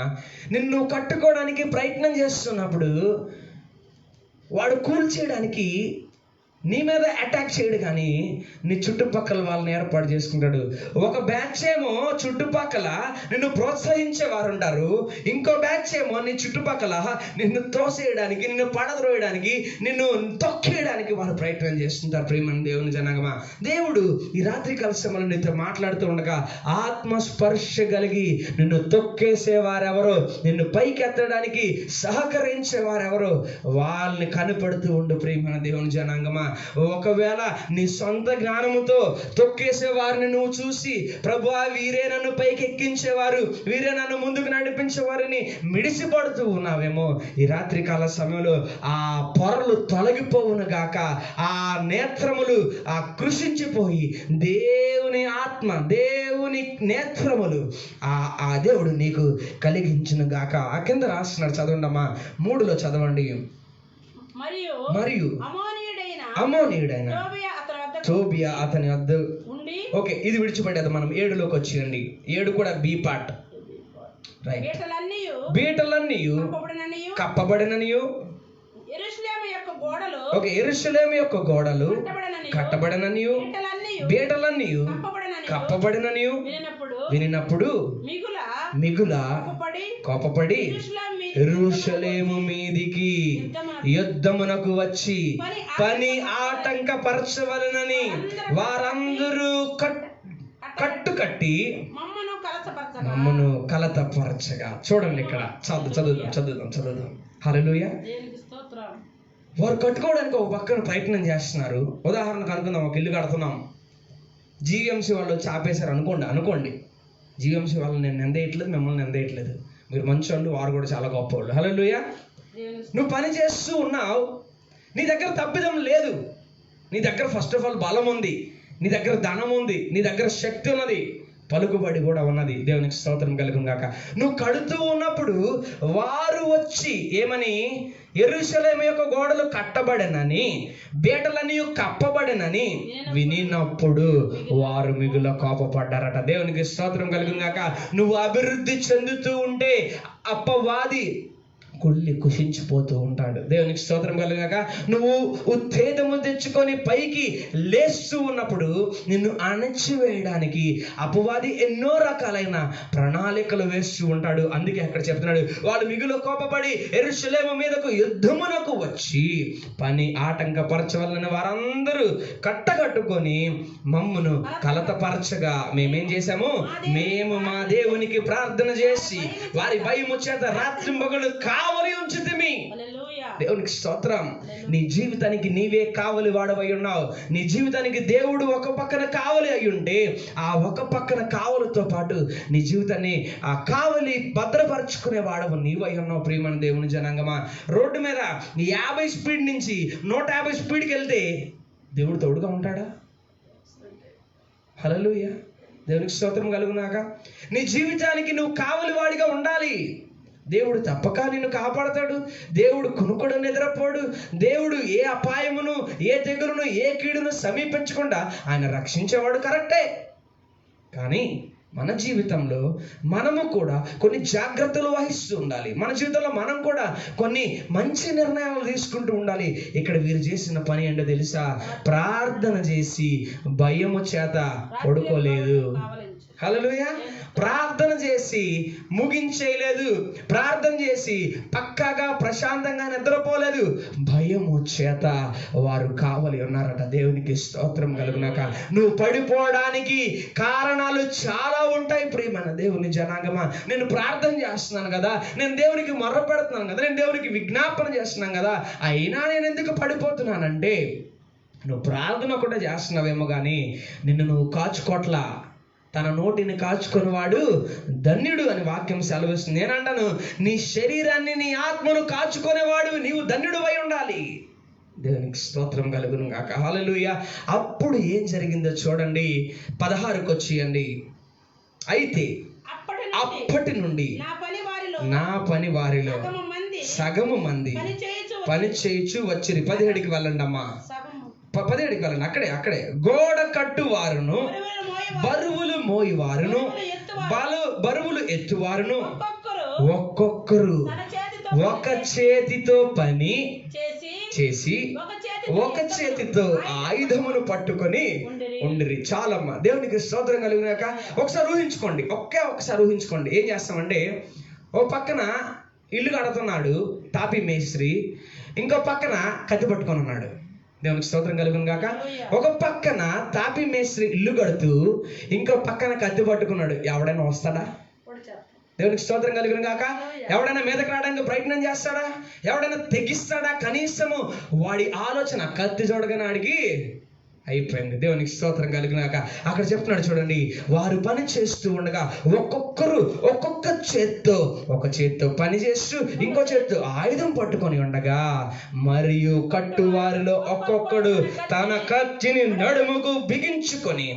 నిన్ను కట్టుకోవడానికి ప్రయత్నం చేస్తున్నప్పుడు వాడు కూల్చేయడానికి నీ మీద అటాక్ చేయడు, కానీ నీ చుట్టుపక్కల వాళ్ళని ఏర్పాటు చేసుకుంటాడు. ఒక బ్యాచ్ ఏమో చుట్టుపక్కల నిన్ను ప్రోత్సహించే వారు ఉంటారు, ఇంకో బ్యాచ్ ఏమో నీ చుట్టుపక్కల నిన్ను తోసేయడానికి, నిన్ను పడద్రోయడానికి, నిన్ను తొక్కేయడానికి వారు ప్రయత్నం చేస్తుంటారు. ప్రియమైన దేవుని జనాంగమా, దేవుడు ఈ రాత్రి కాల సమయంలో నీతో మాట్లాడుతూ ఉండగా ఆత్మస్పర్శ కలిగి నిన్ను తొక్కేసేవారెవరో, నిన్ను పైకెత్తడానికి సహకరించేవారెవరో వాళ్ళని కనిపెడుతూ ఉండు. ప్రియమైన దేవుని జనాంగమా, ఒకవేళ నీ సొంత జ్ఞానముతో తొక్కేసే వారిని నువ్వు చూసి, ప్రభువా వీరే నన్ను పైకి ఎక్కించేవారు, వీరే నన్ను ముందుకు నడిపించే వారిని మిడిసిపడుతూ ఉన్నావేమో, ఈ రాత్రి కాల సమయంలో ఆ పొరలు తొలగిపోవును గాక, ఆ నేత్రములు ఆ కృషించిపోయి దేవుని ఆత్మ, దేవుని నేత్రములు ఆ దేవుడు నీకు కలిగించును గాక. ఆ కింద రాస్తున్నాడు, చదవండి అమ్మా, 3లో చదవండి. మరియు అమోనీయుడైన తోబియా అతని వద్ద, ఓకే ఇది విడిచిపెట్టేది, మనం 7లోకి వచ్చేయండి. 7 కూడా బి పార్ట్, రైట్. బీటలన్నీ కప్పబడిననియు, ఓకే, యెరూషలేము యొక్క గోడలు కట్టబడిననియు, బీటలన్నీ కప్పబడిననియు వినినప్పుడు మిగుల కోపపడి యెరూషలేము మీదికి యుద్ధమునకు వచ్చి పని ఆటంకపరచవలనని వారందరూ కట్టుకట్టి మమ్మను కలతపరచగా. చూడండి ఇక్కడ చదువుదాం. హల్లెలూయా. వారు కట్టుకోవడానికి ఒక పక్కన ప్రయత్నం చేస్తున్నారు. ఉదాహరణకు అనుకుందాం, ఒక ఇల్లు కడుతున్నాం, జీవీఎంసీ వాళ్ళు వచ్చి ఆపేశారు అనుకోండి. జీవీఎంసీ వాళ్ళు నేను నిందేయట్లేదు, మిమ్మల్ని నిందేయట్లేదు, మీరు మంచోళ్ళు, వారు కూడా చాలా గొప్పవాళ్ళు. హల్లెలూయా. నువ్వు పని చేస్తూ ఉన్నావు, నీ దగ్గర తప్పిదం లేదు, నీ దగ్గర ఫస్ట్ ఆఫ్ ఆల్ బలం ఉంది, నీ దగ్గర ధనం ఉంది, నీ దగ్గర శక్తి ఉన్నది, పలుకుబడి కూడా ఉన్నది. దేవునికి స్తోత్రం కలుగును గాక. నువ్వు కడుతూ ఉన్నప్పుడు వారు వచ్చి ఏమని, యెరూషలేము యొక్క గోడలు కట్టబడినని, బీటలన్నీ కప్పబడినని వినినప్పుడు వారు మిగుల కోపపడ్డారట. దేవునికి స్తోత్రం కలుగును గాక. నువ్వు అభివృద్ధి చెందుతూ ఉంటే అపవాది కుషించిపోతూ ఉంటాడు. దేవునికి స్తోత్రం కలుగాక. నువ్వు ఉత్తేజము తెచ్చుకొని పైకి లేస్తూ ఉన్నప్పుడు నిన్ను అణచివేయడానికి అపవాది ఎన్నో రకాలైన ప్రణాళికలు వేస్తూ ఉంటాడు. అందుకే అక్కడ చెప్తున్నాడు, వాళ్ళు మిగులు కోపపడి యెరూషలేము మీదకు యుద్ధమునకు వచ్చి పని ఆటంకపరచవలన వారందరూ కట్టకట్టుకొని మమ్మును కలతపరచగా మేమేం చేశాము, మేము మా దేవునికి ప్రార్థన చేసి వారి భయము చేత రాత్రింబగలు కావలి ఉంచుతిమి. దేవునికి స్తోత్రం. నీ జీవితానికి నీవే కావలి వాడవై ఉన్నావు. నీ జీవితానికి దేవుడు ఒక పక్కన కావలి అయి ఉంటే ఆ ఒక పక్కన కావలితో పాటు నీ జీవితాన్ని ఆ కావలి భద్రపరచుకునే వాడవు నీవై ఉన్నావు. ప్రియమైన దేవుని జనాంగమా, రోడ్డు మీద 50 స్పీడ్ నుంచి 150 స్పీడ్కి వెళ్తే దేవుడు తోడుగా ఉంటాడా? హల్లెలూయా. దేవునికి స్తోత్రం కలుగునాక. నీ జీవితానికి నువ్వు కావలి వాడిగా ఉండాలి. దేవుడు తప్పక నిన్ను కాపాడతాడు. దేవుడు కునుకుడు నిద్రపోడు. దేవుడు ఏ అపాయమును, ఏ తెగులును, ఏ కీడును సమీపించకుండా ఆయన రక్షించేవాడు కరెక్టే. కానీ మన జీవితంలో మనము కూడా కొన్ని జాగ్రత్తలు వహిస్తూ ఉండాలి. మన జీవితంలో మనం కూడా కొన్ని మంచి నిర్ణయాలు తీసుకుంటూ ఉండాలి. ఇక్కడ వీరు చేసిన పని ఏంటో తెలుసా? ప్రార్థన చేసి భయము చేత పడుకోలేదు. హల్లెలూయా. ప్రార్థన చేసి ముగించేయలేదు. ప్రార్థన చేసి పక్కాగా ప్రశాంతంగా నిద్రపోలేదు. భయము చేత వారు కావలి ఉన్నారట. దేవునికి స్తోత్రం కలుగునాక. నువ్వు పడిపోవడానికి కారణాలు చాలా ఉంటాయి. ప్రియమైన దేవుని జనాంగమా, నేను ప్రార్థన చేస్తున్నాను కదా, నేను దేవునికి మొర్ర పెడుతున్నాను కదా, నేను దేవునికి విజ్ఞాపన చేస్తున్నాను కదా, అయినా నేను ఎందుకు పడిపోతున్నానంటే నువ్వు ప్రార్థన కూడా చేస్తున్నావేమో కానీ నిన్ను నువ్వు కాచుకోట్లా. తన నోటిని కాచుకునేవాడు ధన్యుడు అని వాక్యం సెలవిస్తుంది. నేనంటాను, నీ శరీరాన్ని నీ ఆత్మను కాచుకునేవాడు నీవు ధన్యుడు అయి ఉండాలి. దేవునికి స్తోత్రం కలుగును గాక. హల్లెలూయా. అప్పుడు ఏం జరిగిందో చూడండి, 16కి వచ్చేయండి. అయితే అప్పటి నుండి నా పని వారిలో సగము మంది పని చేయుచు వచ్చిరి. 17కి వెళ్ళండి అమ్మా, 17కి వెళ్ళండి. అక్కడే గోడ కట్టు వారును, బరువులు మోయివారును, బరువులు ఎత్తువారును ఒక్కొక్కరు ఒక చేతితో పని చేసి ఒక చేతితో ఆయుధమును పట్టుకొని ఉండిరి. చాలమ్మా. దేవునికి స్తోత్రం కలిగినాక ఒకసారి ఊహించుకోండి, ఒకసారి ఊహించుకోండి. ఏం చేస్తామంటే, ఓ పక్కన ఇల్లు కడుతున్నాడు తాపి మేస్త్రి, ఇంకో పక్కన కత్తి పట్టుకొని ఉన్నాడు. దేవునికి స్తోత్రం కలుగును గాక. ఒక పక్కన తాపి మేస్త్రి ఇల్లు కడుతూ ఇంకో పక్కన కత్తి పట్టుకున్నాడు. ఎవడైనా వస్తాడా? దేవునికి స్తోత్రం కలుగును గాక. ఎవడైనా మీదకి రావడానికి ప్రయత్నం చేస్తాడా? ఎవడైనా తెగిస్తాడా? కనీసము వాడి ఆలోచన కత్తి చూడగానే అడిగి అయిపోయింది. దేవునికి స్తోత్రం కలిగినాక అక్కడ చెప్తున్నాడు చూడండి, వారు పని చేస్తూ ఉండగా ఒక్కొక్కరు ఒక్కొక్క ఒక చేత్తో పని చేస్తూ ఇంకో చేత్తో ఆయుధం పట్టుకొని ఉండగా, మరియు కట్టువారిలో ఒక్కొక్కడు తన కత్తిని నడుముకు బిగించుకొని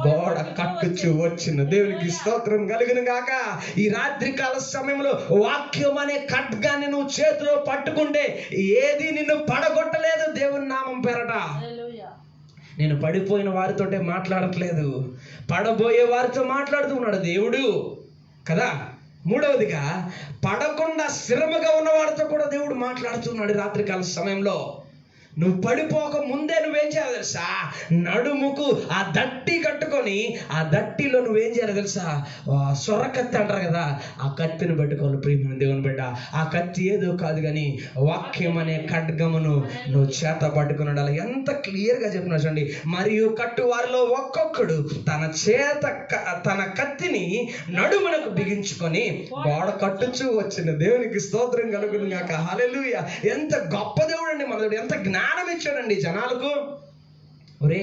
గోడ కట్టుచు వచ్చిన. దేవునికి స్తోత్రం కలుగును గాక. ఈ రాత్రి కాల సమయంలో వాక్యం అనే ఖడ్గాన్ని నువ్వు చేతిలో పట్టుకుంటే ఏది నిన్ను పడగొట్టలేదు. దేవుని నామం పేరట. నేను పడిపోయిన వారితోటే మాట్లాడట్లేదు, పడబోయే వారితో మాట్లాడుతున్నాడు దేవుడు కదా. మూడవదిగా, పడకుండా స్థిరముగా ఉన్న వారితో కూడా దేవుడు మాట్లాడుతున్నాడు రాత్రికాల సమయంలో. నువ్వు పడిపోక ముందే నువ్వేం చేయాలి తెలుసా? నడుముకు ఆ దట్టి కట్టుకొని, ఆ దట్టిలో నువ్వేం చేయాలి తెలుసా? సొర కత్తి అంటారు కదా, ఆ కత్తిని పెట్టుకోవాలి. ప్రియమైన దేవుని బిడ్డ, ఆ కత్తి ఏదో కాదు కానీ వాక్యం అనే ఖడ్గమును నువ్వు చేత పట్టుకుని ఉండాలి. ఎంత క్లియర్గా చెప్పినా చూడండి. మరియు కట్టువారిలో ఒక్కొక్కడు తన కత్తిని నడుమునకు బిగించుకొని గోడ కట్టుచూ వచ్చిన. దేవునికి స్తోత్రం కలుగును గాక. హల్లెలూయా. ఎంత గొప్ప దేవుడు అండి మన దేవుడు, ఎంత జ్ఞానం ఇచ్చాడండి జనాలకు. ఒరే,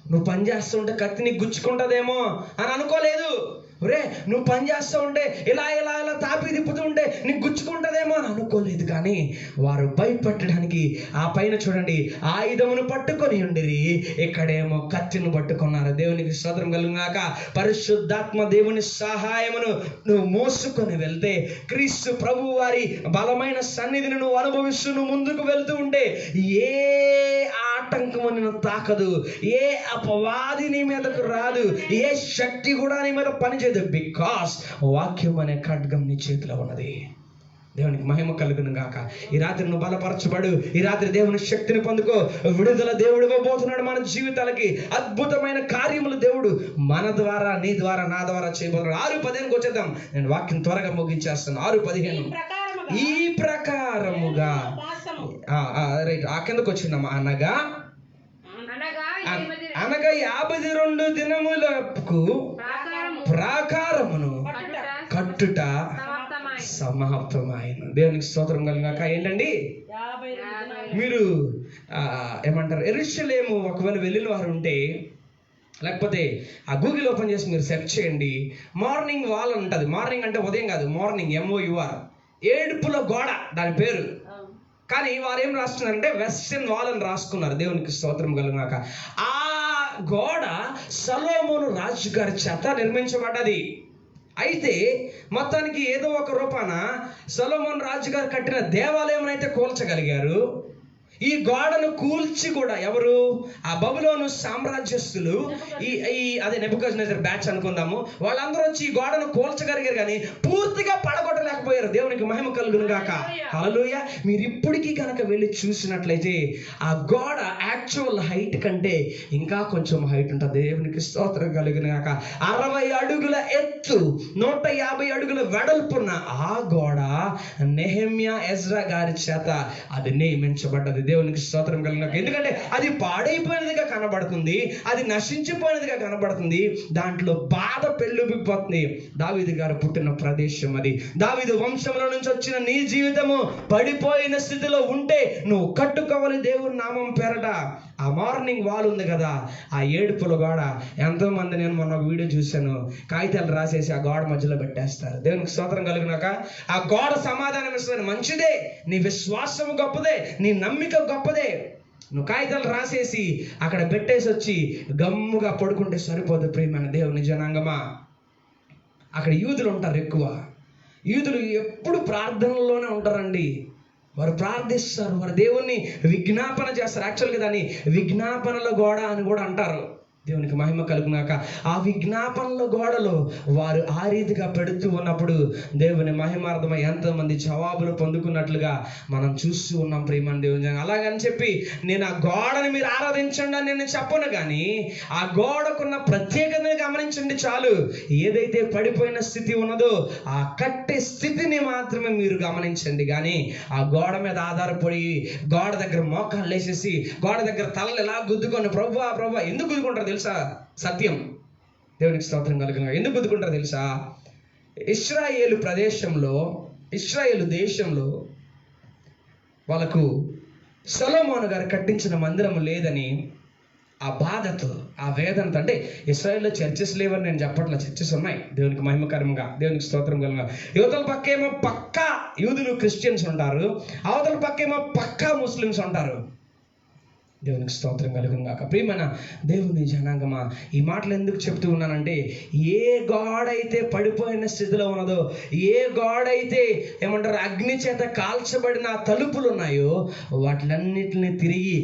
నువ్వు పని చేస్తుంటే కత్తి నీకు గుచ్చుకుంటుందేమో అని అనుకోలేదు. ఒరే, నువ్వు పని చేస్తూ ఉంటే ఇలా ఇలా ఇలా తాపి తిప్పుతూ ఉంటే నీకు గుచ్చుకుంటుందేమో అని అనుకోలేదు. కానీ వారు భయపెట్టడానికి ఆ పైన చూడండి ఆయుధమును పట్టుకొని ఉండిరి, ఇక్కడేమో కత్తిని పట్టుకున్నారు. దేవునికి స్తోత్రం కలుగుగాక. పరిశుద్ధాత్మ దేవుని సహాయమును నువ్వు మోసుకొని వెళ్తే, క్రీస్తు ప్రభు వారి బలమైన సన్నిధిని నువ్వు అనుభవిస్తూ నువ్వు ముందుకు వెళ్తూ ఉంటే ఏ ఆటంకము నిన్ను తాకదు, ఏ అపవాది నీ మీదకు రాదు, ఏ శక్తి కూడా నీ మీద పనిచేయదు. బికాస్ వాక్యం అనే ఖడ్గం నీ చేతిలో ఉన్నది. దేవునికి మహిమ కలుగును గాక. ఈ రాత్రి నువ్వు బలపరచబడు. ఈ రాత్రి దేవుని శక్తిని పొందుకో. విడుదల దేవుడు ఇవ్వబోతున్నాడు మన జీవితాలకి. అద్భుతమైన కార్యములు దేవుడు మన ద్వారా, నీ ద్వారా, నా ద్వారా చేయబోతున్నాడు. 6:15కి వచ్చేద్దాం. నేను వాక్యం త్వరగా ముగించేస్తాను. 6:15 ఈ ప్రకారముగా రైట్, ఆ కిందకు వచ్చిందమ్మా. అనగా 52 దినములకు ప్రాకారమును కట్టుట సమాప్తమైన. దేవునికి స్తోత్రం కలిగాక. ఏంటండి మీరు ఏమంటారు, యెరూషలేము ఒకవేళ వెళ్ళిన వారు ఉంటే, లేకపోతే ఆ గూగుల్ ఓపెన్ చేసి మీరు సెర్చ్ చేయండి. మార్నింగ్ వాల్ ఉంటుంది. మార్నింగ్ అంటే ఉదయం కాదు, మార్నింగ్ MOUR, ఏడుపుల గోడ దాని పేరు. కానీ వారు ఏం రాస్తున్నారంటే వెస్టర్న్ వాల్ అని రాసుకున్నారు. దేవునికి స్తోత్రం కలుగాక. ఆ గోడ సొలొమోను రాజు గారి చేత నిర్మించబడ్డది. అయితే మొత్తానికి ఏదో ఒక రూపాన సొలొమోను రాజు గారు కట్టిన దేవాలయం అయితే కూల్చగలిగారు. ఈ గోడను కూల్చి కూడా ఎవరు? ఆ బబులోను సామ్రాజ్యస్తులు, అదే నెబుకద్నెజర్ బ్యాచ్ అనుకుందాము, వాళ్ళందరూ వచ్చి ఈ గోడను కూల్చగలిగారు కానీ పూర్తిగా పడగొట్టలేకపోయారు. దేవునికి మహిమ కలుగును గాక. హల్లెలూయా. మీరు ఇప్పటికీ కనుక వెళ్ళి చూసినట్లయితే ఆ గోడ యాక్చువల్ హైట్ కంటే ఇంకా కొంచెం హైట్ ఉంటుంది. దేవునికి స్తోత్రం కలుగును గాక. 60 అడుగుల ఎత్తు, 150 అడుగుల వెడల్పున్న ఆ గోడ నెహెమ్యా, ఎజ్రా గారి చేత అది నియమించబడ్డది. దేవునికి స్తోత్రం కలిగిన. ఎందుకంటే అది పాడైపోయినదిగా కనబడుతుంది, అది నశించిపోయినదిగా కనబడుతుంది, దాంట్లో బాధ పెళ్ళుబిగిపోతుంది. దావీదు గారు పుట్టిన ప్రదేశం అది. దావీదు వంశంలో నుంచి వచ్చిన నీ జీవితము పడిపోయిన స్థితిలో ఉంటే నువ్వు కట్టుకోవాలి దేవుని నామం పేరట. ఆ మార్నింగ్ వాల్ ఉంది కదా, ఆ ఏడుపుల గోడ, ఎంతో మంది, నేను మొన్న ఒక వీడియో చూశాను, కాగితాలు రాసేసి ఆ గోడ మధ్యలో పెట్టేస్తారు. దేవునికి స్తోత్రం కలిగినాక ఆ గోడ సమాధానం ఇస్తుంది. మంచిదే, నీ విశ్వాసం గొప్పదే, నీ నమ్మిక గొప్పదే. నువ్వు కాగితాలు రాసేసి అక్కడ పెట్టేసి వచ్చి గమ్ముగా పడుకుంటే సరిపోదు ప్రియమైన దేవుని జనాంగమా. అక్కడ యూదులు ఉంటారు ఎక్కువ. యూదులు ఎప్పుడు ప్రార్థనలోనే ఉంటారండి. వారు ప్రార్థిస్తారు, వారు దేవుణ్ణి విజ్ఞాపన చేస్తారు. యాక్చువల్గా దాన్ని విజ్ఞాపనల గోడ అని కూడా అంటారు. దేవునికి మహిమ కలుగునాక ఆ విజ్ఞాపనల గోడలో వారు ఆ రీతిగా పెడుతూ ఉన్నప్పుడు దేవుని మహిమార్థమై ఎంతోమంది జవాబులు పొందుకున్నట్లుగా మనం చూస్తూ ఉన్నాం ప్రియమైన దేవుని. అలాగని చెప్పి నేను ఆ గోడని మీరు ఆరాధించండి అని నేను చెప్పను, కానీ ఆ గోడకున్న ప్రత్యేకతని గమనించండి చాలు. ఏదైతే పడిపోయిన స్థితి ఉన్నదో ఆ కట్టే స్థితిని మాత్రమే మీరు గమనించండి, కానీ ఆ గోడ మీద ఆధారపడి గోడ దగ్గర మోకాళ్ళు వేసేసి గోడ దగ్గర తలలు ఎలా గుద్దుకొని ప్రభువా ప్రభువా ఎందుకు గుద్దుకుంటారు తెలుసా? సత్యం, దేవునికి స్తోత్రం కలుగును. ఎందుకు గుద్దుకుంటారు తెలుసా? ఇశ్రాయేలు ప్రదేశంలో, ఇశ్రాయేలు దేశంలో వాళ్ళకు సొలొమోను గారు కట్టించిన మందిరం లేదని ఆ బాధతో, ఆ వేదనతో, అంటే ఇశ్రాయేల్లో చర్చెస్ లేవని నేను చెప్పట్లా, చర్చెస్ ఉన్నాయి, దేవునికి మహిమకరంగా, దేవునికి స్తోత్రం కలుగును. యువతల పక్కేమో పక్కా యూదులు క్రిస్టియన్స్ ఉంటారు, అవతల పక్కేమో పక్కా ముస్లిమ్స్ ఉంటారు. దేవునికి స్తోత్రం కలుగును గాక. ప్రియమైన దేవుని జనాంగమా, ఈ మాటలు ఎందుకు చెప్తూ ఉన్నానంటే, ఏ గోడ అయితే పడిపోయిన స్థితిలో ఉన్నదో, ఏ గోడ అయితే ఏమంటారు అగ్ని చేత కాల్చబడిన తలుపులు ఉన్నాయో వాటిలన్నిటిని తిరిగి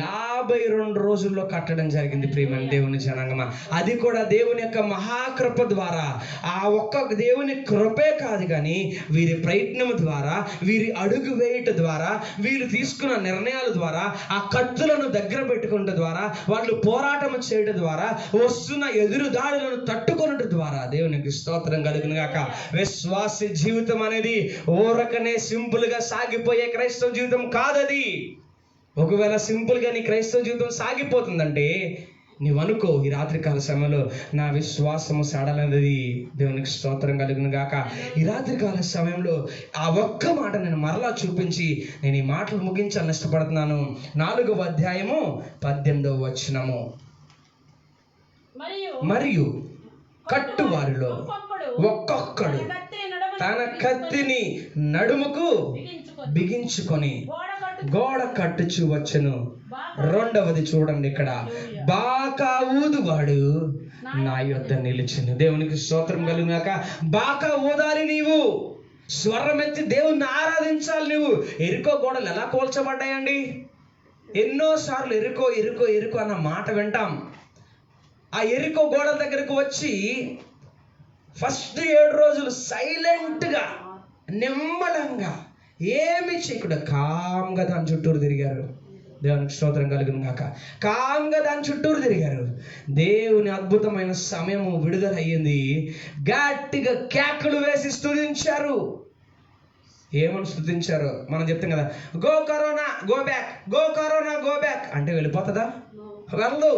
52 రోజుల్లో కట్టడం జరిగింది ప్రియమైన దేవుని జనాంగమా. అది కూడా దేవుని యొక్క మహాకృప ద్వారా. ఆ ఒక్క దేవుని కృపే కాదు, కానీ వీరి ప్రయత్నం ద్వారా, వీరి అడుగు వేయట ద్వారా, వీరు తీసుకున్న నిర్ణయాల ద్వారా, ఆ కత్తులను దగ్గర పెట్టుకున్న ద్వారా, వాళ్ళు పోరాటం చేయడం ద్వారా, వస్తున్న ఎదురు దాడులను తట్టుకున్నట్టు ద్వారా, దేవునికి స్తోత్రం కలుగును గాక. విశ్వాస జీవితం అనేది ఊరకనే సింపుల్ గా సాగిపోయే క్రైస్తవ జీవితం కాదది. ఒకవేళ సింపుల్ గా నీ క్రైస్తవ జీవితం సాగిపోతుందంటే నీవు అనుకో, ఈ రాత్రికాల సమయంలో నా విశ్వాసము సడలనది. దేవునికి స్తోత్రం కలుగును గాక. ఈ రాత్రికాల సమయంలో ఆ ఒక్క మాట నేను మరలా చూపించి నేను ఈ మాటలు ముగించాలని ఇష్టపడుతున్నాను. 4వ అధ్యాయము 18వ వచనము. మరియు కట్టువారిలో ఒక్కొక్కడు తన కత్తిని నడుముకు బిగించుకొని గోడ కట్టుచు వచ్చెను. 2వది చూడండి, ఇక్కడ బాకా ఊదువాడు నా యొద్ద నిలిచెను. దేవునికి స్తోత్రం కలుగుగాక. బాకా ఊదాలి, నీవు స్వరమెత్తి దేవుణ్ణి ఆరాధించాలి. నువ్వు ఎరుకో గోడలు ఎలా కూల్చబడ్డాయండి? ఎన్నోసార్లు ఎరుకో ఎరుకో ఎరుకో అన్న మాట వింటాం. ఆ ఎరుకో గోడల దగ్గరకు వచ్చి ఫస్ట్ 7 రోజులు సైలెంట్గా, నిమ్మలంగా, ఏమి చేయకుండా కామ్గా దాని చుట్టూరు తిరిగారు. దేవునికి స్తోత్రం కలుగును గాక. కామ్గా దాని చుట్టూరు తిరిగారు. దేవుని అద్భుతమైన సమయము విడుదల అయ్యింది. గట్టిగా కేకలు వేసి స్తుతించారు. ఏమని స్తుతించారు? మనం చెప్తాం కదా, go corona go back, go corona go back అంటే వెళ్ళిపోతుందా? వెళ్ళదు.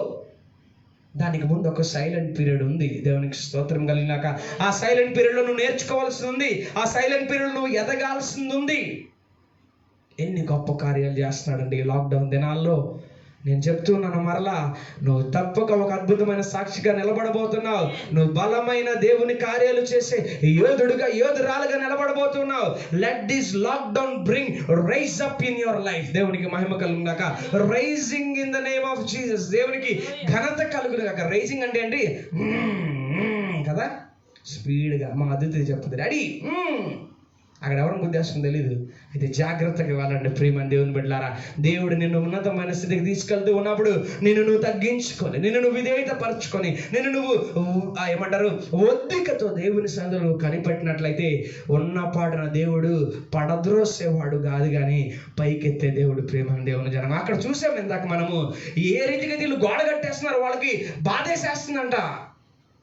దానికి ముందు ఒక సైలెంట్ పీరియడ్ ఉంది. దేవునికి స్తోత్రం కలిగినాక ఆ సైలెంట్ పీరియడ్లో నువ్వు నేర్చుకోవాల్సింది ఉంది. ఆ సైలెంట్ పీరియడ్ నువ్వు ఎదగాల్సింది ఉంది. ఎన్ని గొప్ప కార్యాలు చేస్తున్నాడండి ఈ లాక్డౌన్ దినాల్లో. నేను చెప్తున్నాను మరలా, నువ్వు తప్పక ఒక అద్భుతమైన సాక్షిగా నిలబడబోతున్నావు. నువ్వు బలమైన దేవుని కార్యాలు చేసే యోధుడుగా, యోధురాలుగా నిలబడబోతున్నావు. Let this lockdown bring rise up in your life. దేవునికి మహిమ కలుగుగాక. Rising in the name of Jesus. దేవునికి ఘనత కలుగుగాక. రైజింగ్ అంటే ఏంటి కదా, స్పీడ్గా. మా అతిథి చెప్తుంది, డాడీ అక్కడ ఎవరిని గుద్దేస్తుందో తెలీదు. అయితే జాగ్రత్తగా వెళ్ళండి ప్రియమైన దేవుని బిడ్డలారా. దేవుడు నిన్ను ఉన్నతమైన స్థితికి తీసుకెళ్తూ ఉన్నప్పుడు నిన్ను నువ్వు తగ్గించుకొని, నిన్ను నువ్వు విధేయత పరుచుకొని, నిన్ను నువ్వు ఏమంటారు ఒద్దికతో దేవుని సన్నిధిలో నువ్వు కనిపెట్టినట్లయితే ఉన్నపాటున దేవుడు పడద్రోసేవాడు కాదు, కానీ పైకెత్తే దేవుడు. ప్రియమైన దేవుని జనం అక్కడ చూసాం ఇందాక మనము, ఏ రీతిగా వీళ్ళు గోడ కట్టేస్తున్నారు, వాళ్ళకి బాధేసేస్తుందంట.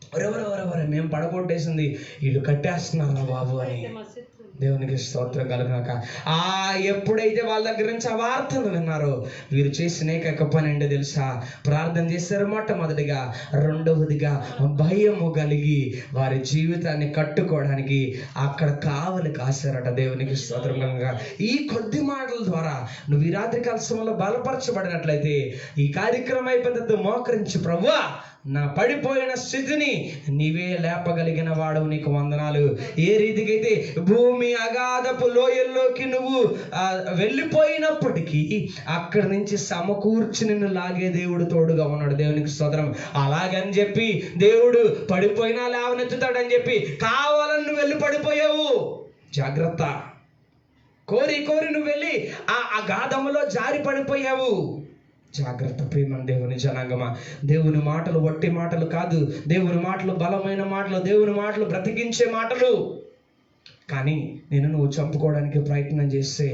ఎవరెవరెవరెవరే మేము పడగొట్టేసింది, వీళ్ళు కట్టేస్తున్నారా బాబు అని. దేవునికి స్తోత్రం కలుగునాక. ఎప్పుడైతే వాళ్ళ దగ్గర నుంచి ఆ వార్తను విన్నారో వీరు చేసిన ఏకైక పని ఏంటో తెలుసా? ప్రార్థన చేశారు మొట్టమొదటిగా. రెండవదిగా భయము కలిగి వారి జీవితాన్ని కట్టుకోవడానికి అక్కడ కావలి కాశారట. దేవునికి స్తోత్రం కలుగునాక. ఈ కొద్ది మాటల ద్వారా నువ్వు ఈ రాత్రి కాల సమయంలో బలపరచబడినట్లయితే ఈ కార్యక్రమం అయిపోయిన తర్వాత మోకరించి, ప్రభువా నా పడిపోయిన స్థితిని నీవే లేపగలిగిన వాడు, నీకు వందనాలు. ఏ రీతికైతే భూమి అగాధపు లోయల్లోకి నువ్వు వెళ్ళిపోయినప్పటికీ అక్కడి నుంచి సమకూర్చి నిన్ను లాగే దేవుడు తోడుగా ఉన్నాడు. దేవునికి స్తోత్రం. అలాగని చెప్పి దేవుడు పడిపోయినా లేవనెత్తుతాడని చెప్పి కావాలని నువ్వు వెళ్ళి పడిపోయావు. జాగ్రత్త. కోరి నువ్వు వెళ్ళి ఆ గాధములో జారి పడిపోయావు. జాగ్రత్త. ప్రేమ దేవుని జనాంగమా, దేవుని మాటలు వట్టి మాటలు కాదు. దేవుని మాటలు బలమైన మాటలు, దేవుని మాటలు బ్రతికించే మాటలు. కానీ నువ్వు చంపుకోవడానికి ప్రయత్నం చేస్తే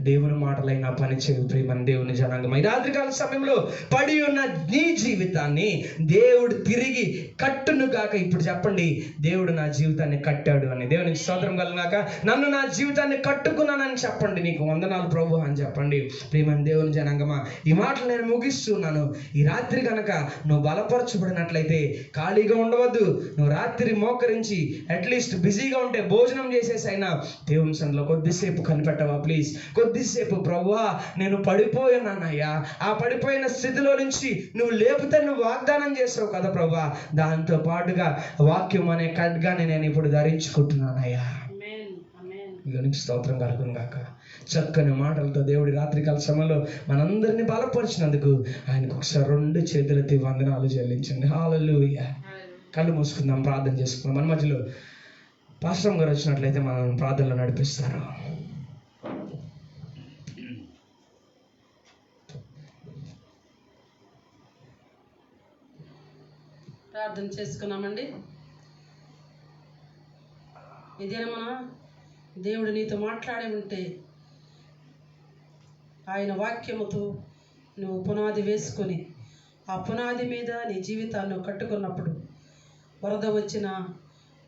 దేవుని మాటలైనా పని చేయు. ప్రేమని దేవుని జనాంగమా, ఈ రాత్రికాల సమయంలో పడి ఉన్న నీ జీవితాన్ని దేవుడు తిరిగి కట్టును గాక. ఇప్పుడు చెప్పండి, దేవుడు నా జీవితాన్ని కట్టాడు అని. దేవునికి స్తోత్రం కలుగాక. నన్ను నా జీవితాన్ని కట్టుకున్నానని చెప్పండి. నీకు వందనాలు ప్రభు అని చెప్పండి. ప్రేమని దేవుని జనాంగమా, ఈ మాటలు నేను ముగిస్తున్నాను. ఈ రాత్రి కనుక నువ్వు బలపరచబడినట్లయితే ఖాళీగా ఉండవద్దు. నువ్వు రాత్రి మోకరించి అట్లీస్ట్ బిజీగా ఉంటే భోజనం చేసేసి అయినా దేవుని సన్నిధిలో కొద్దిసేపు కనిపెట్టవా ప్లీజ్? కొద్దిసేపు, ప్రభువా నేను పడిపోయానయ్యా, ఆ పడిపోయిన స్థితిలో నుంచి నువ్వు లేపుతే నువ్వు వాగ్దానం చేసావు కదా ప్రభువా, దాంతో పాటుగా వాక్యం అనే ఖడ్గాన్ని నేను ఇప్పుడు ధరించుకుంటున్నానయ్యా. దేవునికి స్తోత్రం కలుగును గాక. చక్కని మాటలతో దేవుడి రాత్రికాల సమయంలో మనందరినీ బలపరిచినందుకు ఆయనకు ఒకసారి 2 చేతులెత్తి వందనాలు చెల్లించండి. హల్లెలూయా. కళ్ళు మూసుకుందాం, ప్రార్థన చేసుకుందాం. మన మధ్యలో పాస్టర్ గారు వచ్చినట్లయితే మనం ప్రార్థనలో నడిపిస్తారు. ప్రార్థన చేసుకున్నామండి. ఇదేనా మన దేవుడు నీతో మాట్లాడి ఉంటే ఆయన వాక్యముతో నువ్వు పునాది వేసుకొని ఆ పునాది మీద నీ జీవితాన్ని కట్టుకున్నప్పుడు వరద వచ్చినా,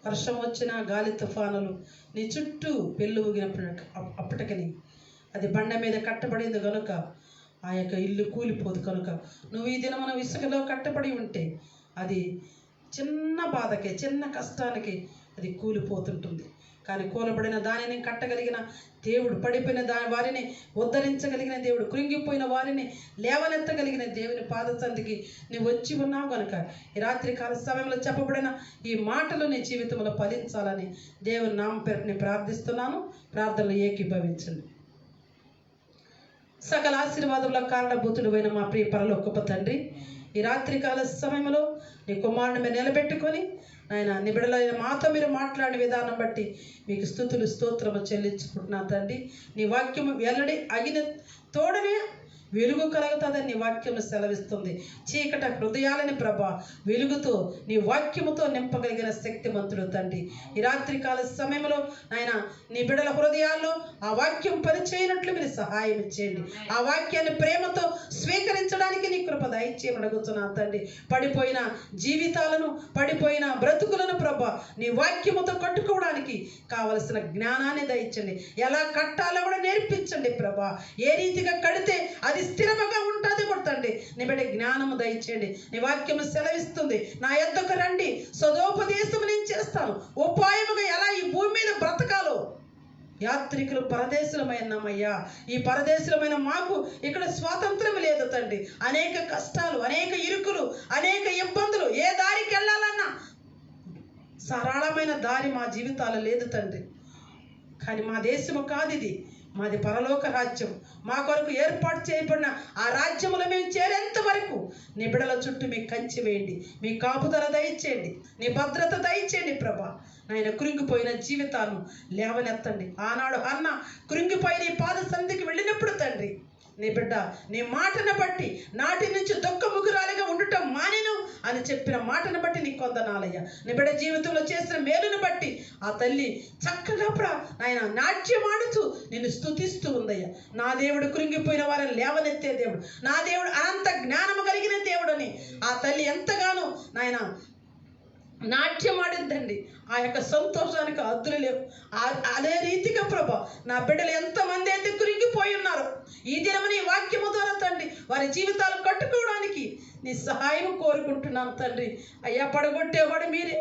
వర్షం వచ్చినా, గాలి తుఫానులు నీ చుట్టూ పెళ్ళు ఊగినప్పుడు అప్పటికని అది బండ మీద కట్టబడింది కనుక ఆ యొక్క ఇల్లు కూలిపోదు. కనుక నువ్వు ఈ దినమున ఇసుకలో కట్టబడి ఉంటే అది చిన్న బాధకే, చిన్న కష్టానికి అది కూలిపోతుంటుంది. కానీ కూలబడిన దానిని కట్టగలిగిన దేవుడు, పడిపోయిన వారిని ఉద్ధరించగలిగిన దేవుడు, కృంగిపోయిన వారిని లేవనెత్తగలిగిన దేవుని పాదసంధికి నువ్వు వచ్చి ఉన్నావు కనుక ఈ రాత్రి కాల సమయంలో చెప్పబడిన ఈ మాటలు నీ జీవితంలో ఫలించాలని దేవుని నామ పేరుని ప్రార్థిస్తున్నాను. ప్రార్థనలు ఏకీభవించండి. సకల ఆశీర్వాదంలో కారణభూతుడు అయిన మా ప్రియ పరలోకపు తండ్రి, ఈ రాత్రికాల సమయంలో నీ కుమారుని మీద నిలబెట్టుకొని ఆయన నిబిడలైన మాతో మీరు మాట్లాడిన విధానం బట్టి మీకు స్తుతులు స్తోత్రము చెల్లించుకుంటున్నా తండ్రి. నీ వాక్యము వెల్లడి అగిన తోడనే వెలుగు కలుగుతుందని నీ వాక్యము సెలవిస్తుంది. చీకట హృదయాలని ప్రభ వెలుగుతో నీ వాక్యముతో నింపగలిగిన శక్తిమంతుడు తండ్రి. ఈ రాత్రికాల సమయంలో నాయన నీ బిడ్డల హృదయాల్లో ఆ వాక్యం పనిచేయనట్లు మీరు సహాయం ఇచ్చేయండి. ఆ వాక్యాన్ని ప్రేమతో స్వీకరించడానికి నీ కృప దయచేయమని అడుగుతున్నాను తండ్రి. పడిపోయిన జీవితాలను, పడిపోయిన బ్రతుకులను ప్రభ నీ వాక్యముతో కట్టుకోవడానికి కావలసిన జ్ఞానాన్ని దయచండి. ఎలా కట్టాలో కూడా నేర్పించండి ప్రభ. ఏ రీతిగా కడితే అది స్థిరముగా ఉంటుంది కొట్టండి. నీ బిడ్డ జ్ఞానము దయచేయండి. నీ వాక్యము సెలవిస్తుంది, నా యొద్దకు రండి, సదోపదేశము నేను చేస్తాను, ఉపాయముగా ఎలా ఈ భూమి మీద బ్రతకాలో. యాత్రికులు పరదేశులమైనామయ్యా. ఈ పరదేశులమైన మాకు ఇక్కడ స్వాతంత్రం లేదు తండ్రి. అనేక కష్టాలు, అనేక ఇరుకులు, అనేక ఇబ్బందులు. ఏ దారికి వెళ్ళాలన్నా సరళమైన దారి మా జీవితాలు లేదు తండ్రి. కానీ మా దేశము కాదు ఇది, మాది పరలోక రాజ్యం. మా కొరకు ఏర్పాటు చేయబడిన ఆ రాజ్యములో మేము చేరేంత వరకు నీ బిడల చుట్టూ మీకు కంచి వేయండి, మీ కాపుదల దయచేయండి, నీ భద్రత దయచేయండి ప్రభా. నాయన కృంగిపోయిన జీవితాన్ని లేవనెత్తండి. ఆనాడు అన్న కృంగిపోయిన ఈ పాద సంధికి వెళ్ళినప్పుడు తండ్రి నీ బిడ్డ నీ మాటను బట్టి నాటి నుంచి దుఃఖముగురాలిగా ఉండటం మానేను అని చెప్పిన మాటను బట్టి నీకు వందనాలయ్యా. నీ బిడ్డ జీవితంలో చేసిన మేలును బట్టి ఆ తల్లి చక్కగా ఆయన నాట్యమాడుతూ నిన్ను స్తుతిస్తూ ఉందయ్యా. నా దేవుడు కృంగిపోయిన వారిని లేవనెత్తే దేవుడు, నా దేవుడు అనంత జ్ఞానము కలిగిన దేవుడు అని ఆ తల్లి ఎంతగానో నాయన నాట్యం ఆడిద్దండి. ఆ యొక్క సంతోషానికి హద్దులు లేవు. అదే రీతిగా ప్రభా నా బిడ్డలు ఎంతమంది అయితే కురిగిపోయి ఉన్నారో ఈ దినము నీ వాక్యము ద్వారా తండ్రి వారి జీవితాలు కట్టుకోవడానికి నీ సహాయం కోరుకుంటున్నాను తండ్రి. అయ్యా, పడగొట్టేవాడు మీరే,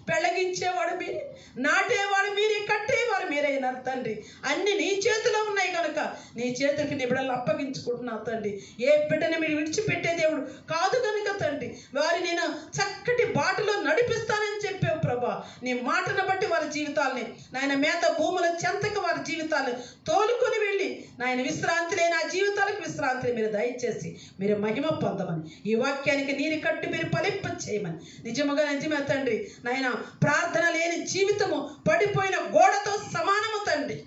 పెళ్ళగించేవాడు మీరే, నాటేవాడు మీరే, కట్టేవాడు మీరైనారు తండ్రి. అన్ని నీ చేతిలో ఉన్నాయి కనుక నీ చేతులకి నీ బిడ్డలు అప్పగించుకుంటున్నావు తండ్రి. ఏ బిడ్డని మీరు విడిచిపెట్టే దేవుడు కాదు కనుక తండ్రి వారి నేను చక్కటి బాటలో నడిపిస్తానని చెప్పావు ప్రభా. నీ మాటను బట్టి వారి జీవితాలని నాయన మేత భూముల చెంతకు వారి జీవితాలు తోలుకొని వెళ్ళి నాయన విశ్రాంతి లేని ఆ జీవితాలకు విశ్రాంతిని మీరు దయచేసి మీరు మహిమ పొందమని, ఈ వాక్యానికి నీరు కట్టి మీరు ఫలింప చేయమని. నిజమే తండ్రి నాయన ప్రార్థన లేని జీవితము పడిపోయిన గోడతో సమానము తండ్రి.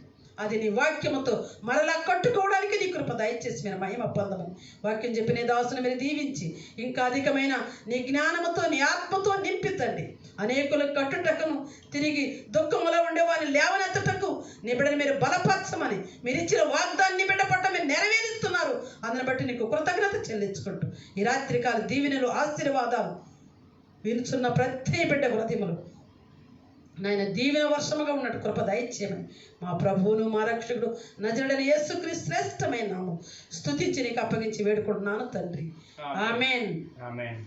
అది నీ వాక్యముతో మరలా కట్టుకోవడానికి నీ కృప దయచేసి మీరు మహిమ పొందమని వాక్యం చెప్పి నీ దాసును మీరు దీవించి ఇంకా అధికమైన నీ జ్ఞానముతో నీ ఆత్మతో నింపితండి. అనేకులు కట్టుటకును తిరిగి దుఃఖములో ఉండే వారిని లేవనెత్తటకు నీ బిడ్డని మీరు బలపరచమని మీరు ఇచ్చిన వాగ్దాన్ని బిడ్డ పట్ల మీరు నెరవేరుస్తున్నారు. అందుని బట్టి నీకు కృతజ్ఞత చెల్లించుకుంటూ ఈ రాత్రికాల దీవెనలు ఆశీర్వాదాలు వినుచున్న ప్రతి బిడ్డ హృదయములు నాయన దీవెన వర్షముగా ఉన్నట్టు కృప దయచేయమని మా ప్రభువును మా రక్షకుడు నజరుడైన యేసుక్రీస్తు శ్రేష్టమైన నామం స్తుతించి నీకు అప్పగించి వేడుకుంటున్నాను తండ్రి. ఆమేన్. ఆమేన్.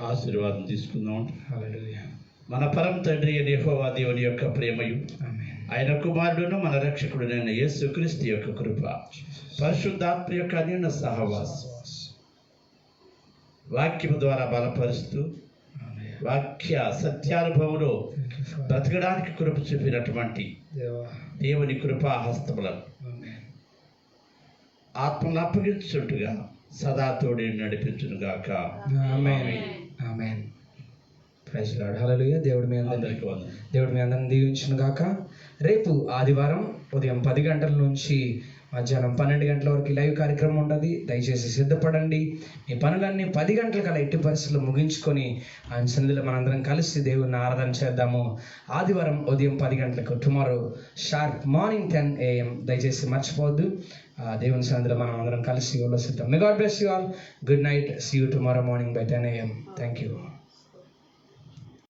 ఆశీర్వాదం తీసుకుందాం. హల్లెలూయా. మన పరమ తండ్రి అయిన యెహోవా దేవుని యొక్క ప్రేమయు ఆమేన్. ఆయన కుమారుడును మన రక్షకుడునైన యేసుక్రీస్తు యొక్క కృప పరిశుద్ధాత్మ యొక్క అన్యోన్య సహవాసం వాక్యము ద్వారా బలపరుస్తూ వాక్య సత్యానుభవంలో బ్రతకడానికి కృప చూపినటువంటి దేవుని కృపా హస్తములను ఆత్మను అప్పగించుంటుగా సదా తోడి నడిపించునుగాక. ఆమేన్. ఆమేన్. Praise lord. హల్లెలూయా. దేవుడు మీ అందరిని దీవించును గాక. రేపు ఆదివారం ఉదయం 10 గంటల నుంచి మధ్యాహ్నం 12 గంటల వరకు లైవ్ కార్యక్రమం ఉంటుంది. దయచేసి సిద్ధపడండి. మీ పనులన్నీ 10 గంటల కల్లా ఎట్టి పరిస్థితుల్లో ముగించుకొని ఆయన సన్నిధిలో మనందరం కలిసి దేవుని ఆరాధన చేద్దాము. ఆదివారం ఉదయం 10 గంటలకు, టుమారో షార్ప్ మార్నింగ్ 10 AM. దయచేసి మర్చిపోవద్దు. దేవుని సన్నిధిలో మనం అందరం కలిసి ఉల్లసిద్దాం. May God bless you all. Good night. See you tomorrow morning by 10 AM. Thank you.